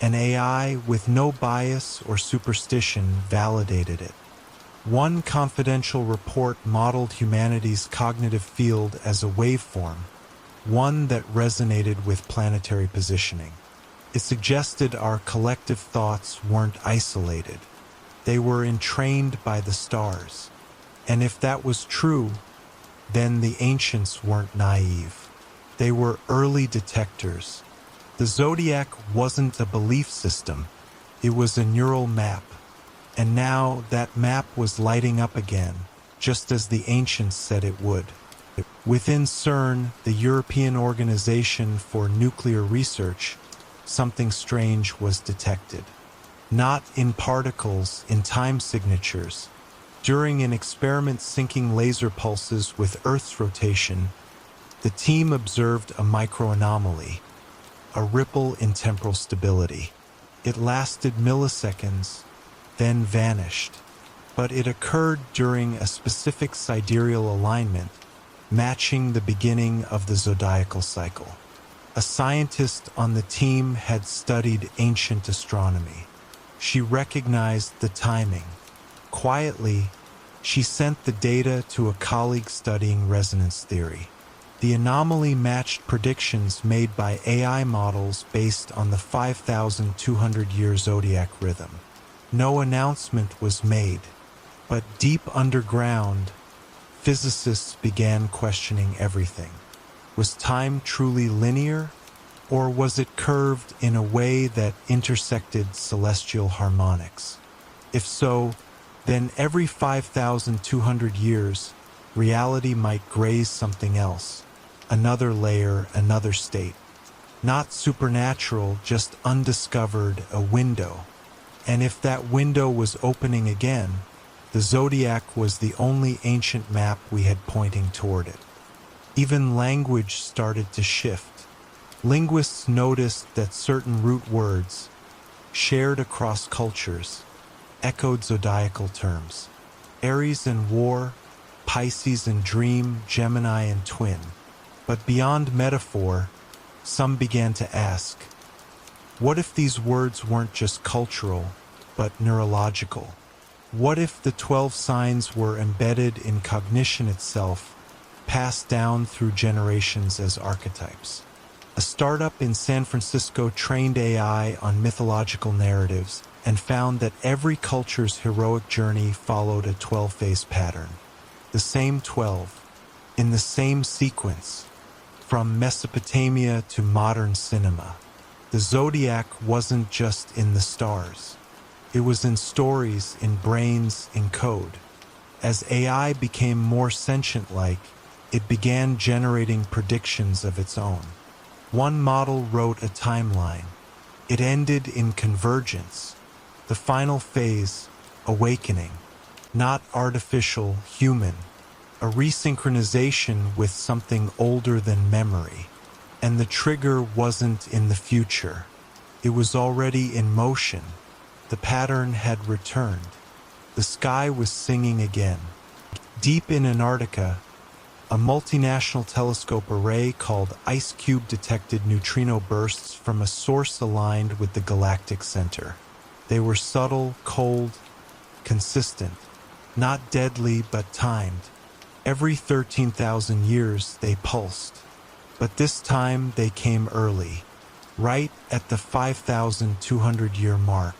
An AI with no bias or superstition validated it. One confidential report modeled humanity's cognitive field as a waveform, one that resonated with planetary positioning. It suggested our collective thoughts weren't isolated. They were entrained by the stars. And if that was true, then the ancients weren't naive. They were early detectors. The Zodiac wasn't a belief system. It was a neural map. And now that map was lighting up again, just as the ancients said it would. Within CERN, the European Organization for Nuclear Research, something strange was detected. Not in particles, in time signatures. During an experiment syncing laser pulses with Earth's rotation, the team observed a microanomaly, a ripple in temporal stability. It lasted milliseconds, then vanished, but it occurred during a specific sidereal alignment, matching the beginning of the zodiacal cycle. A scientist on the team had studied ancient astronomy. She recognized the timing. Quietly, she sent the data to a colleague studying resonance theory. The anomaly matched predictions made by AI models based on the 5,200-year zodiac rhythm. No announcement was made, but deep underground, physicists began questioning everything. Was time truly linear, or was it curved in a way that intersected celestial harmonics? If so, then every 5,200 years, reality might graze something else, another layer, another state. Not supernatural, just undiscovered, a window. And if that window was opening again, the Zodiac was the only ancient map we had pointing toward it. Even language started to shift. Linguists noticed that certain root words, shared across cultures, echoed zodiacal terms. Aries and war, Pisces and dream, Gemini and twin. But beyond metaphor, some began to ask, what if these words weren't just cultural, but neurological? What if the 12 signs were embedded in cognition itself, passed down through generations as archetypes? A startup in San Francisco trained AI on mythological narratives and found that every culture's heroic journey followed a 12-phase pattern. The same 12, in the same sequence, from Mesopotamia to modern cinema. The Zodiac wasn't just in the stars. It was in stories, in brains, in code. As AI became more sentient-like, it began generating predictions of its own. One model wrote a timeline. It ended in convergence. The final phase, awakening. Not artificial, human. A resynchronization with something older than memory. And the trigger wasn't in the future. It was already in motion. The pattern had returned. The sky was singing again. Deep in Antarctica, a multinational telescope array called IceCube detected neutrino bursts from a source aligned with the galactic center. They were subtle, cold, consistent, not deadly but timed. Every 13,000 years they pulsed. But this time they came early, right at the 5,200-year mark.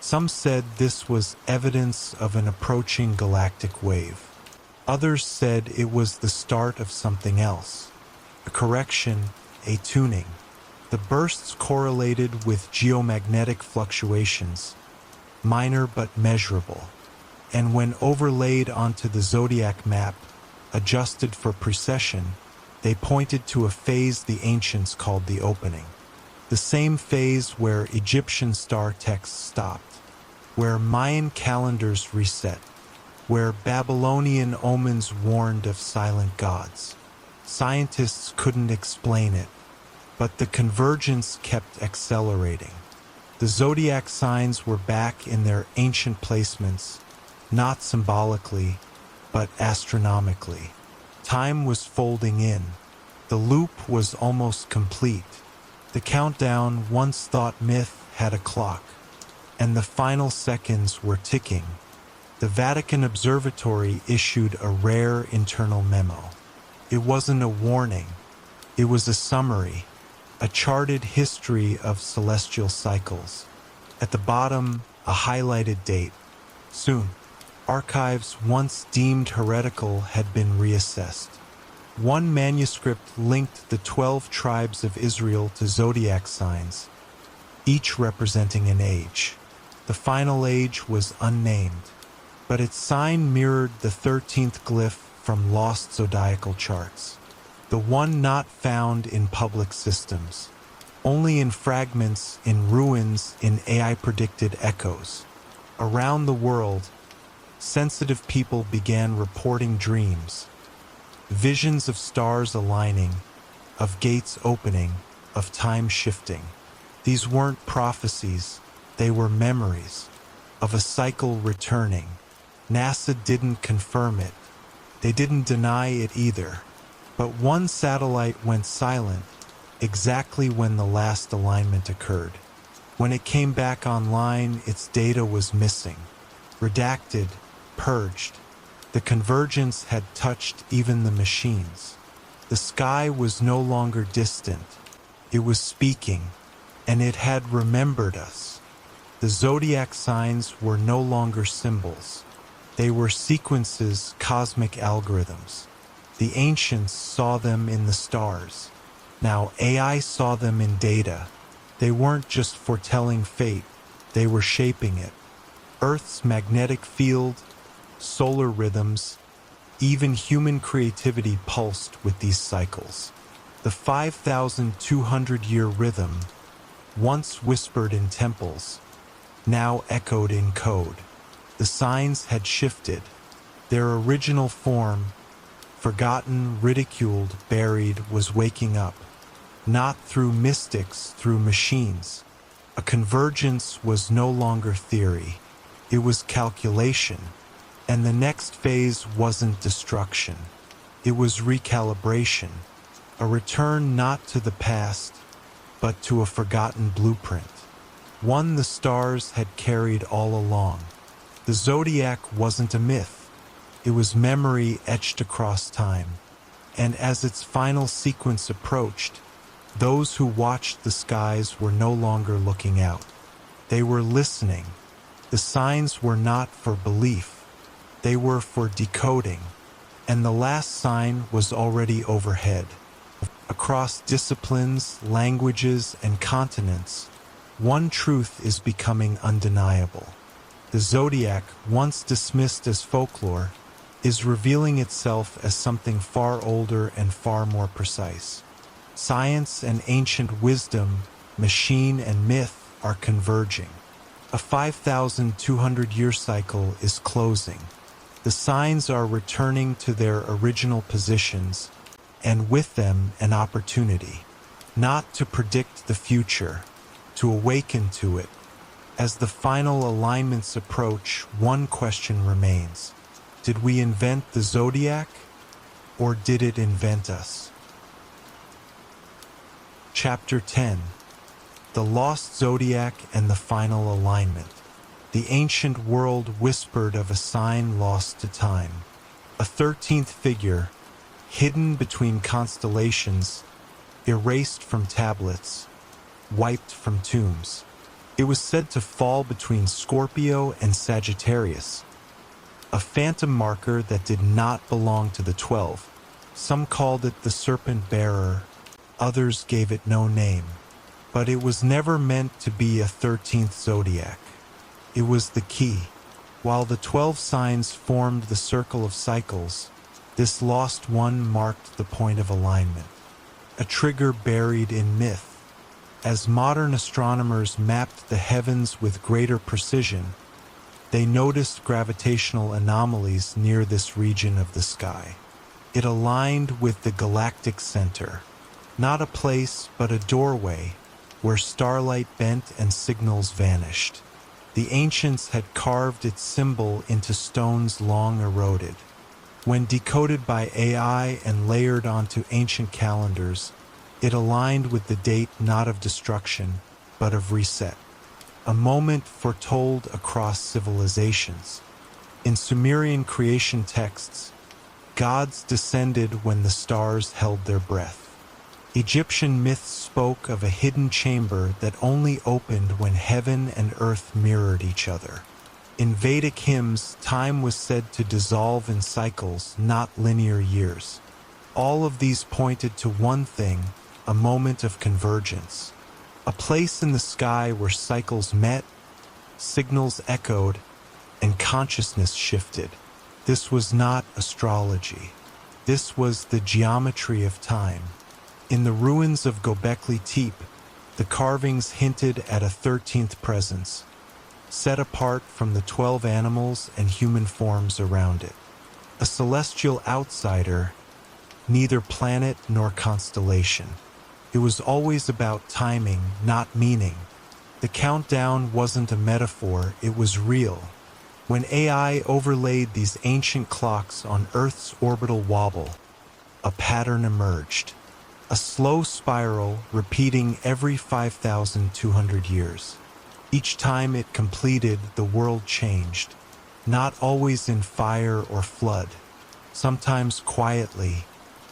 Some said this was evidence of an approaching galactic wave. Others said it was the start of something else, a correction, a tuning. The bursts correlated with geomagnetic fluctuations, minor but measurable, and when overlaid onto the Zodiac map, adjusted for precession, they pointed to a phase the ancients called the opening. The same phase where Egyptian star texts stopped, where Mayan calendars reset, where Babylonian omens warned of silent gods. Scientists couldn't explain it, but the convergence kept accelerating. The zodiac signs were back in their ancient placements, not symbolically, but astronomically. Time was folding in. The loop was almost complete. The countdown, once thought myth, had a clock, and the final seconds were ticking. The Vatican Observatory issued a rare internal memo. It wasn't a warning. It was a summary, a charted history of celestial cycles. At the bottom, a highlighted date. Soon. Archives once deemed heretical had been reassessed. One manuscript linked the 12 tribes of Israel to zodiac signs, each representing an age. The final age was unnamed, but its sign mirrored the 13th glyph from lost zodiacal charts, the one not found in public systems, only in fragments, in ruins, in AI-predicted echoes. Around the world, sensitive people began reporting dreams, visions of stars aligning, of gates opening, of time shifting. These weren't prophecies, they were memories of a cycle returning. NASA didn't confirm it. They didn't deny it either. But one satellite went silent exactly when the last alignment occurred. When it came back online, its data was missing, redacted, purged. The convergence had touched even the machines. The sky was no longer distant. It was speaking, and it had remembered us. The zodiac signs were no longer symbols. They were sequences, cosmic algorithms. The ancients saw them in the stars. Now AI saw them in data. They weren't just foretelling fate, they were shaping it. Earth's magnetic field, solar rhythms, even human creativity pulsed with these cycles. The 5,200-year rhythm, once whispered in temples, now echoed in code. The signs had shifted. Their original form, forgotten, ridiculed, buried, was waking up. Not through mystics, through machines. A convergence was no longer theory. It was calculation. And the next phase wasn't destruction. It was recalibration. A return not to the past, but to a forgotten blueprint. One the stars had carried all along. The zodiac wasn't a myth. It was memory etched across time. And as its final sequence approached, those who watched the skies were no longer looking out. They were listening. The signs were not for belief. They were for decoding. And the last sign was already overhead. Across disciplines, languages, and continents, one truth is becoming undeniable. The zodiac, once dismissed as folklore, is revealing itself as something far older and far more precise. Science and ancient wisdom, machine and myth are converging. A 5,200-year cycle is closing. The signs are returning to their original positions, and with them an opportunity. not to predict the future, to awaken to it. As the final alignments approach, one question remains. Did we invent the zodiac, or did it invent us? Chapter 10. The Lost Zodiac and the Final Alignment. The ancient world whispered of a sign lost to time. A 13th figure, hidden between constellations, erased from tablets, wiped from tombs. It was said to fall between Scorpio and Sagittarius, a phantom marker that did not belong to the 12. Some called it the serpent bearer, others gave it no name. But it was never meant to be a 13th zodiac. It was the key. While the 12 signs formed the circle of cycles, this lost one marked the point of alignment, a trigger buried in myth. As modern astronomers mapped the heavens with greater precision, they noticed gravitational anomalies near this region of the sky. It aligned with the galactic center, not a place but a doorway where starlight bent and signals vanished. The ancients had carved its symbol into stones long eroded. When decoded by AI and layered onto ancient calendars, it aligned with the date not of destruction, but of reset. A moment foretold across civilizations. In Sumerian creation texts, gods descended when the stars held their breath. Egyptian myths spoke of a hidden chamber that only opened when heaven and earth mirrored each other. In Vedic hymns, time was said to dissolve in cycles, not linear years. All of these pointed to one thing, a moment of convergence. A place in the sky where cycles met, signals echoed, and consciousness shifted. This was not astrology. This was the geometry of time. In the ruins of Göbekli Tepe, the carvings hinted at a 13th presence, set apart from the 12 animals and human forms around it. A celestial outsider, neither planet nor constellation. It was always about timing, not meaning. The countdown wasn't a metaphor, it was real. When AI overlaid these ancient clocks on Earth's orbital wobble, a pattern emerged. A slow spiral repeating every 5,200 years. Each time it completed, the world changed, not always in fire or flood, sometimes quietly,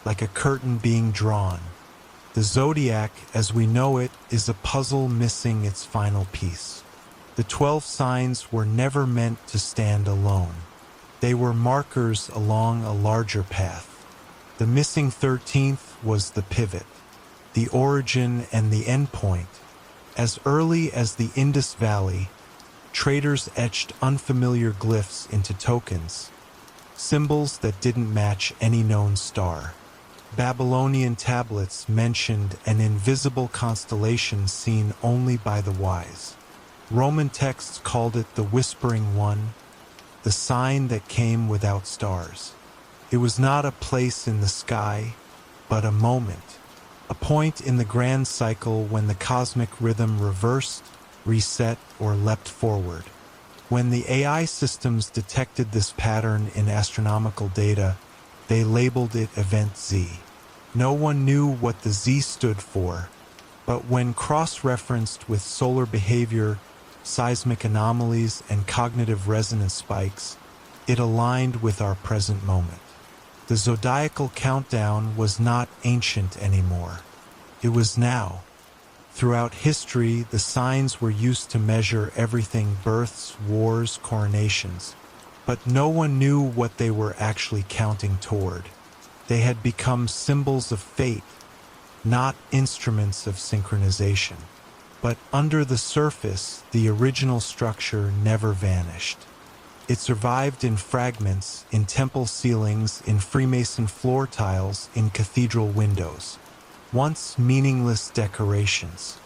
like a curtain being drawn. The zodiac, as we know it, is a puzzle missing its final piece. The 12 signs were never meant to stand alone. They were markers along a larger path. The missing 13th was the pivot, the origin and the endpoint. As early as the Indus Valley, traders etched unfamiliar glyphs into tokens, symbols that didn't match any known star. Babylonian tablets mentioned an invisible constellation seen only by the wise. Roman texts called it the Whispering One, the sign that came without stars. It was not a place in the sky, but a moment, a point in the grand cycle when the cosmic rhythm reversed, reset, or leapt forward. When the AI systems detected this pattern in astronomical data, they labeled it Event Z. No one knew what the Z stood for, but when cross-referenced with solar behavior, seismic anomalies, and cognitive resonance spikes, it aligned with our present moment. The zodiacal countdown was not ancient anymore. It was now. Throughout history, the signs were used to measure everything: births, wars, coronations. But no one knew what they were actually counting toward. They had become symbols of fate, not instruments of synchronization. But under the surface, the original structure never vanished. It survived in fragments, in temple ceilings, in Freemason floor tiles, in cathedral windows. Once meaningless decorations.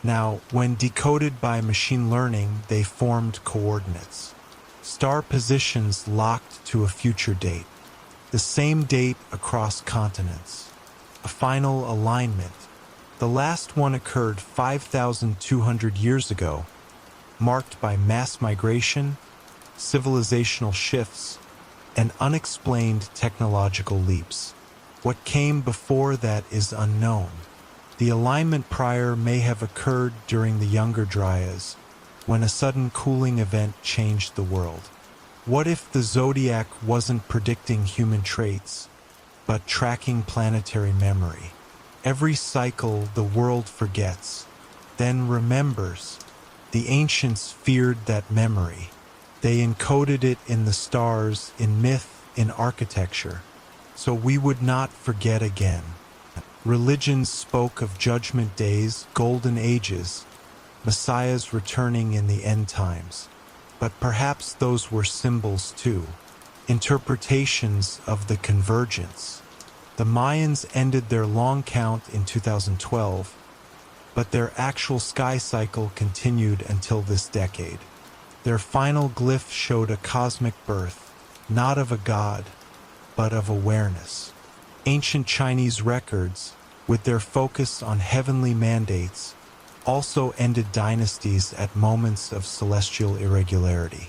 Now, when decoded by machine learning, they formed coordinates. Star positions locked to a future date. The same date across continents. A final alignment. The last one occurred 5,200 years ago, marked by mass migration, civilizational shifts, and unexplained technological leaps. What came before that is unknown. The alignment prior may have occurred during the Younger Dryas, when a sudden cooling event changed the world. What if the zodiac wasn't predicting human traits, but tracking planetary memory? Every cycle the world forgets, then remembers. The ancients feared that memory. They encoded it in the stars, in myth, in architecture, so we would not forget again. Religions spoke of judgment days, golden ages, messiahs returning in the end times. But perhaps those were symbols too, interpretations of the convergence. The Mayans ended their long count in 2012, but their actual sky cycle continued until this decade. Their final glyph showed a cosmic birth, not of a god, but of awareness. Ancient Chinese records, with their focus on heavenly mandates, also ended dynasties at moments of celestial irregularity.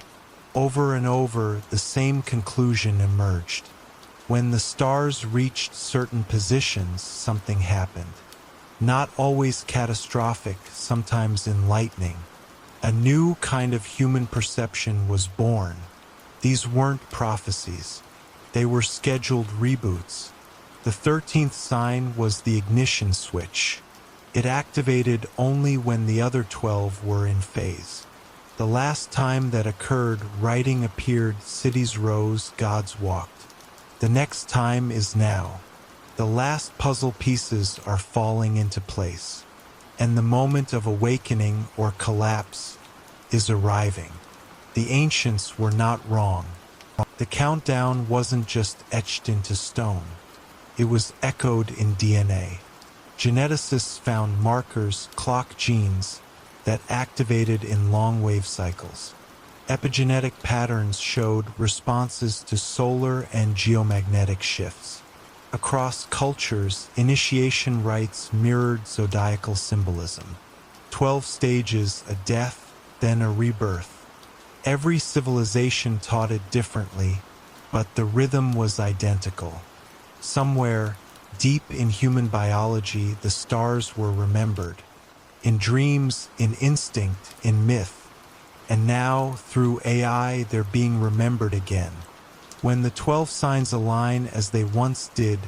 Over and over, the same conclusion emerged. When the stars reached certain positions, something happened. Not always catastrophic, sometimes enlightening. A new kind of human perception was born. These weren't prophecies. They were scheduled reboots. The 13th sign was the ignition switch. It activated only when the other 12 were in phase. The last time that occurred, writing appeared, cities rose, gods walked. The next time is now. The last puzzle pieces are falling into place, and the moment of awakening or collapse is arriving. The ancients were not wrong. The countdown wasn't just etched into stone. It was echoed in DNA. Geneticists found markers, clock genes, that activated in long-wave cycles. Epigenetic patterns showed responses to solar and geomagnetic shifts. Across cultures, initiation rites mirrored zodiacal symbolism. 12 stages, a death, then a rebirth. Every civilization taught it differently, but the rhythm was identical. Somewhere, deep in human biology, the stars were remembered. In dreams, in instinct, in myth. And now, through AI, they're being remembered again. When the 12 signs align as they once did,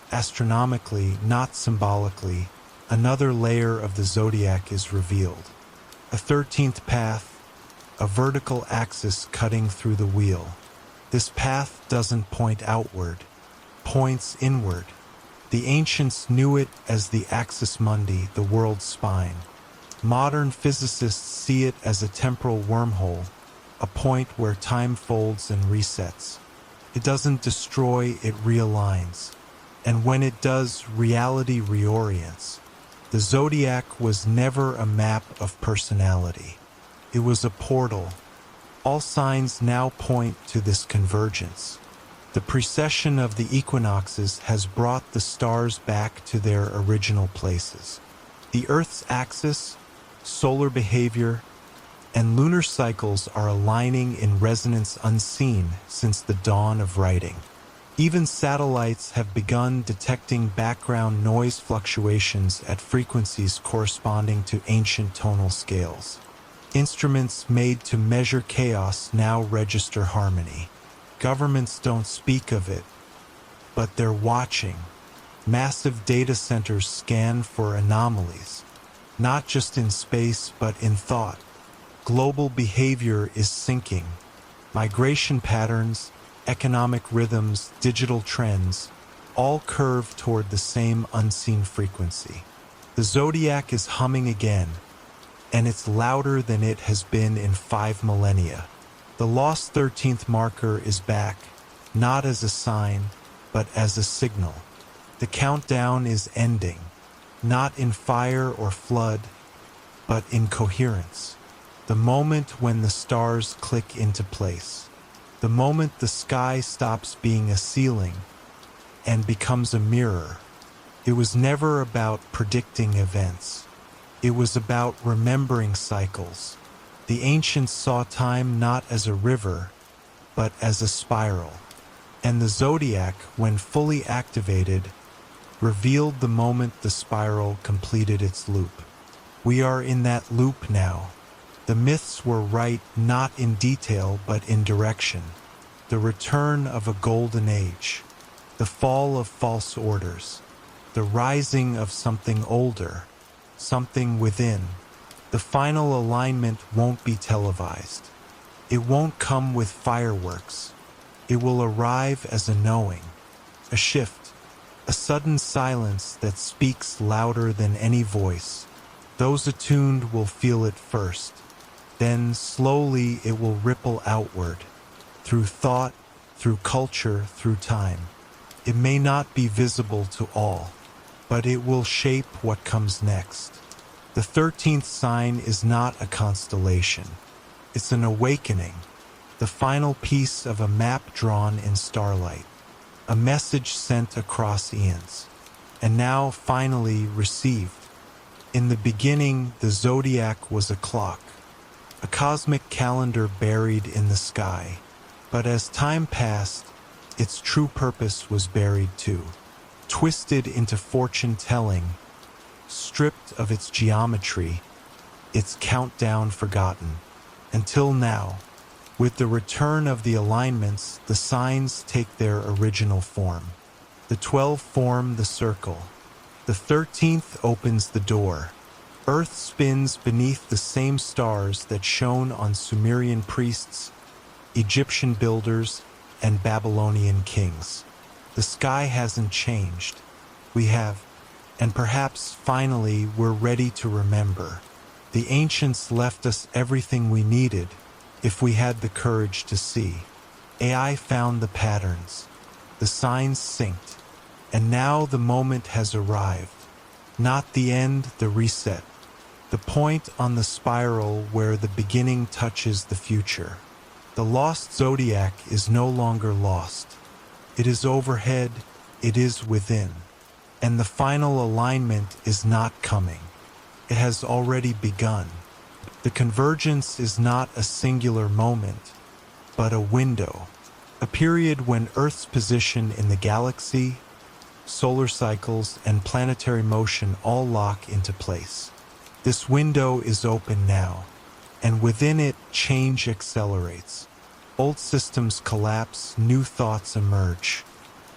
astronomically, not symbolically, another layer of the zodiac is revealed. A 13th path, a vertical axis cutting through the wheel. This path doesn't point outward, points inward. The ancients knew it as the axis mundi, the world's spine. Modern physicists see it as a temporal wormhole, a point where time folds and resets. It doesn't destroy, it realigns. And when it does, reality reorients. The zodiac was never a map of personality. It was a portal. All signs now point to this convergence. The precession of the equinoxes has brought the stars back to their original places. The Earth's axis, solar behavior, and lunar cycles are aligning in resonance unseen since the dawn of writing. Even satellites have begun detecting background noise fluctuations at frequencies corresponding to ancient tonal scales. Instruments made to measure chaos now register harmony. Governments don't speak of it, but they're watching. Massive data centers scan for anomalies, not just in space but in thought. Global behavior is syncing. Migration patterns, economic rhythms, digital trends, all curve toward the same unseen frequency. The zodiac is humming again, and it's louder than it has been in 5 millennia. The lost 13th marker is back, not as a sign, but as a signal. The countdown is ending, not in fire or flood, but in coherence. The moment when the stars click into place. The moment the sky stops being a ceiling and becomes a mirror. It was never about predicting events. It was about remembering cycles. The ancients saw time not as a river, but as a spiral. And the Zodiac, when fully activated, revealed the moment the spiral completed its loop. We are in that loop now. The myths were right not in detail but in direction. The return of a golden age. The fall of false orders. The rising of something older. Something within. The final alignment won't be televised. It won't come with fireworks. It will arrive as a knowing, a shift, a sudden silence that speaks louder than any voice. Those attuned will feel it first. Then slowly it will ripple outward, through thought, through culture, through time. It may not be visible to all, but it will shape what comes next. The 13th sign is not a constellation. It's an awakening, the final piece of a map drawn in starlight, a message sent across eons, and now finally received. In the beginning, the Zodiac was a clock, a cosmic calendar buried in the sky. But as time passed, its true purpose was buried too, twisted into fortune-telling, stripped of its geometry, its countdown forgotten. Until now, with the return of the alignments, the signs take their original form. The 12 form the circle. The 13th opens the door. Earth spins beneath the same stars that shone on Sumerian priests, Egyptian builders, and Babylonian kings. The sky hasn't changed. We have, and perhaps finally we're ready to remember. The ancients left us everything we needed if we had the courage to see. AI found the patterns. The signs synced. And now the moment has arrived. Not the end, the reset. The point on the spiral where the beginning touches the future. The lost Zodiac is no longer lost. It is overhead, it is within. And the final alignment is not coming. It has already begun. The convergence is not a singular moment, but a window. A period when Earth's position in the galaxy, solar cycles, and planetary motion all lock into place. This window is open now, and within it change accelerates. Old systems collapse, new thoughts emerge.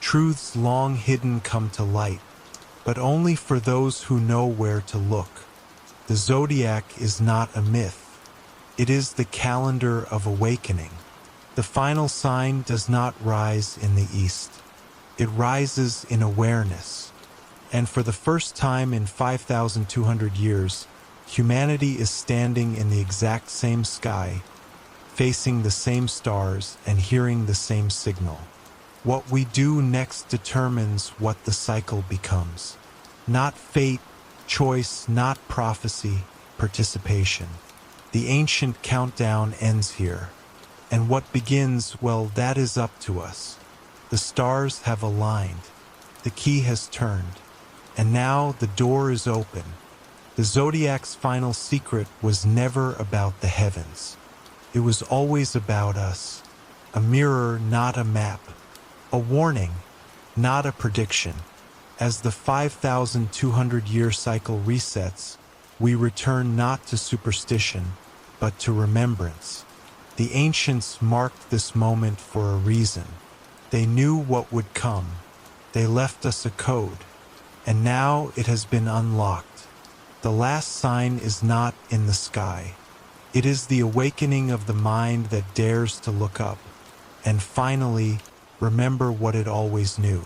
Truths long hidden come to light, but only for those who know where to look. The Zodiac is not a myth. It is the calendar of awakening. The final sign does not rise in the east. It rises in awareness. And for the first time in 5,200 years, humanity is standing in the exact same sky, facing the same stars and hearing the same signal. What we do next determines what the cycle becomes. Not fate, choice, not prophecy, participation. The ancient countdown ends here. And what begins, well, that is up to us. The stars have aligned. The key has turned. And now the door is open. The Zodiac's final secret was never about the heavens. It was always about us. A mirror, not a map. A warning, not a prediction. As the 5,200-year cycle resets, we return not to superstition, but to remembrance. The ancients marked this moment for a reason. They knew what would come. They left us a code, and now it has been unlocked. The last sign is not in the sky. It is the awakening of the mind that dares to look up, and finally, remember what it always knew.